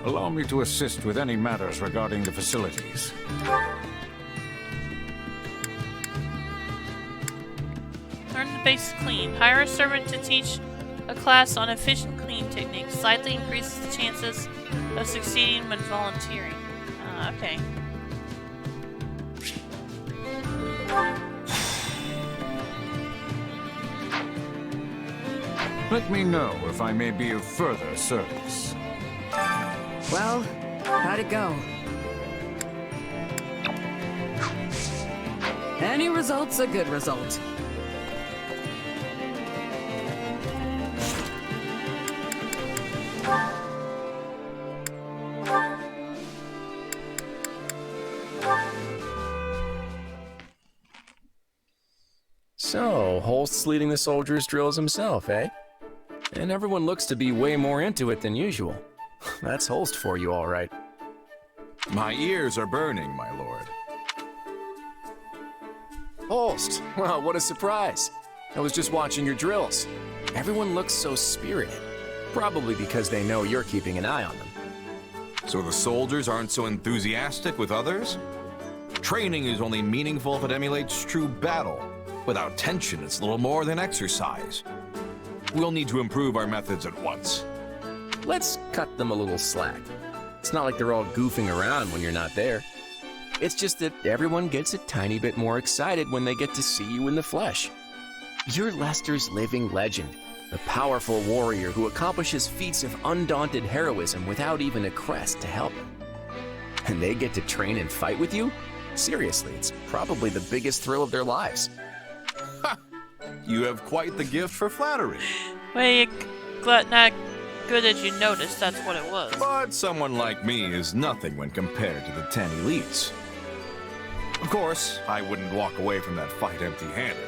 Allow me to assist with any matters regarding the facilities. Learn the basic clean. Hire a servant to teach a class on efficient clean techniques. Slightly increases the chances of succeeding when volunteering. Okay. Let me know if I may be of further service. Well, how'd it go? Any result's a good result. So, Holst's leading the soldiers' drills himself, eh? And everyone looks to be way more into it than usual. That's Holst for you, all right. My ears are burning, my lord. Holst, well, what a surprise. I was just watching your drills. Everyone looks so spirited. Probably because they know you're keeping an eye on them. So the soldiers aren't so enthusiastic with others? Training is only meaningful if it emulates true battle. Without tension, it's little more than exercise. We'll need to improve our methods at once. Let's cut them a little slack. It's not like they're all goofing around when you're not there. It's just that everyone gets a tiny bit more excited when they get to see you in the flesh. You're Lester's living legend, a powerful warrior who accomplishes feats of undaunted heroism without even a crest to help him. And they get to train and fight with you? Seriously, it's probably the biggest thrill of their lives. You have quite the gift for flattery. Well, you're not good that you noticed that's what it was. But someone like me is nothing when compared to the 10 elites. Of course, I wouldn't walk away from that fight empty-handed.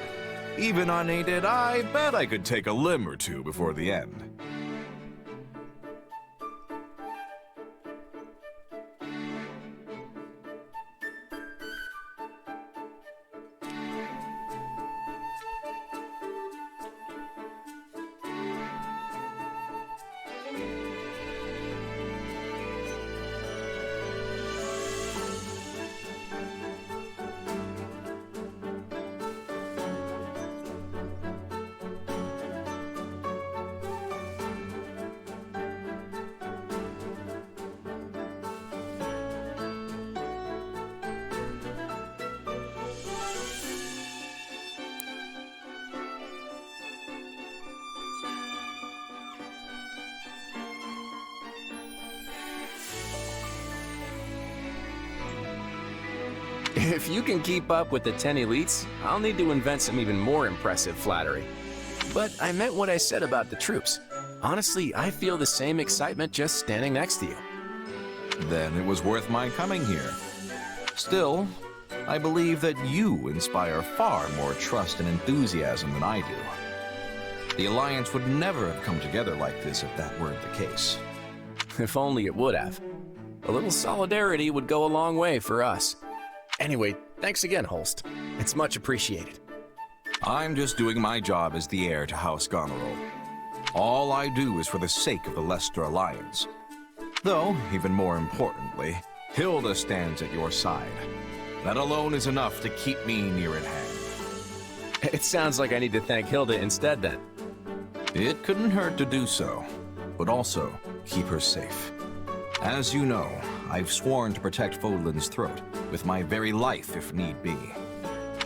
Even unaided, I bet I could take a limb or two before the end. If you can keep up with the 10 elites, I'll need to invent some even more impressive flattery. But I meant what I said about the troops. Honestly, I feel the same excitement just standing next to you. Then it was worth my coming here. Still, I believe that you inspire far more trust and enthusiasm than I do. The Alliance would never have come together like this if that weren't the case. If only it would have. A little solidarity would go a long way for us. Anyway, thanks again, Holst. It's much appreciated. I'm just doing my job as the heir to House Goneril. All I do is for the sake of the Leicester Alliance. Though, even more importantly, Hilda stands at your side. That alone is enough to keep me near at hand. It sounds like I need to thank Hilda instead then. It couldn't hurt to do so, but also keep her safe. As you know, I've sworn to protect Fodlan's throat, with my very life if need be.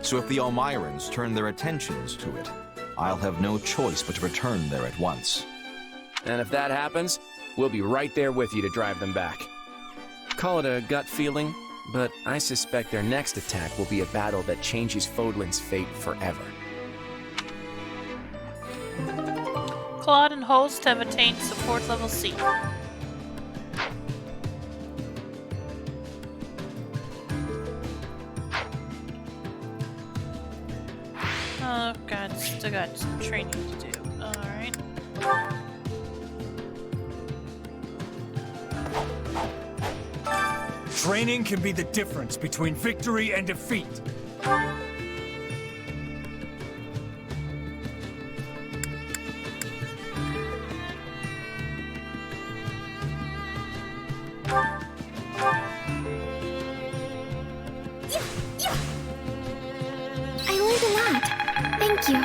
So if the Elmyrans turn their attentions to it, I'll have no choice but to return there at once. And if that happens, we'll be right there with you to drive them back. Call it a gut feeling, but I suspect their next attack will be a battle that changes Fodlan's fate forever. Claude and Holst have attained support level C. Oh god, still got some training to do. Alright. Training can be the difference between victory and defeat. I learned a lot. Thank you.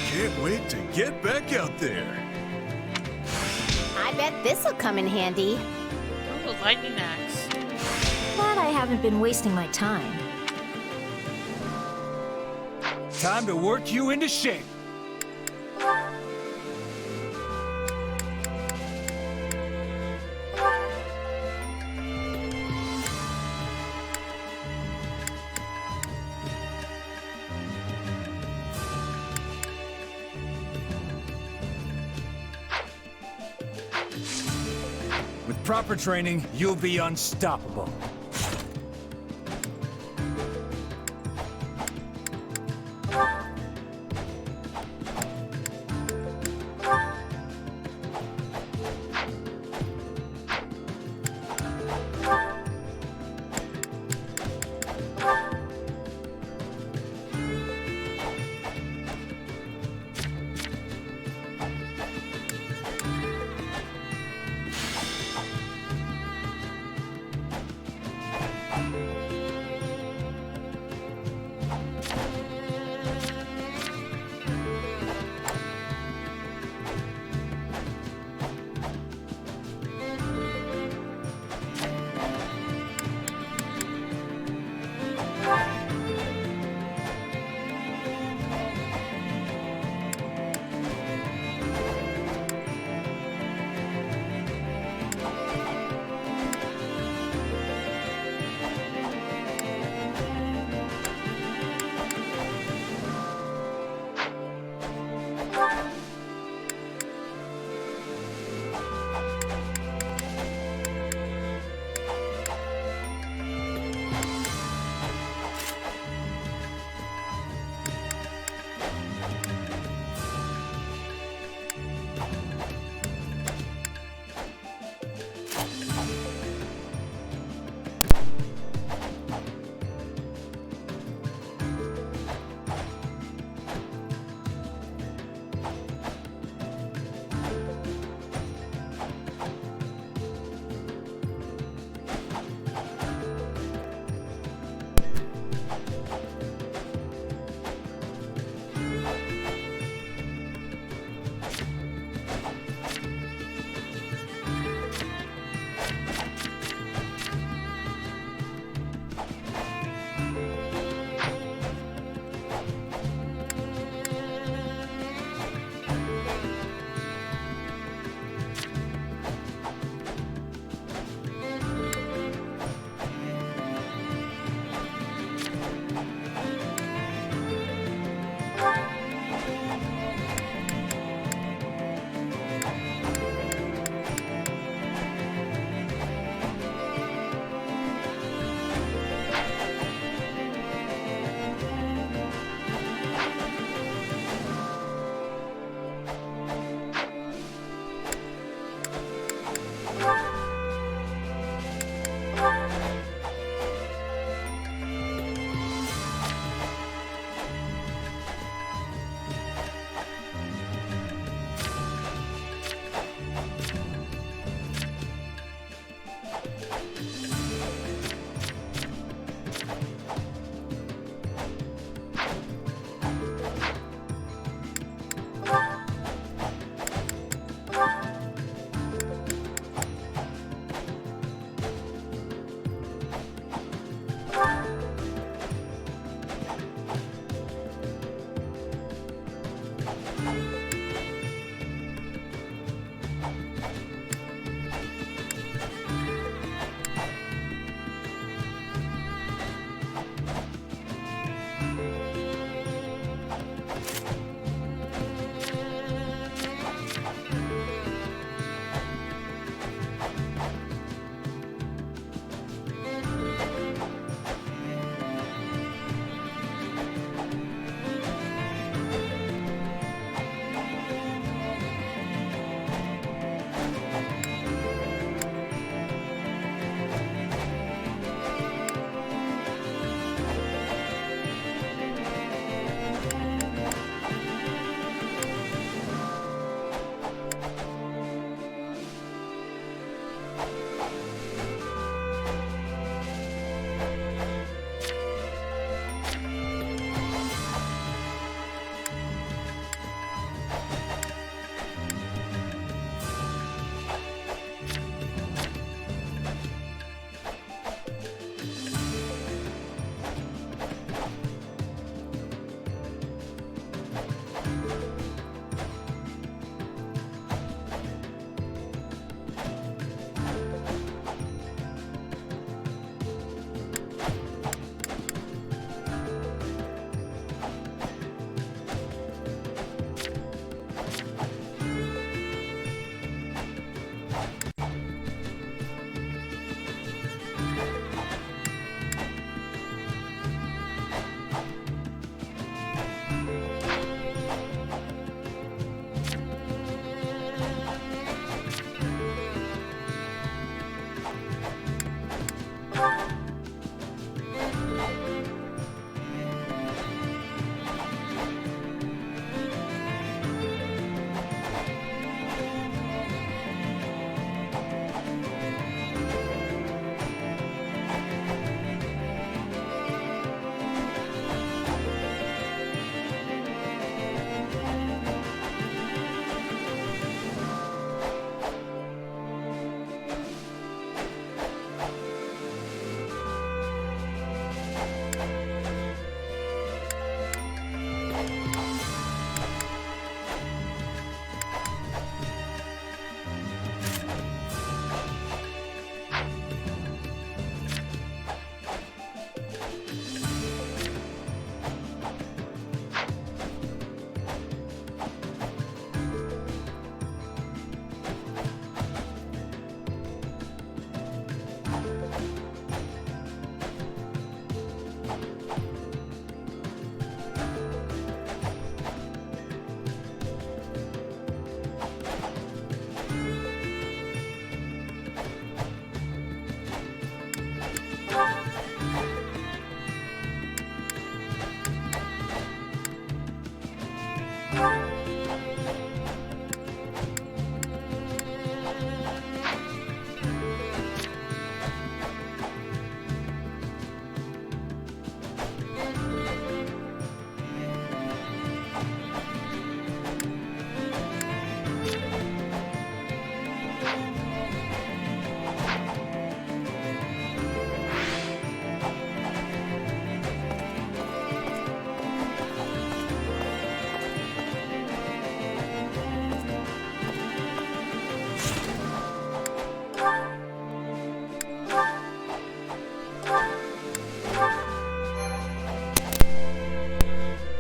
Can't wait to get back out there. I bet this'll come in handy. Ooh, lightning axe. Glad I haven't been wasting my time. Time to work you into shape. With proper training, you'll be unstoppable.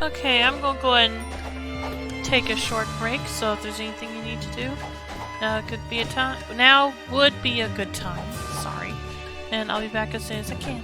Okay, I'm gonna go ahead and take a short break, so if there's anything you need to do, now could be a time. Now would be a good time. Sorry. And I'll be back as soon as I can.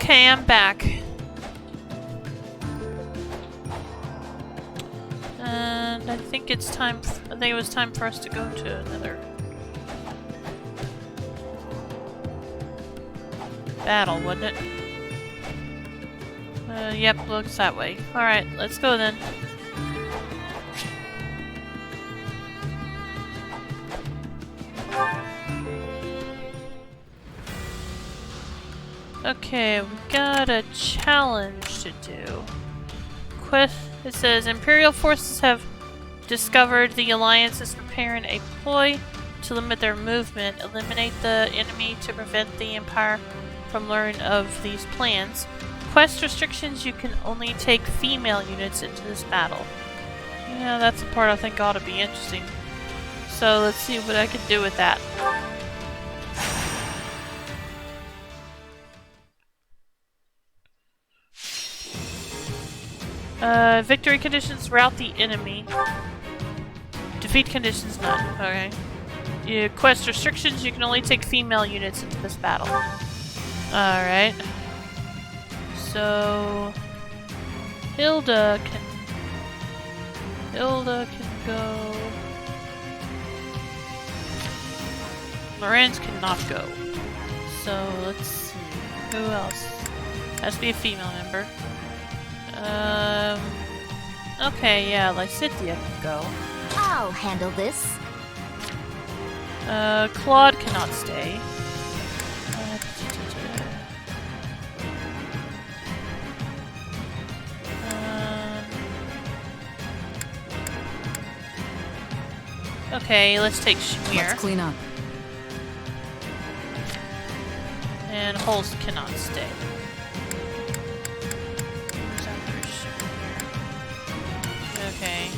Okay, I'm back. And I think it's time. I think it was time for us to go to another battle, wasn't it? Yep, looks that way. Alright, let's go then. Okay, we got a challenge to do. It says Imperial forces have discovered the Alliance is preparing a ploy to limit their movement. Eliminate the enemy to prevent the Empire from learning of these plans. Quest restrictions: you can only take female units into this battle. Yeah, that's the part I think ought to be interesting. So let's see what I can do with that. Victory conditions: rout the enemy. Defeat conditions: none. Okay. Quest restrictions: you can only take female units into this battle. Alright. So Hilda can go. Lorenz cannot go. So let's see. Who else? Has to be a female member. Okay, yeah, Lysithea can go. I'll handle this. Claude cannot stay. Okay, let's take Shamir. Let's clean up. And Holst cannot stay. Okay.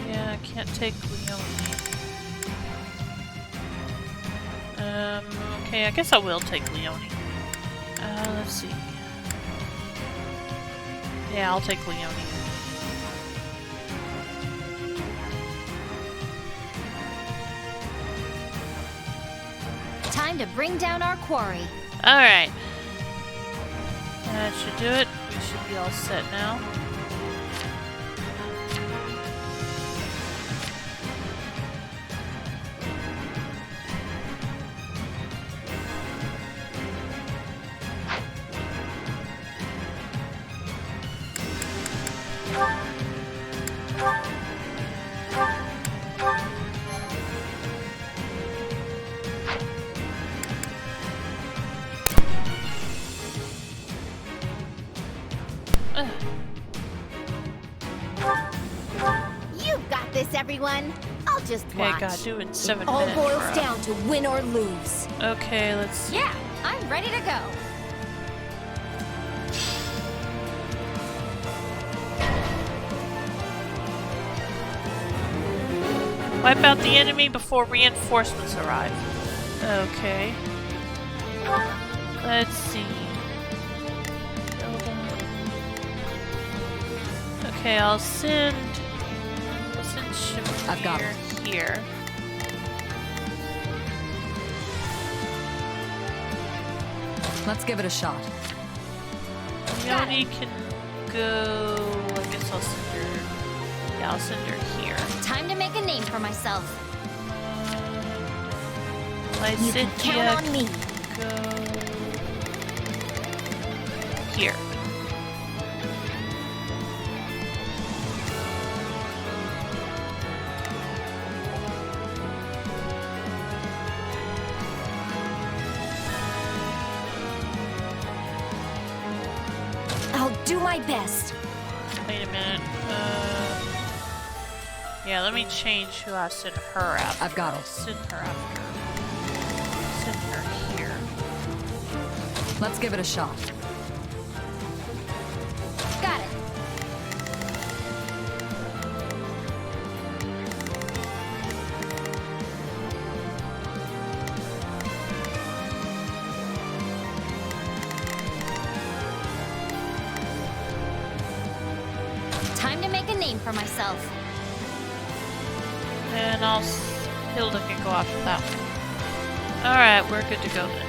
Yeah, I can't take Leone. Okay, I guess I will take Leone. Let's see. Yeah, I'll take Leone. Time to bring down our quarry. Alright. That should do it. We should be all set now. You've got this, everyone. I'll just watch. Okay, gotta do it in 7 All minutes. boils down to win or lose. Okay, let's see. Yeah, I'm ready to go. Wipe out the enemy before reinforcements arrive. Okay. Let's see. Okay, I'll send Shamir I've got it. here. Let's give it a shot. Leone can go. I guess I'll send her. Yeah, I'll send her here. Time to make a name for myself. You can count on me. Go here. I'll do my best. Wait a minute. Yeah, let me change who I send her after. I've got it. I'll send her after. Send her here. Let's give it a shot. Got it. Time to make a name for myself. And Hilda can go after that one. Alright, we're good to go then.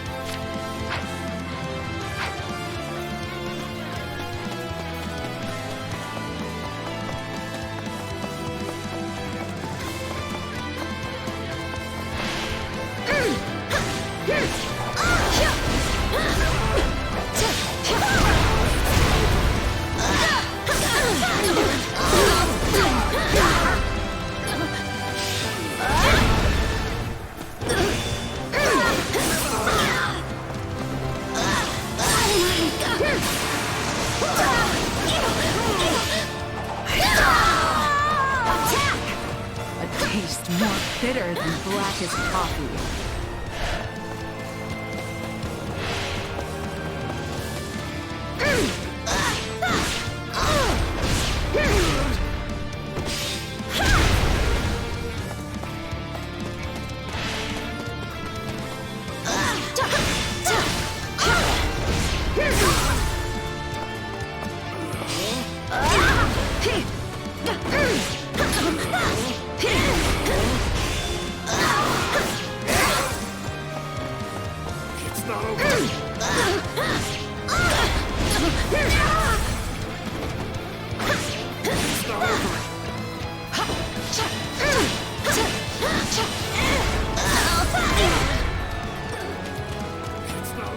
Bitter than black as coffee.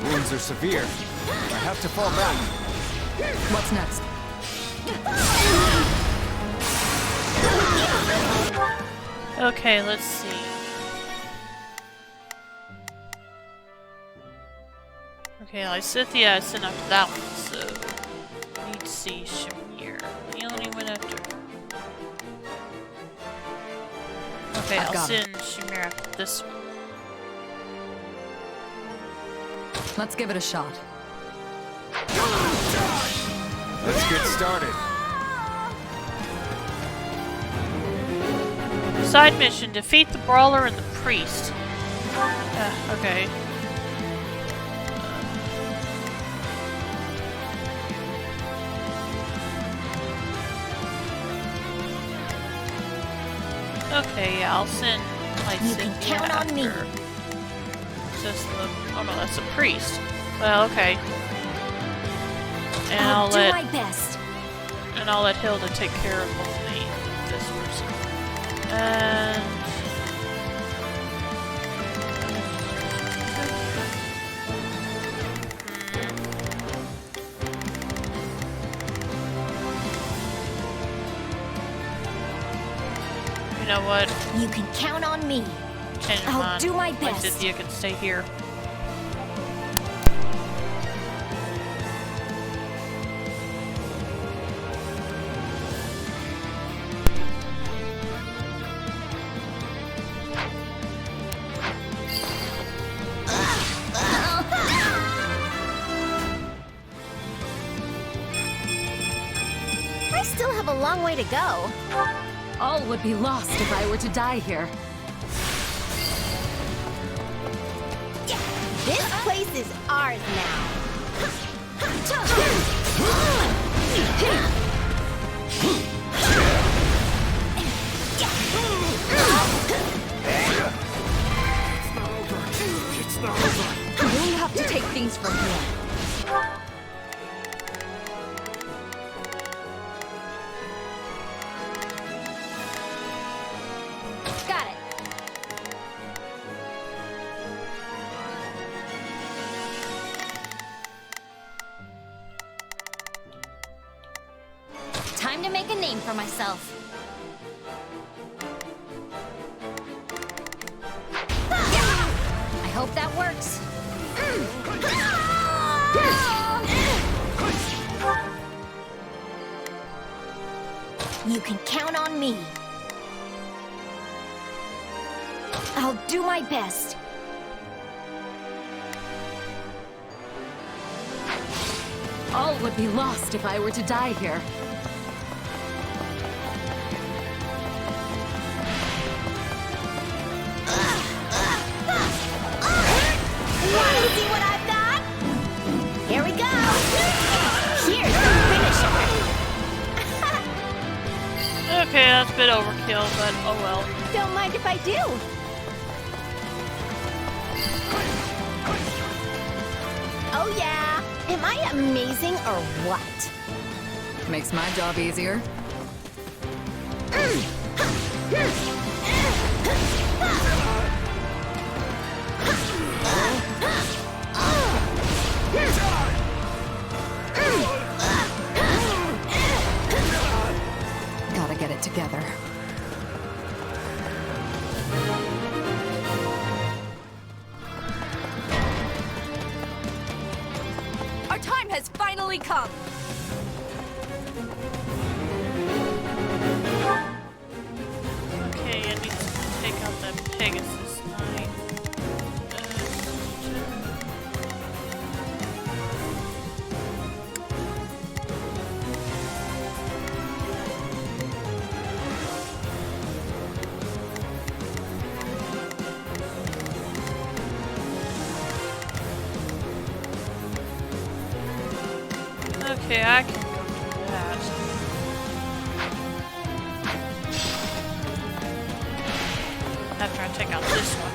Wounds are severe. I have to fall back. What's next? Okay, let's see. Okay, Lysithia I sent after that one, so need to see Shamir. He only went after. Okay, I'll send Shamir after this one. Let's give it a shot. Let's get started. Side mission: defeat the brawler and the priest. Okay. Okay, yeah, I'll send You can count on me. Just the, oh no, that's a priest. Well, okay. And I'll do my best. And I'll let Hilda take care of only this person. And you know what? You can count on me. Change I'll mine. do my best. Lysithia can stay here. I still have a long way to go. All would be lost if I were to die here. This place is ours now. It's not over. We have to take things from here. Got it. Time to make a name for myself. I hope that works. You can count on me. I'll do my best. All would be lost if I were to die here. Want to see what I've got? Here we go. Here's the finisher. Okay, that's a bit overkill, but oh well. Don't mind if I do. Oh yeah. Am I amazing or what? Makes my job easier. Gotta get it together. Our time has finally come. Okay, I need to take out that Pegasus Knight. Okay, I can go do that. After I take out this one.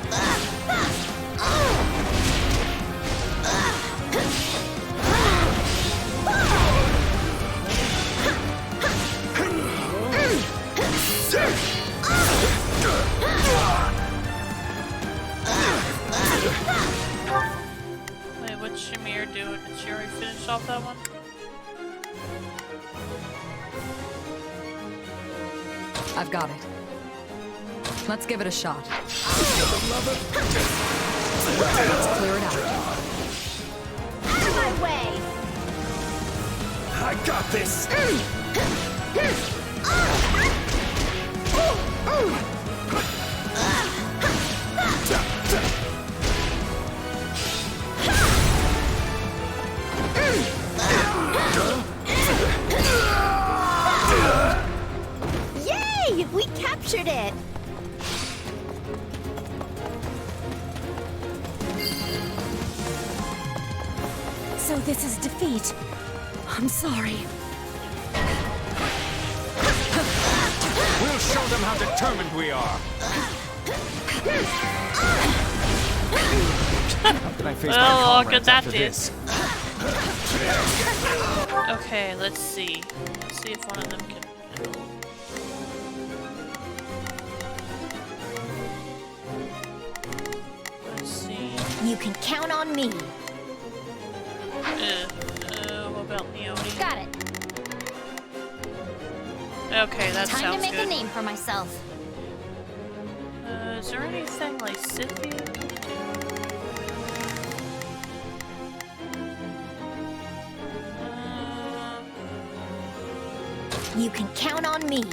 Wait, what's Shamir doing? Did she already finish off that one? I've got it. Let's give it a shot. Let's clear it out. Out of my way! I got this! Yay! We captured it! So this is defeat. I'm sorry. We'll show them how determined we are! How can I face well, my look at comrades that after did. this? Okay, let's see. Let's see if one of them can. Let's see. You can count on me. What about Leone? Got it. Okay, that Time sounds to make good. a name for myself. Is there anything like Scythia? You can count on me.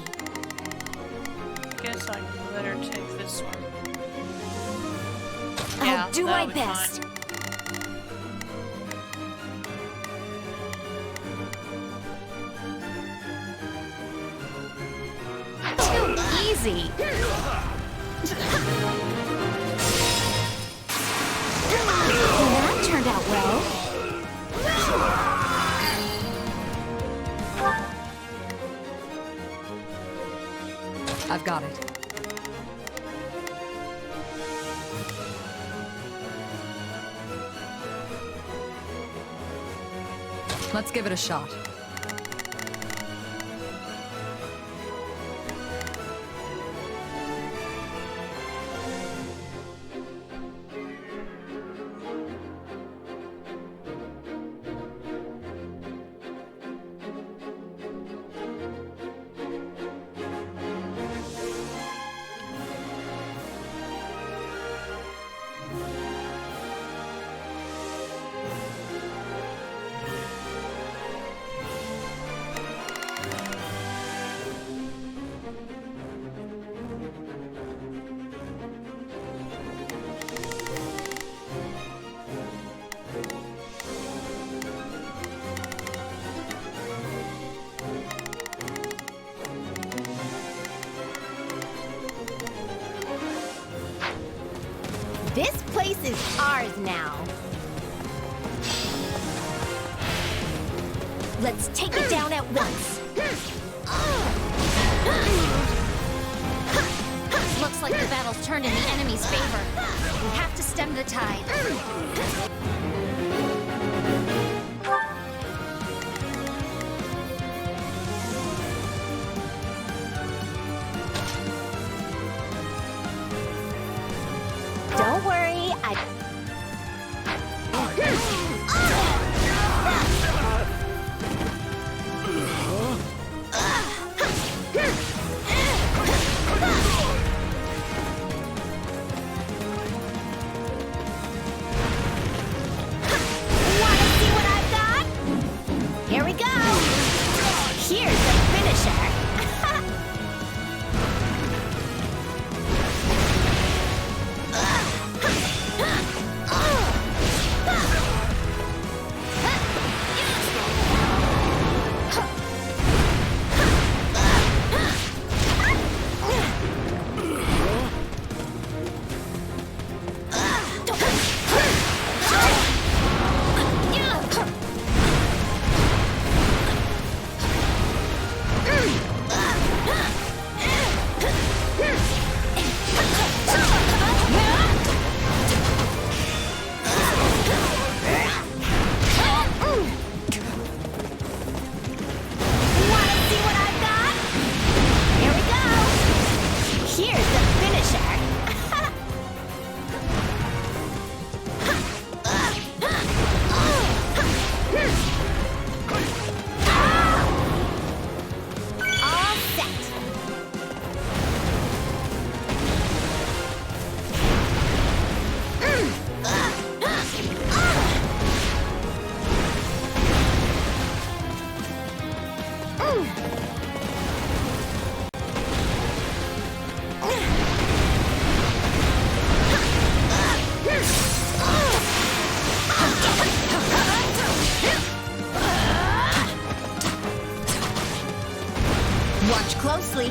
I guess I better take this one. I'll Yeah, do my that'll be best. fine. Too easy. That turned out well. I've got it. Let's give it a shot. This place is ours now. Let's take it down at once. battle's turned in the enemy's favor. We have to stem the tide. Don't worry, Wanna see what I've got? Here we go! Here's the finisher! Wanna see what I've got? Here we go! Here's the finisher! All set! Watch closely.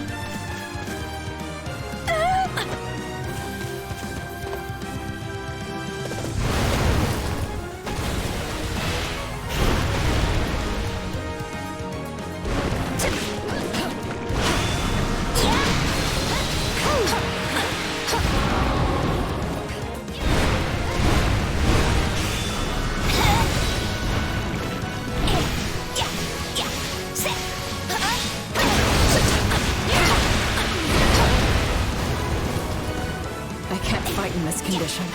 I can't fight in this condition.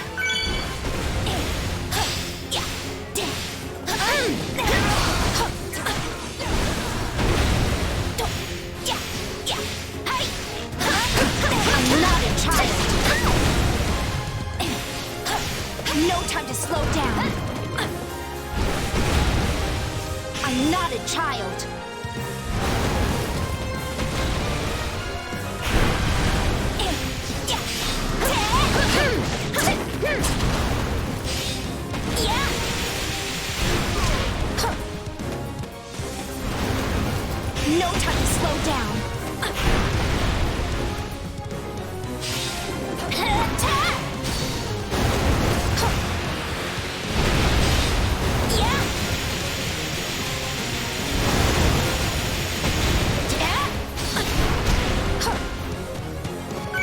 I'm not a child! No time to slow down! I'm not a child! No time to slow down!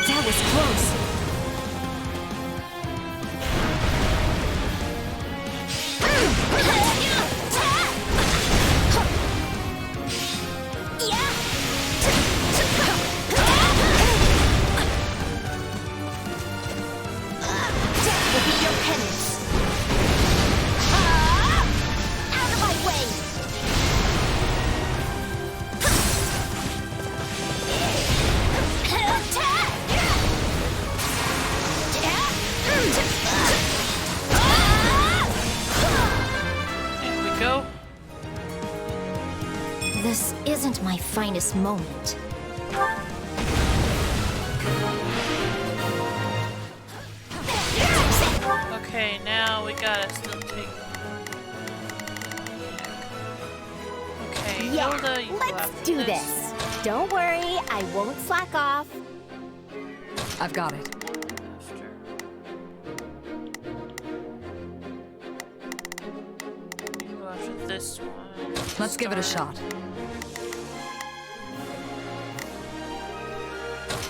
That was close! Death will be your penance! Out of my way! There we go. This isn't my finest moment. Okay, now we gotta still take. Okay, Yeah, Hilda, you go let's after do this. Don't worry, I won't slack off. I've got it. You go after this one. Let's give it a shot.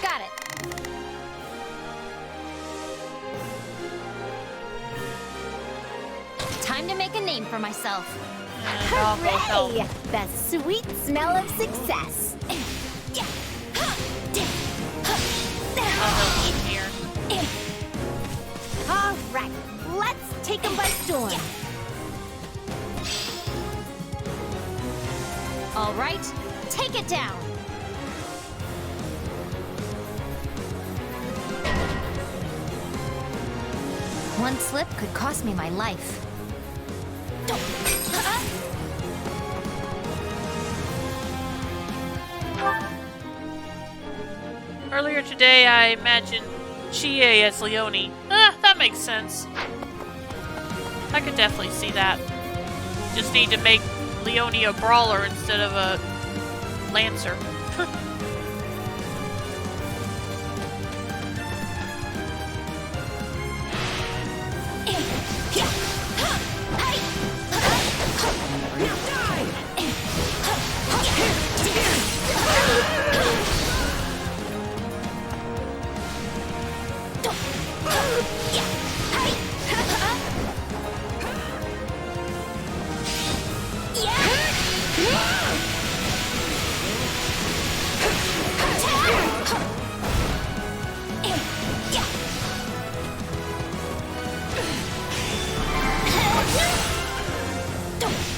Got it. for myself. Hooray! The sweet smell of success. I'll help you here. All right, let's take them by storm. All right, take it down. One slip could cost me my life. Earlier today, I imagined Chie as Leone. That makes sense. I could definitely see that. Just need to make Leone a brawler instead of a lancer.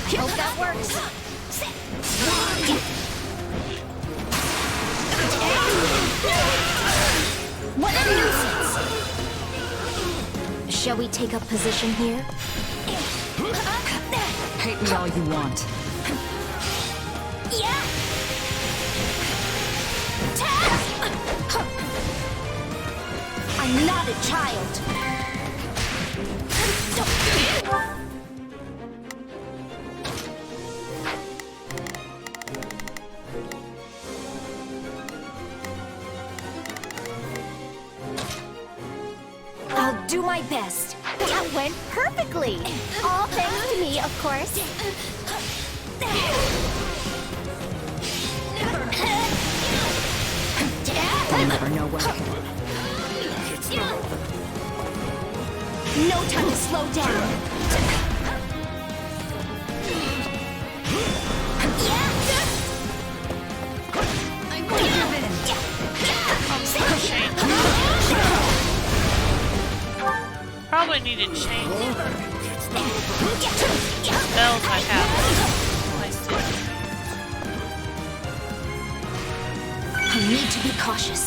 Hope that works. What a nuisance! Shall we take up position here? Hate me all you want. I'm not a child. I'll do my best. That went perfectly. All thanks to me, of course. I'll never know what. No time to slow down. I won't give in. Probably need to change spells I have. I need to be cautious.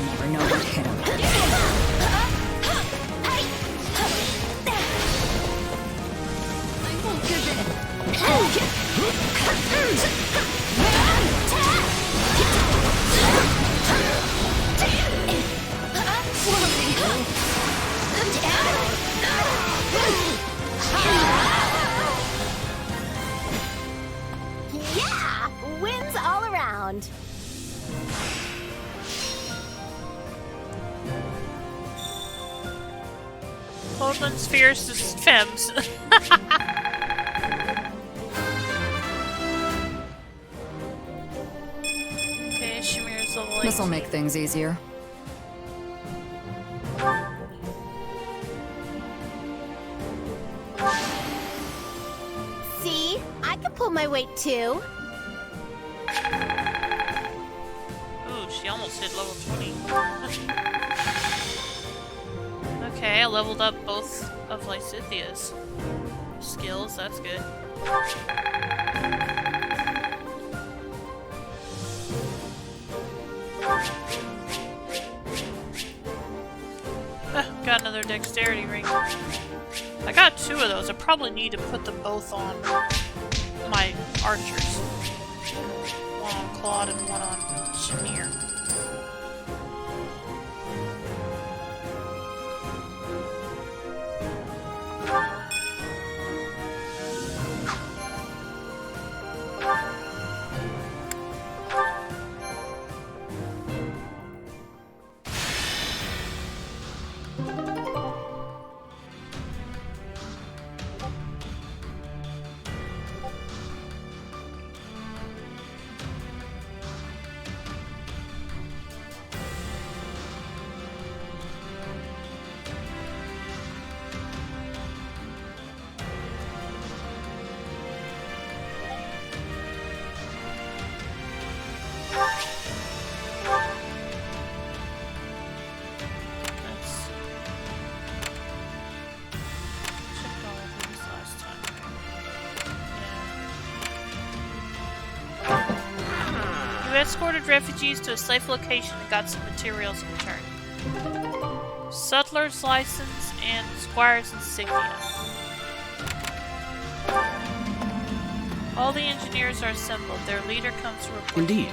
Never know what hit him. I won't give in. Yeah! Wins all around. Holdland's fiercest femmes. Okay, Shamir's level 18. This'll make things easier. See? I can pull my weight too. Ooh, she almost hit level 20. Okay, I leveled up both of Lysithia's skills, that's good. Got another dexterity ring. I got 2 of those. I probably need to put them both on my archers. One on Claude and one on Shamir. escorted refugees to a safe location and got some materials in return. Sutler's license and Squire's insignia. All the engineers are assembled. Their leader comes to report. Indeed.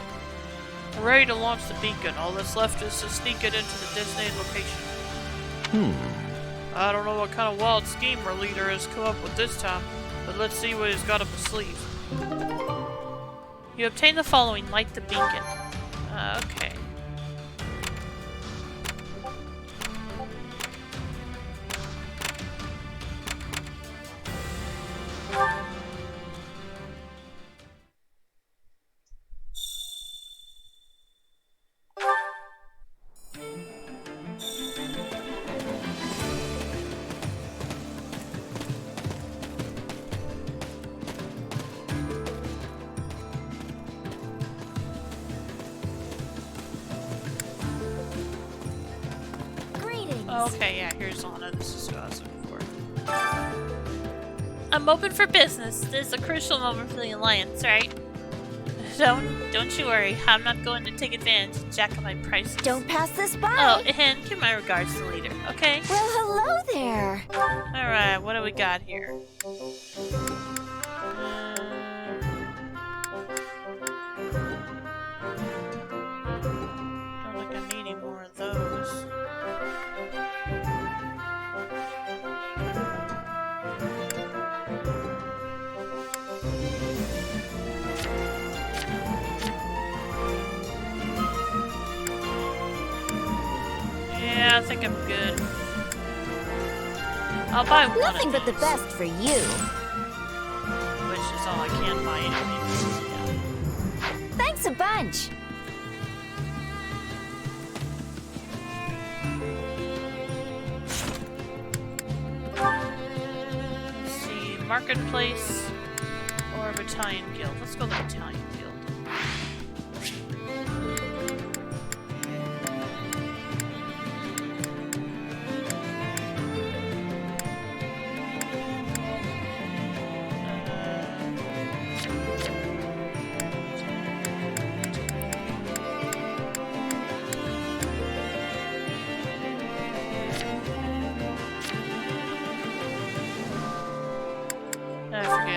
We're ready to launch the beacon. All that's left is to sneak it into the designated location. I don't know what kind of wild scheme our leader has come up with this time, but let's see what he's got up his sleeve. You obtain the following: light the beacon. Okay. Okay, yeah, here's Anna. This is what I was looking for. I'm open for business. This is a crucial moment for the Alliance, right? Don't you worry. I'm not going to take advantage and jack up my prices. Don't pass this by. Oh, and give my regards to the leader, okay? Well, hello there. Alright, what do we got here? Don't think I need any more of those. Yeah, I think I'm good. I'll buy one. Nothing but the best for you. Which is all I can buy anyway. Yeah. Thanks a bunch. Let's see, marketplace or battalion guild. Let's go to the battalion guild.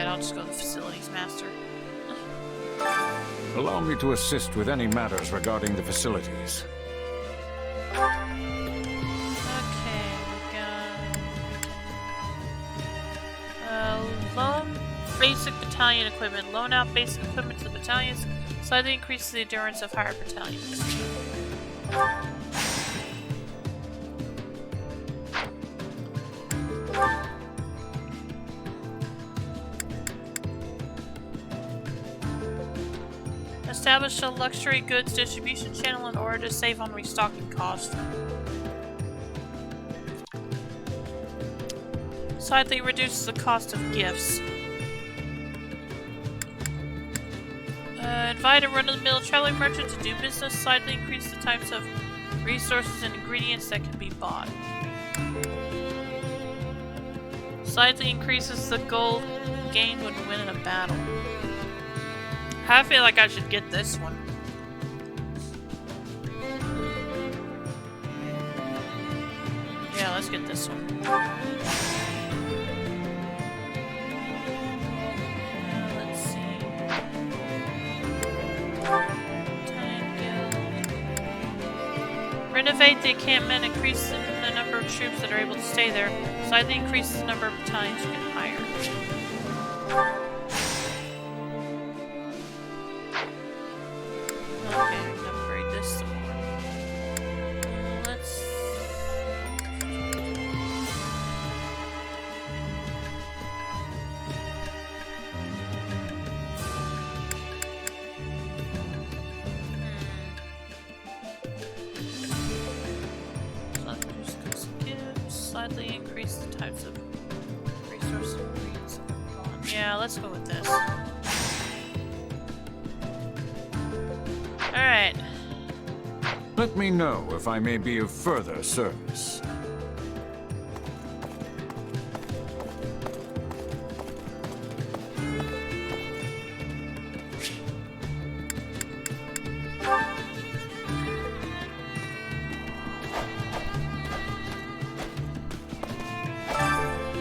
I'll just go to the facilities master. Allow me to assist with any matters regarding the facilities. Okay, we got loan basic battalion equipment. Loan out basic equipment to the battalions. Slightly increases the endurance of higher battalions. Establish a luxury goods distribution channel in order to save on restocking costs. Slightly reduces the cost of gifts. Invite a run-of-the-mill traveling merchant to do business. Slightly increase the types of resources and ingredients that can be bought. Slightly increases the gold gained when winning a battle. I feel like I should get this one. Yeah, let's get this one. Let's see. Renovate the encampment, increase the number of troops that are able to stay there. Slightly increases the number of battalions you can hire. Slightly increase the types of resource ingredients. Yeah, let's go with this. Alright. Let me know if I may be of further service.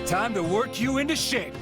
Time to work you into shape.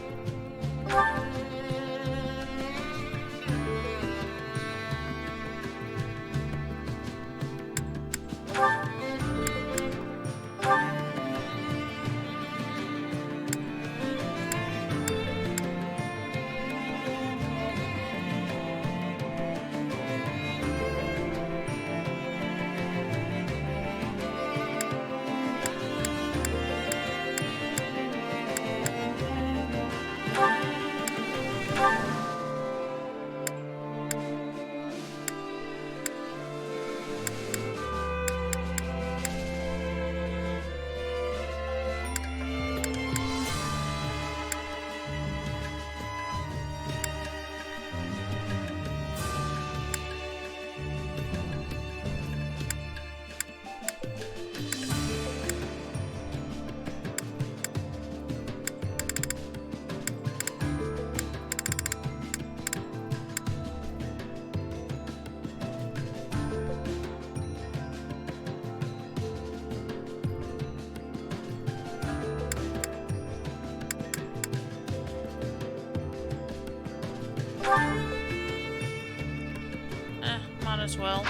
Might as well.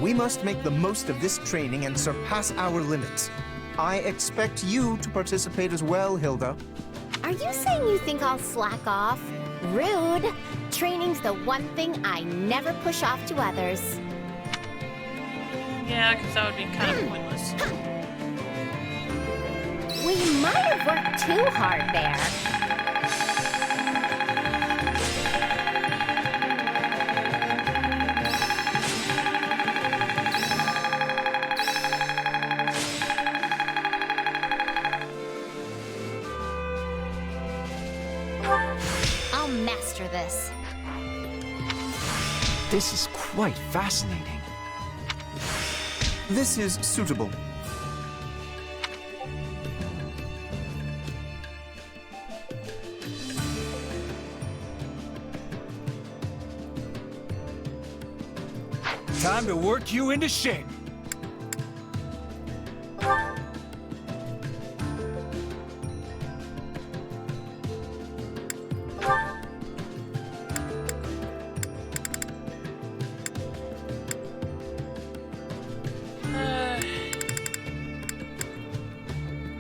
We must make the most of this training and surpass our limits. I expect you to participate as well, Hilda. Are you saying you think I'll slack off? Rude. Training's the one thing I never push off to others. Yeah, because that would be kind of pointless. We might have worked too hard there. I'll master this. This is quite fascinating. This is suitable. Time to work you into shape.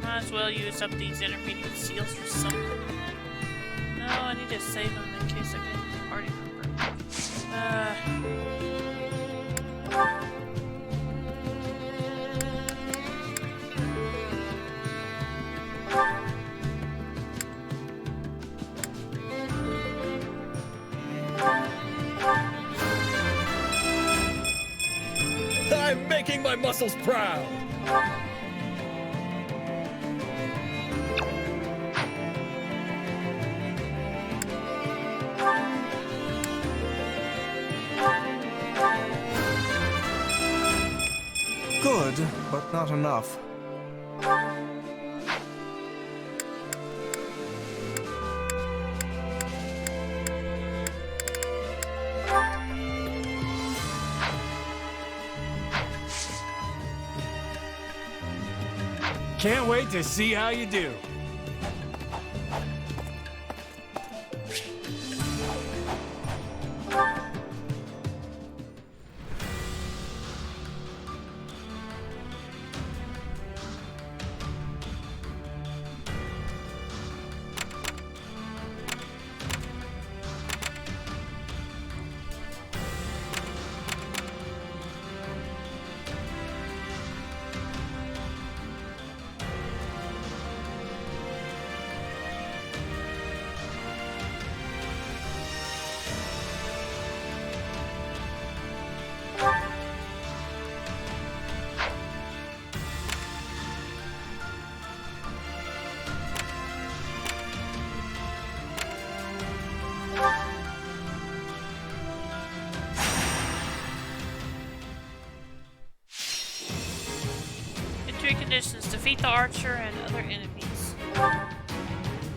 Might as well use up these intermediate seals for something. No, I need to save them in case I get a party member. I'm making my muscles proud! Good, but not enough. Can't wait to see how you do. Victory conditions: defeat the archer and other enemies.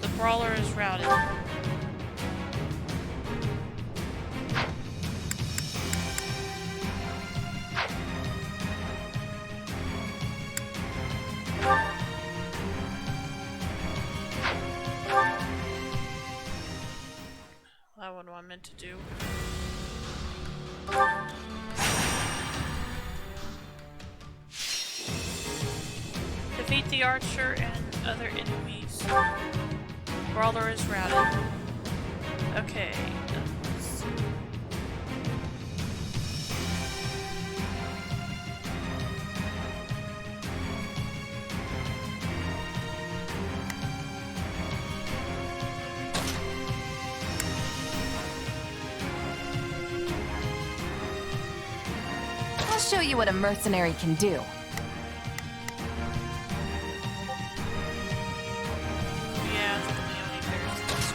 The brawler is routed. meant to do. Defeat the archer and other enemies. Brawler is routed. Okay. Let's see. I'll show you what a mercenary can do. Yeah, I think the only there's this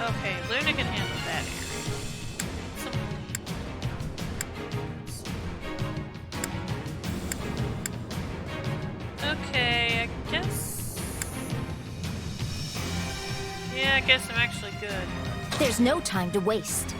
Okay, Luna can handle that area. Okay, I guess... Yeah, I guess I'm actually good. There's no time to waste.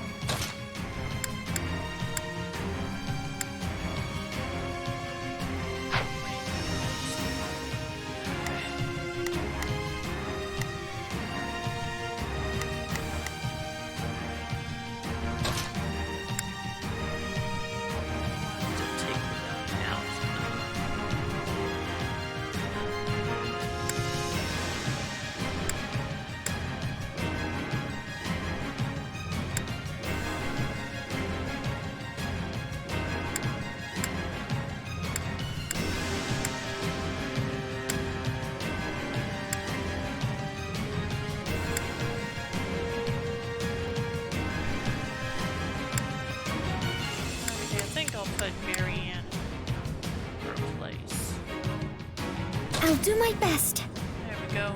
I'll do my best. There we go.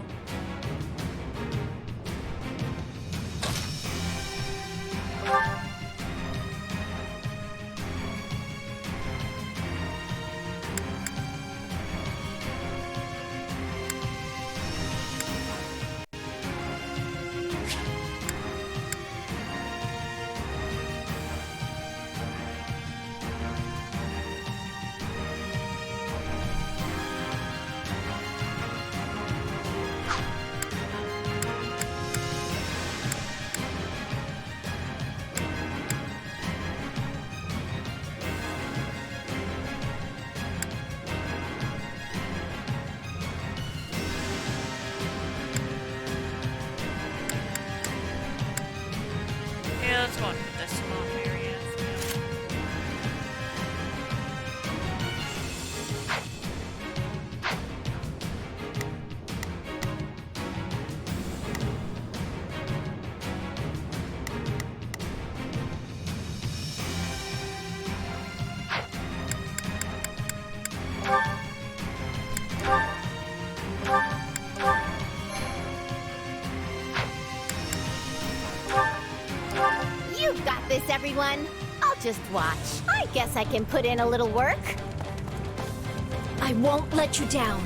Yeah, let's go on with this small area. You've got this, everyone. I'll just watch. I guess I can put in a little work. I won't let you down.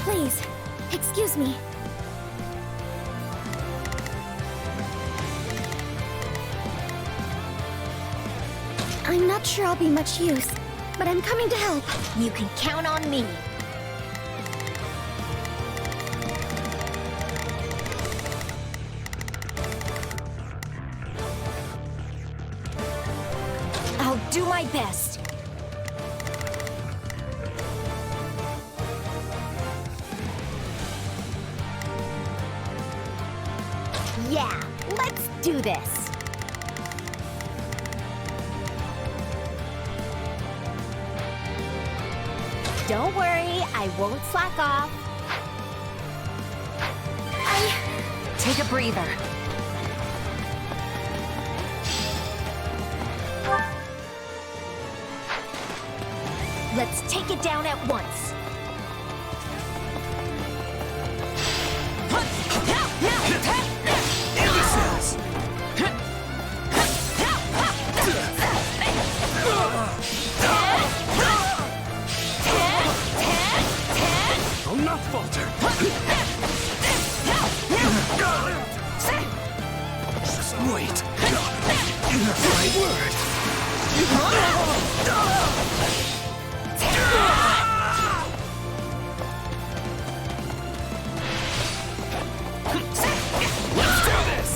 Please, excuse me. I'm not sure I'll be much use, but I'm coming to help. You can count on me. I'll do my best. Yeah, let's do this. Don't worry, I won't slack off. Take a breather. Let's take it down at once. Do not falter! Just wait. My word! Let's do this!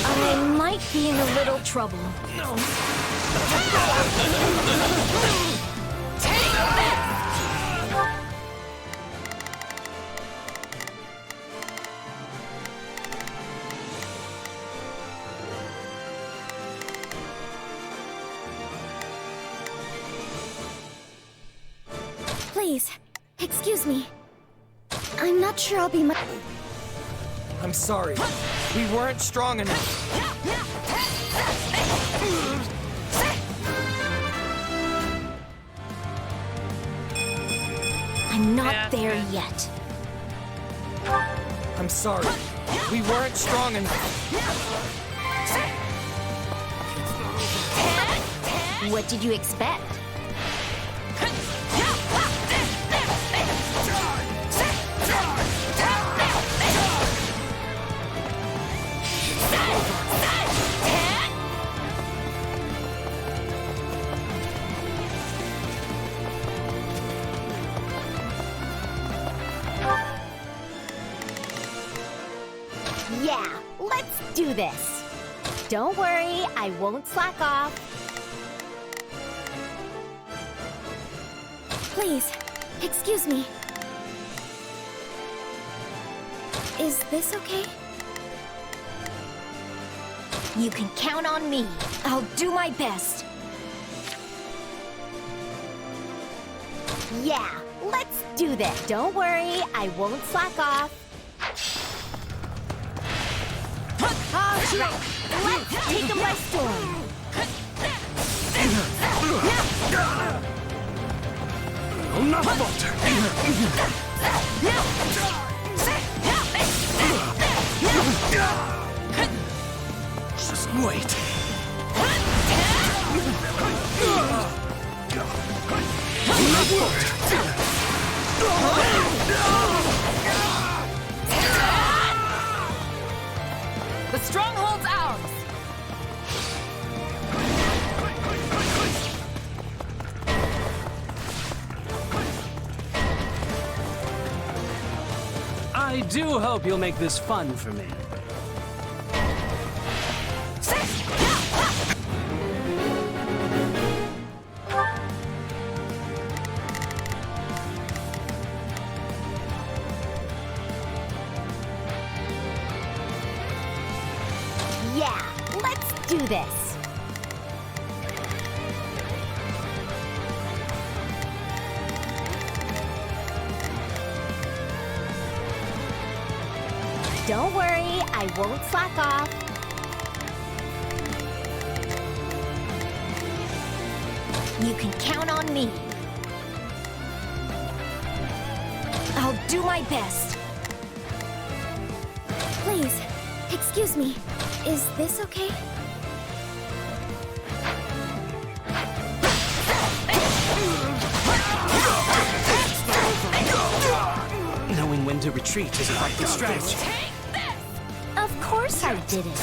I might be in a little trouble. No. Please, excuse me. I'm not sure I'll be much. I'm sorry. We weren't strong enough. I'm not there yet. I'm sorry. We weren't strong enough. What did you expect? Yeah, let's do this. Don't worry, I won't slack off. Please, excuse me. Is this okay? You can count on me. I'll do my best. Yeah, let's do this. Don't worry, I won't slack off. All right, let's take them by storm. Do not falter! Just wait. Do not falter! The stronghold's ours! I do hope you'll make this fun for me. Yeah, let's do this. Don't worry, I won't slack off. You can count on me. I'll do my best. Please, excuse me. Is this okay? Knowing when to retreat is a vital strategy. Of course I did it.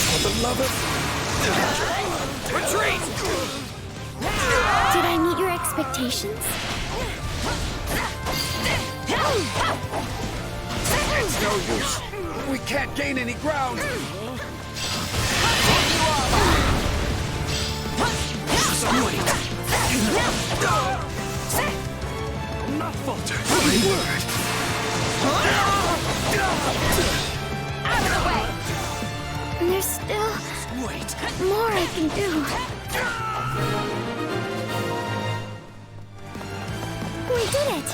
For the love of... Retreat! Did I meet your expectations? It's no use. We can't gain any ground. Not falter. My word. Out of the way! There's still more I can do. We did it!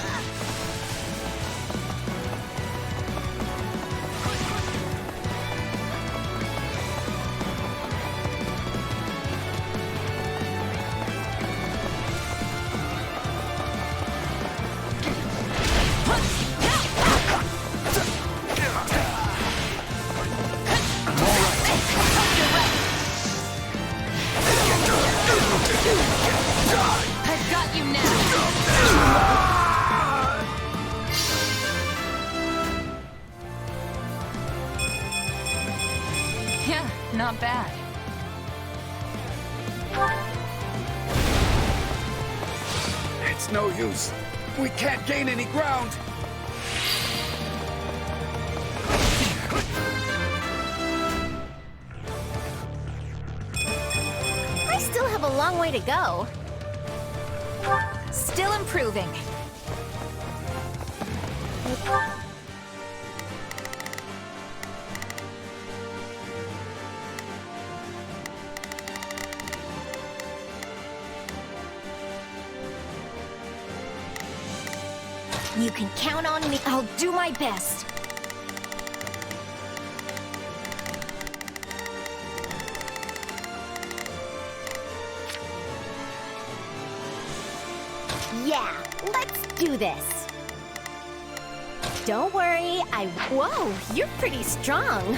I've got you now! Yeah, not bad. It's no use. We can't gain any ground. I still have a long way to go. Still improving. You can count on me. I'll do my best. Yeah, let's do this. Don't worry, Whoa, you're pretty strong.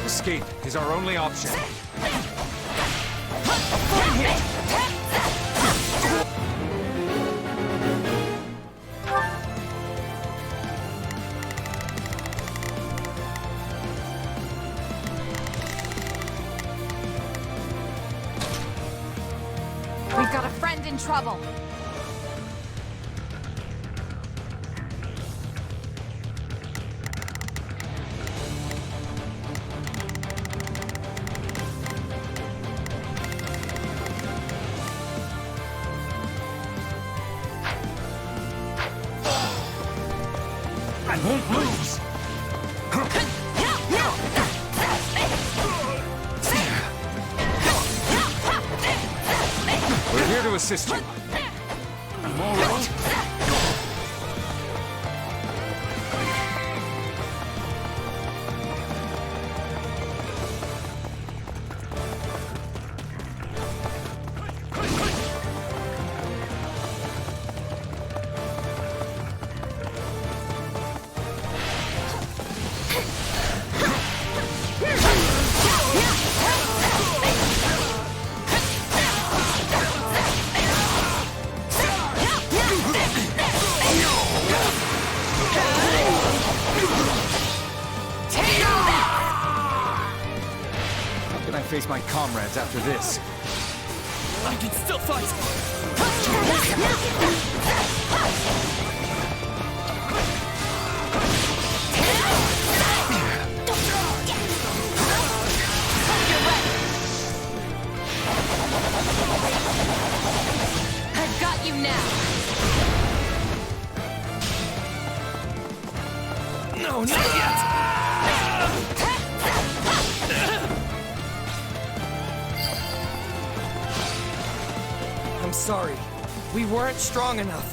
Escape is our only option. We've got a friend in trouble. I won't lose! We're here to assist you. I'm all right. Can I face my comrades after this? I can still fight! I've got you now! No, not yet! I'm sorry. We weren't strong enough.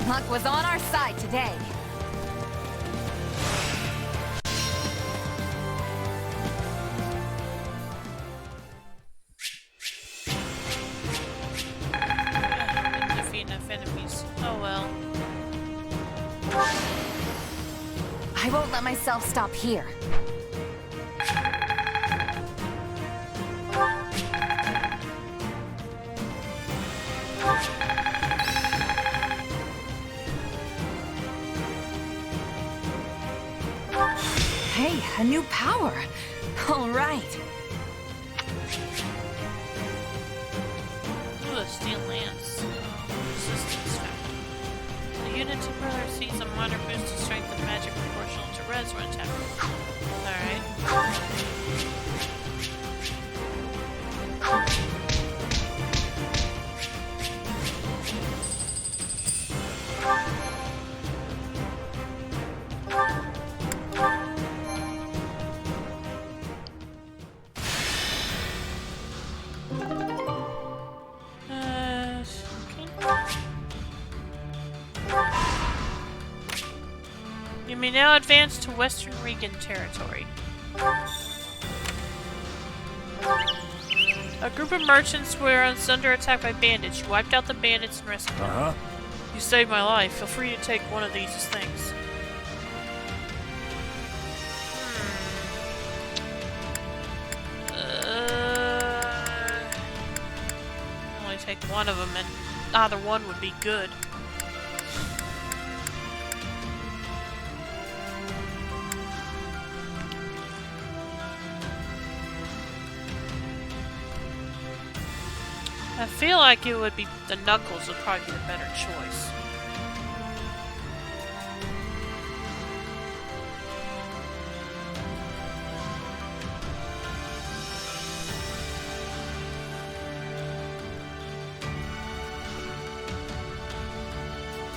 Luck was on our side today. Defeat enough enemies. Oh well. myself stop here. Hey, a new power. All right. Ooh, a steel lance. Resistance factor. The unit temporarily receives a minor boost to strength and magic proportional to res when attacked. Alright. You may now advance to Western Regan territory. A group of merchants were under attack by bandits. You wiped out the bandits and rescued them. You saved my life. Feel free to take one of these as thanks. Only take one of them, and either one would be good. I feel like it would be the Knuckles would probably be the better choice.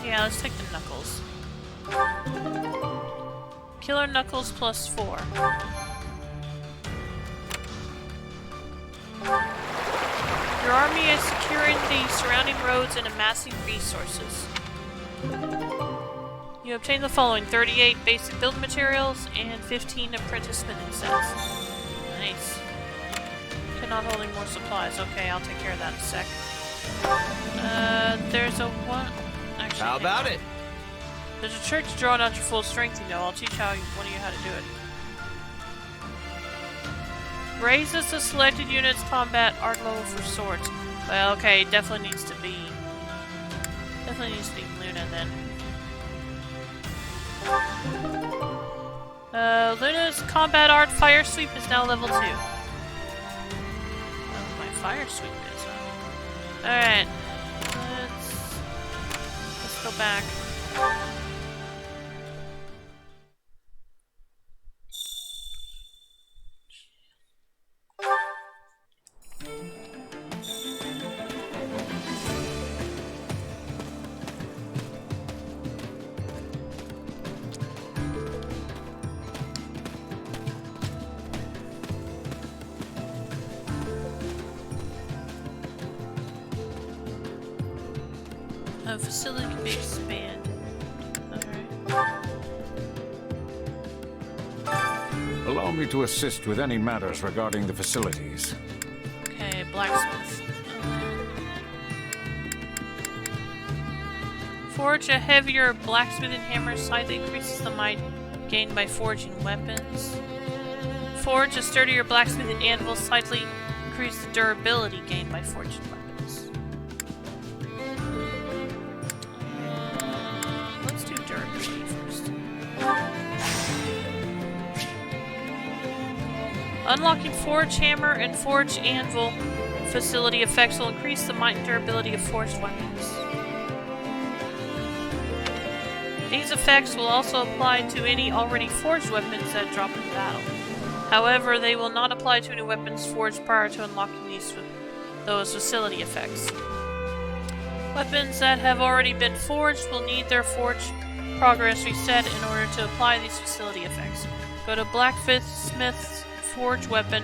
Yeah, let's take the Knuckles. Killer Knuckles +4. Your army is securing the surrounding roads and amassing resources. You obtain the following: 38 basic build materials and 15 apprentice smithing sets. Nice. Cannot hold any more supplies. Okay, I'll take care of that in a sec. There's a one. Actually, how about it? There's a trick to drawing out your full strength, you know. I'll teach one of you how to do it. Raises the selected unit's combat art level for swords. Well, okay, definitely needs to be Luna then. Luna's combat art fire sweep is now level 2. Oh, my fire sweep is, huh? Alright. Let's go back. Facility can be expanded. Alright. Allow me to assist with any matters regarding the facilities. Okay, blacksmith. Forge a heavier blacksmithing hammer slightly increases the might gained by forging weapons. Forge a sturdier blacksmithing anvil slightly increases the durability gained by forging weapons. Let's do durability first. Unlocking Forge Hammer and Forge Anvil facility effects will increase the might and durability of forged weapons. These effects will also apply to any already forged weapons that drop in battle. However, they will not apply to any weapons forged prior to unlocking those facility effects. Weapons that have already been forged will need their forge progress reset in order to apply these facility effects. Go to Blacksmith's Forge Weapon,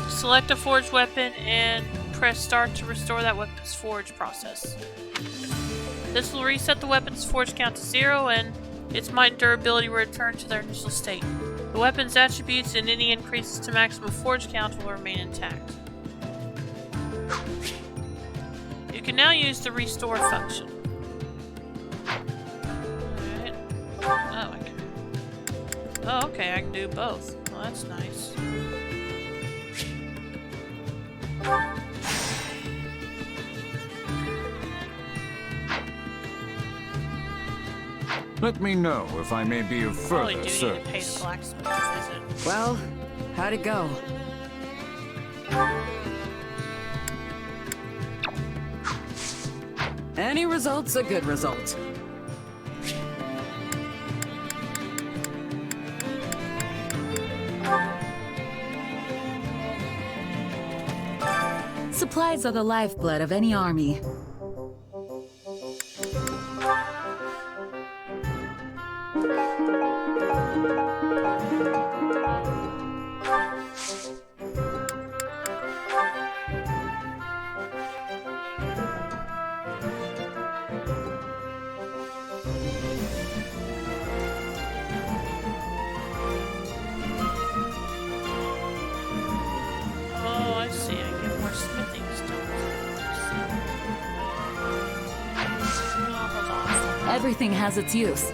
select a forged weapon, and press start to restore that weapon's forge process. This will reset the weapon's forge count to 0 and its might and durability will return to their initial state. The weapon's attributes and any increases to maximum forge count will remain intact. You can now use the restore function. Alright. Oh, okay. Oh, okay, I can do both. Well, that's nice. Let me know if I may be of Probably further do need to pay the service. blacksmith a visit. Well, how'd it go? Any result's a good result. Supplies are the lifeblood of any army. Oh, I see. I get more smithing stones. Oh, hold on. Everything has its use.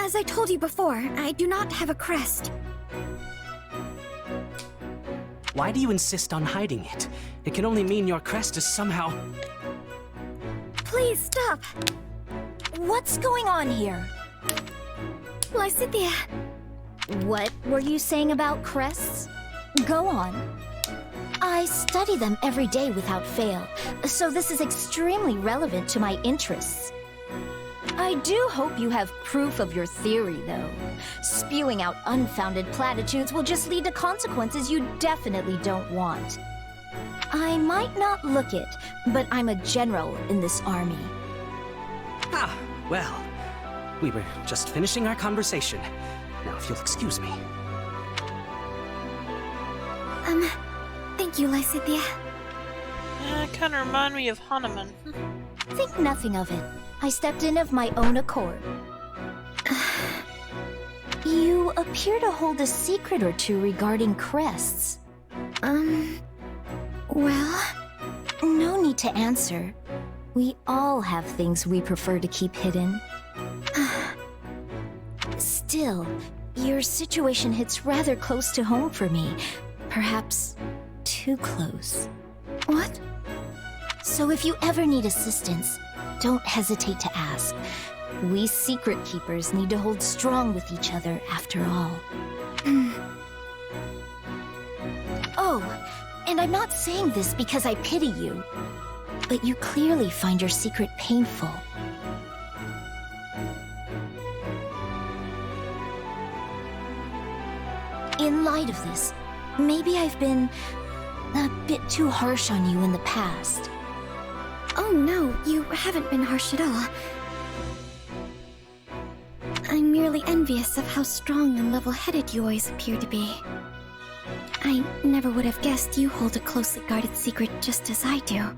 As I told you before, I do not have a crest. Why do you insist on hiding it? It can only mean your crest is somehow... Please stop! What's going on here? Lysithea. What were you saying about crests? Go on. I study them every day without fail, so this is extremely relevant to my interests. I do hope you have proof of your theory, though. Spewing out unfounded platitudes will just lead to consequences you definitely don't want. I might not look it, but I'm a general in this army. Ah, well, we were just finishing our conversation. Now, if you'll excuse me. Thank you, Lysithea. Kind of remind me of Hanuman. Think nothing of it. I stepped in of my own accord. You appear to hold a secret or two regarding crests. Well... No need to answer. We all have things we prefer to keep hidden. Still, your situation hits rather close to home for me. Perhaps too close. What? So if you ever need assistance, don't hesitate to ask. We secret keepers need to hold strong with each other after all. Oh, and I'm not saying this because I pity you, but you clearly find your secret painful. In light of this, maybe I've been a bit too harsh on you in the past. Oh no, you haven't been harsh at all. I'm merely envious of how strong and level-headed you always appear to be. I never would have guessed you hold a closely guarded secret just as I do.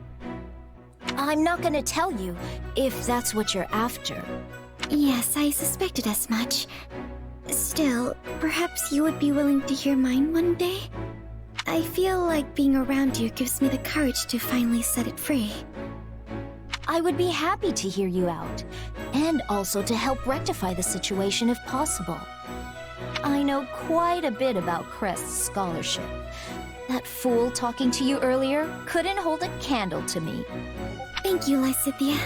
I'm not gonna tell you, if that's what you're after. Yes, I suspected as much. Still, perhaps you would be willing to hear mine one day? I feel like being around you gives me the courage to finally set it free. I would be happy to hear you out, and also to help rectify the situation if possible. I know quite a bit about Crest's scholarship. That fool talking to you earlier couldn't hold a candle to me. Thank you, Lysithea.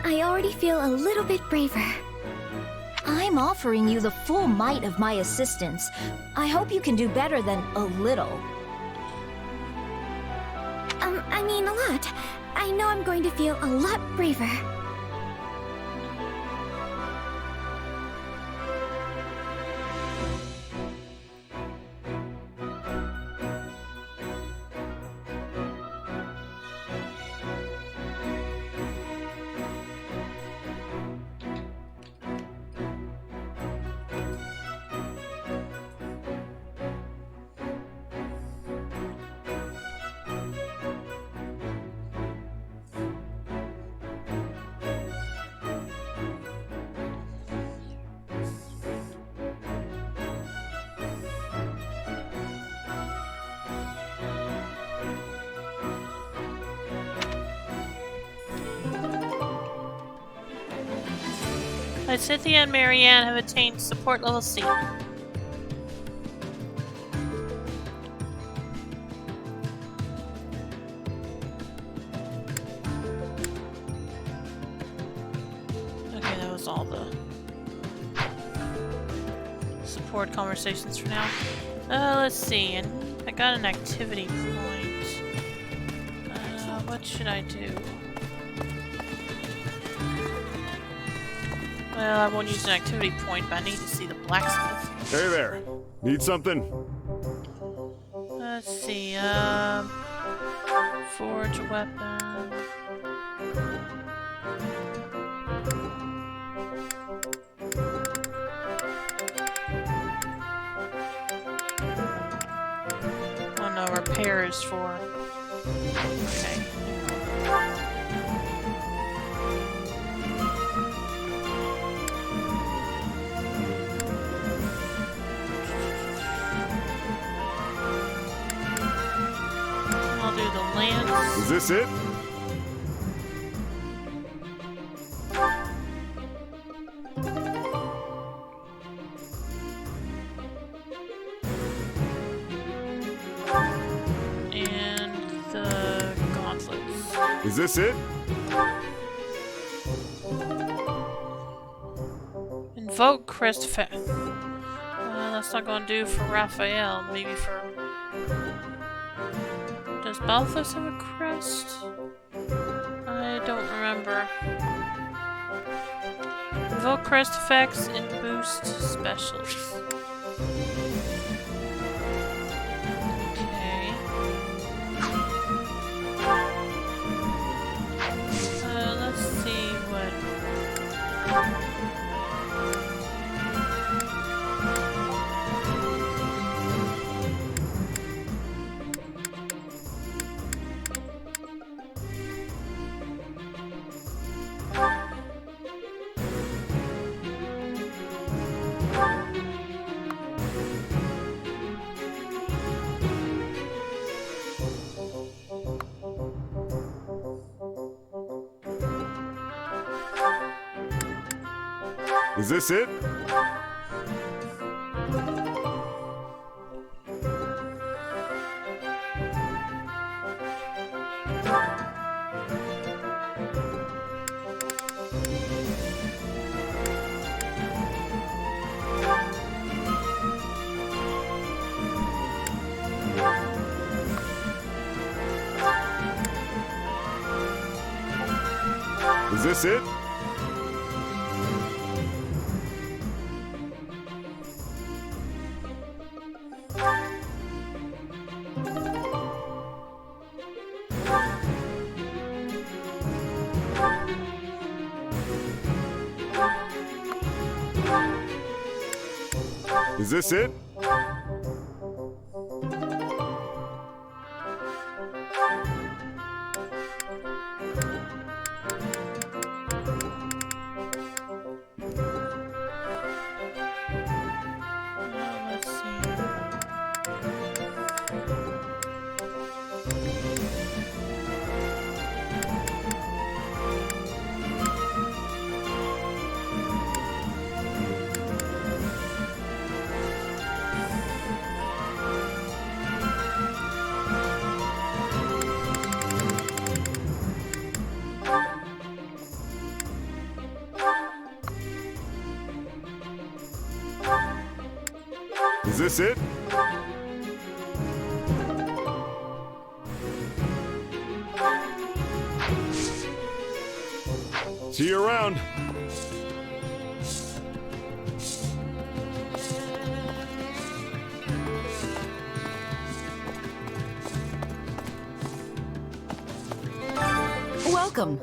I already feel a little bit braver. I'm offering you the full might of my assistance. I hope you can do better than a little. I mean a lot. I know I'm going to feel a lot braver. Lysithea and Marianne have attained support level C. Okay, that was all the support conversations for now. Let's see, and I got an activity point. What should I do? Well, I won't use an activity point, but I need to see the blacksmith. Hey there. Need something? Let's see, forge a weapon. Oh no, repair is for... Okay. Is this it? Is this it? Invoke Christopher. That's not gonna do for Raphael. Maybe for. Does Balthus have a crest? I don't remember. Invoke crest effects and boost specials. Okay. Let's see what. Is this it? Is this it? Is this it? Let's see. Is this it? See you around. Welcome.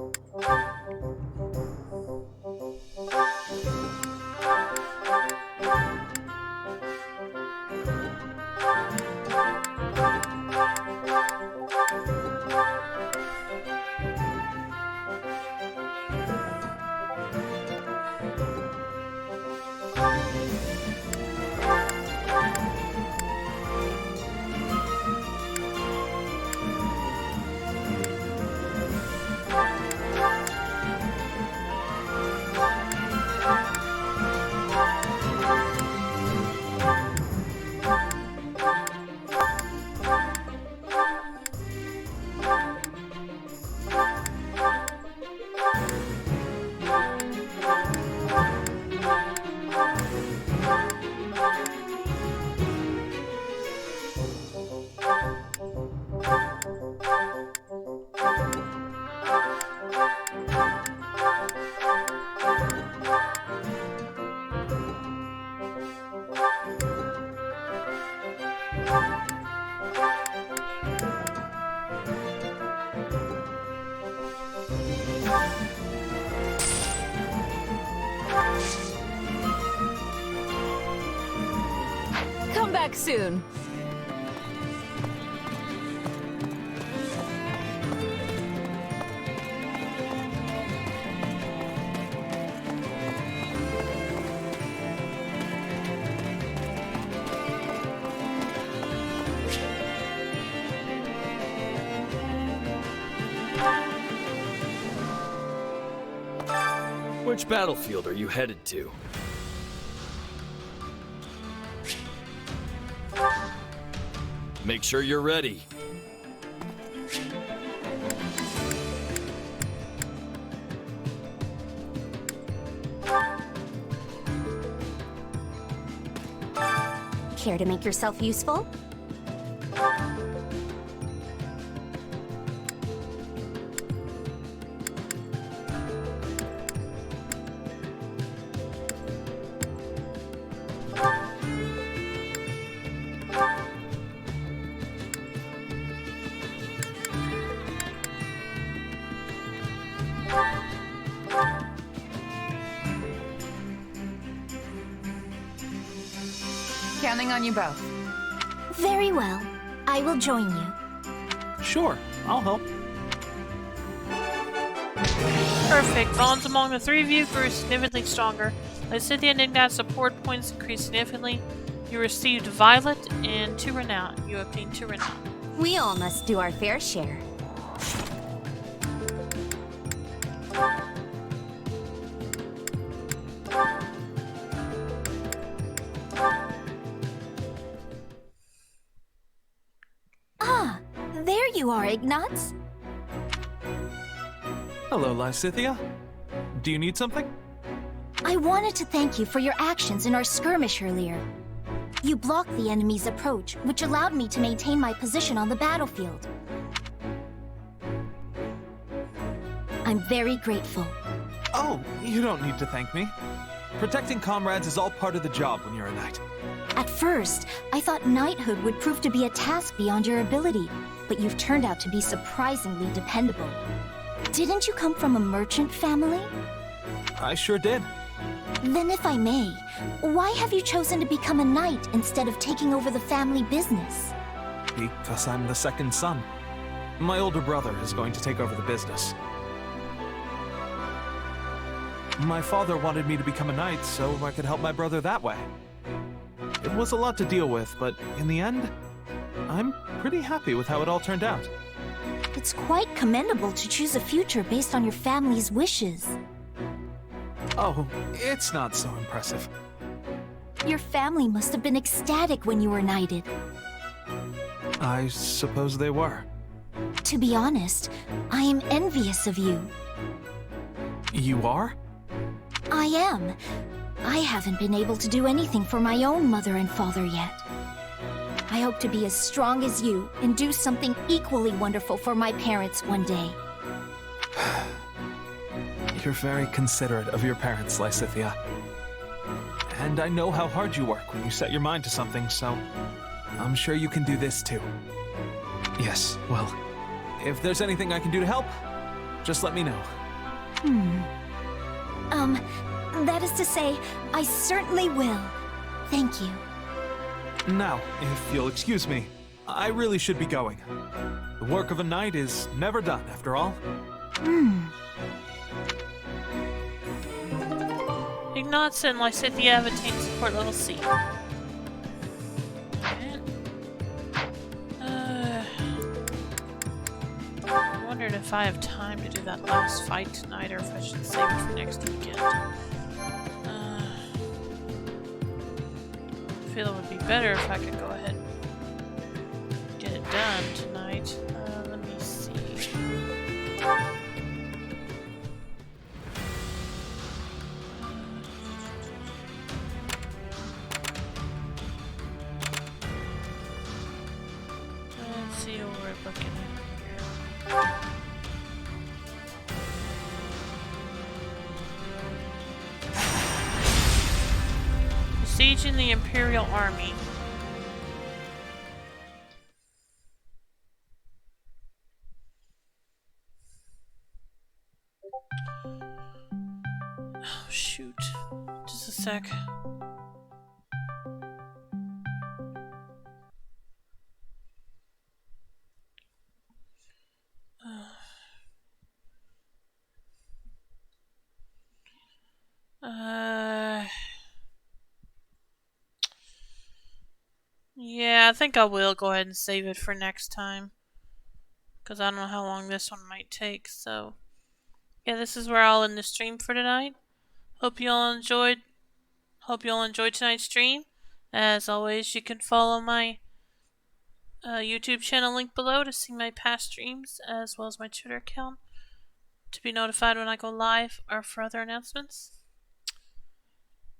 Come back soon. Which battlefield are you headed to? Make sure you're ready. Care to make yourself useful? Counting on you both. Very well. I will join you. Sure, I'll help. Perfect. Bonds among the three of you grew significantly stronger. Lysithea and Ignat's support points increased significantly. You received Violet and 2 renown. You obtained 2 renown. We all must do our fair share. Ah, there you are, Ignatz. Hello, Lysithea. Do you need something? I wanted to thank you for your actions in our skirmish earlier. You blocked the enemy's approach, which allowed me to maintain my position on the battlefield. I'm very grateful. Oh, you don't need to thank me. Protecting comrades is all part of the job when you're a knight. At first, I thought knighthood would prove to be a task beyond your ability, but you've turned out to be surprisingly dependable. Didn't you come from a merchant family? I sure did. Then if I may, why have you chosen to become a knight instead of taking over the family business? Because I'm the second son. My older brother is going to take over the business. My father wanted me to become a knight so I could help my brother that way. It was a lot to deal with, but in the end, I'm pretty happy with how it all turned out. It's quite commendable to choose a future based on your family's wishes. Oh, it's not so impressive. Your family must have been ecstatic when you were knighted. I suppose they were. To be honest, I am envious of you. You are? I am. I haven't been able to do anything for my own mother and father yet. I hope to be as strong as you and do something equally wonderful for my parents one day. You're very considerate of your parents, Lysithea. And I know how hard you work when you set your mind to something, so I'm sure you can do this too. Yes, well, if there's anything I can do to help, just let me know. That is to say, I certainly will. Thank you. Now, if you'll excuse me, I really should be going. The work of a knight is never done, after all. Ignatz and Lysithea have attained support level C. I wondered if I have time to do that last fight tonight or if I should save it for next weekend. I feel it would be better if I could go ahead and get it done tonight. Let me see. Let's see what we're looking at here. Besieging the Imperial Army. Oh, shoot. Just a sec. Yeah, I think I will go ahead and save it for next time. Because I don't know how long this one might take, so... Yeah, this is where I'll end the stream for tonight. Hope you all enjoyed tonight's stream. As always, you can follow my YouTube channel link below to see my past streams, as well as my Twitter account, to be notified when I go live or for other announcements.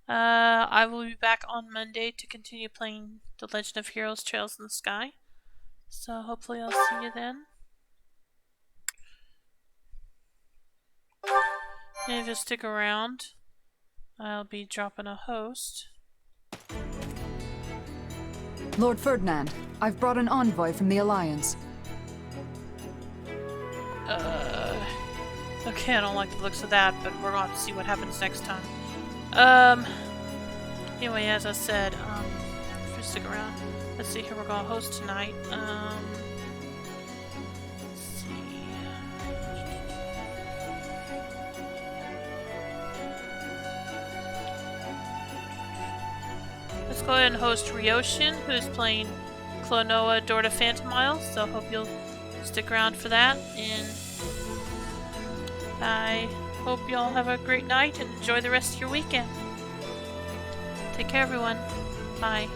I will be back on Monday to continue playing The Legend of Heroes Trails in the Sky. So hopefully I'll see you then. And if you stick around, I'll be dropping a host. Lord Ferdinand, I've brought an envoy from the Alliance. Okay, I don't like the looks of that, but we're going to have to see what happens next time. Anyway, as I said, if you stick around, let's see who we're going to host tonight. Let's see. Let's go ahead and host Ryoshin, who's playing Klonoa Dorda Phantom Isle, so hope you'll stick around for that, and I hope you all have a great night and enjoy the rest of your weekend. Take care, everyone. Bye.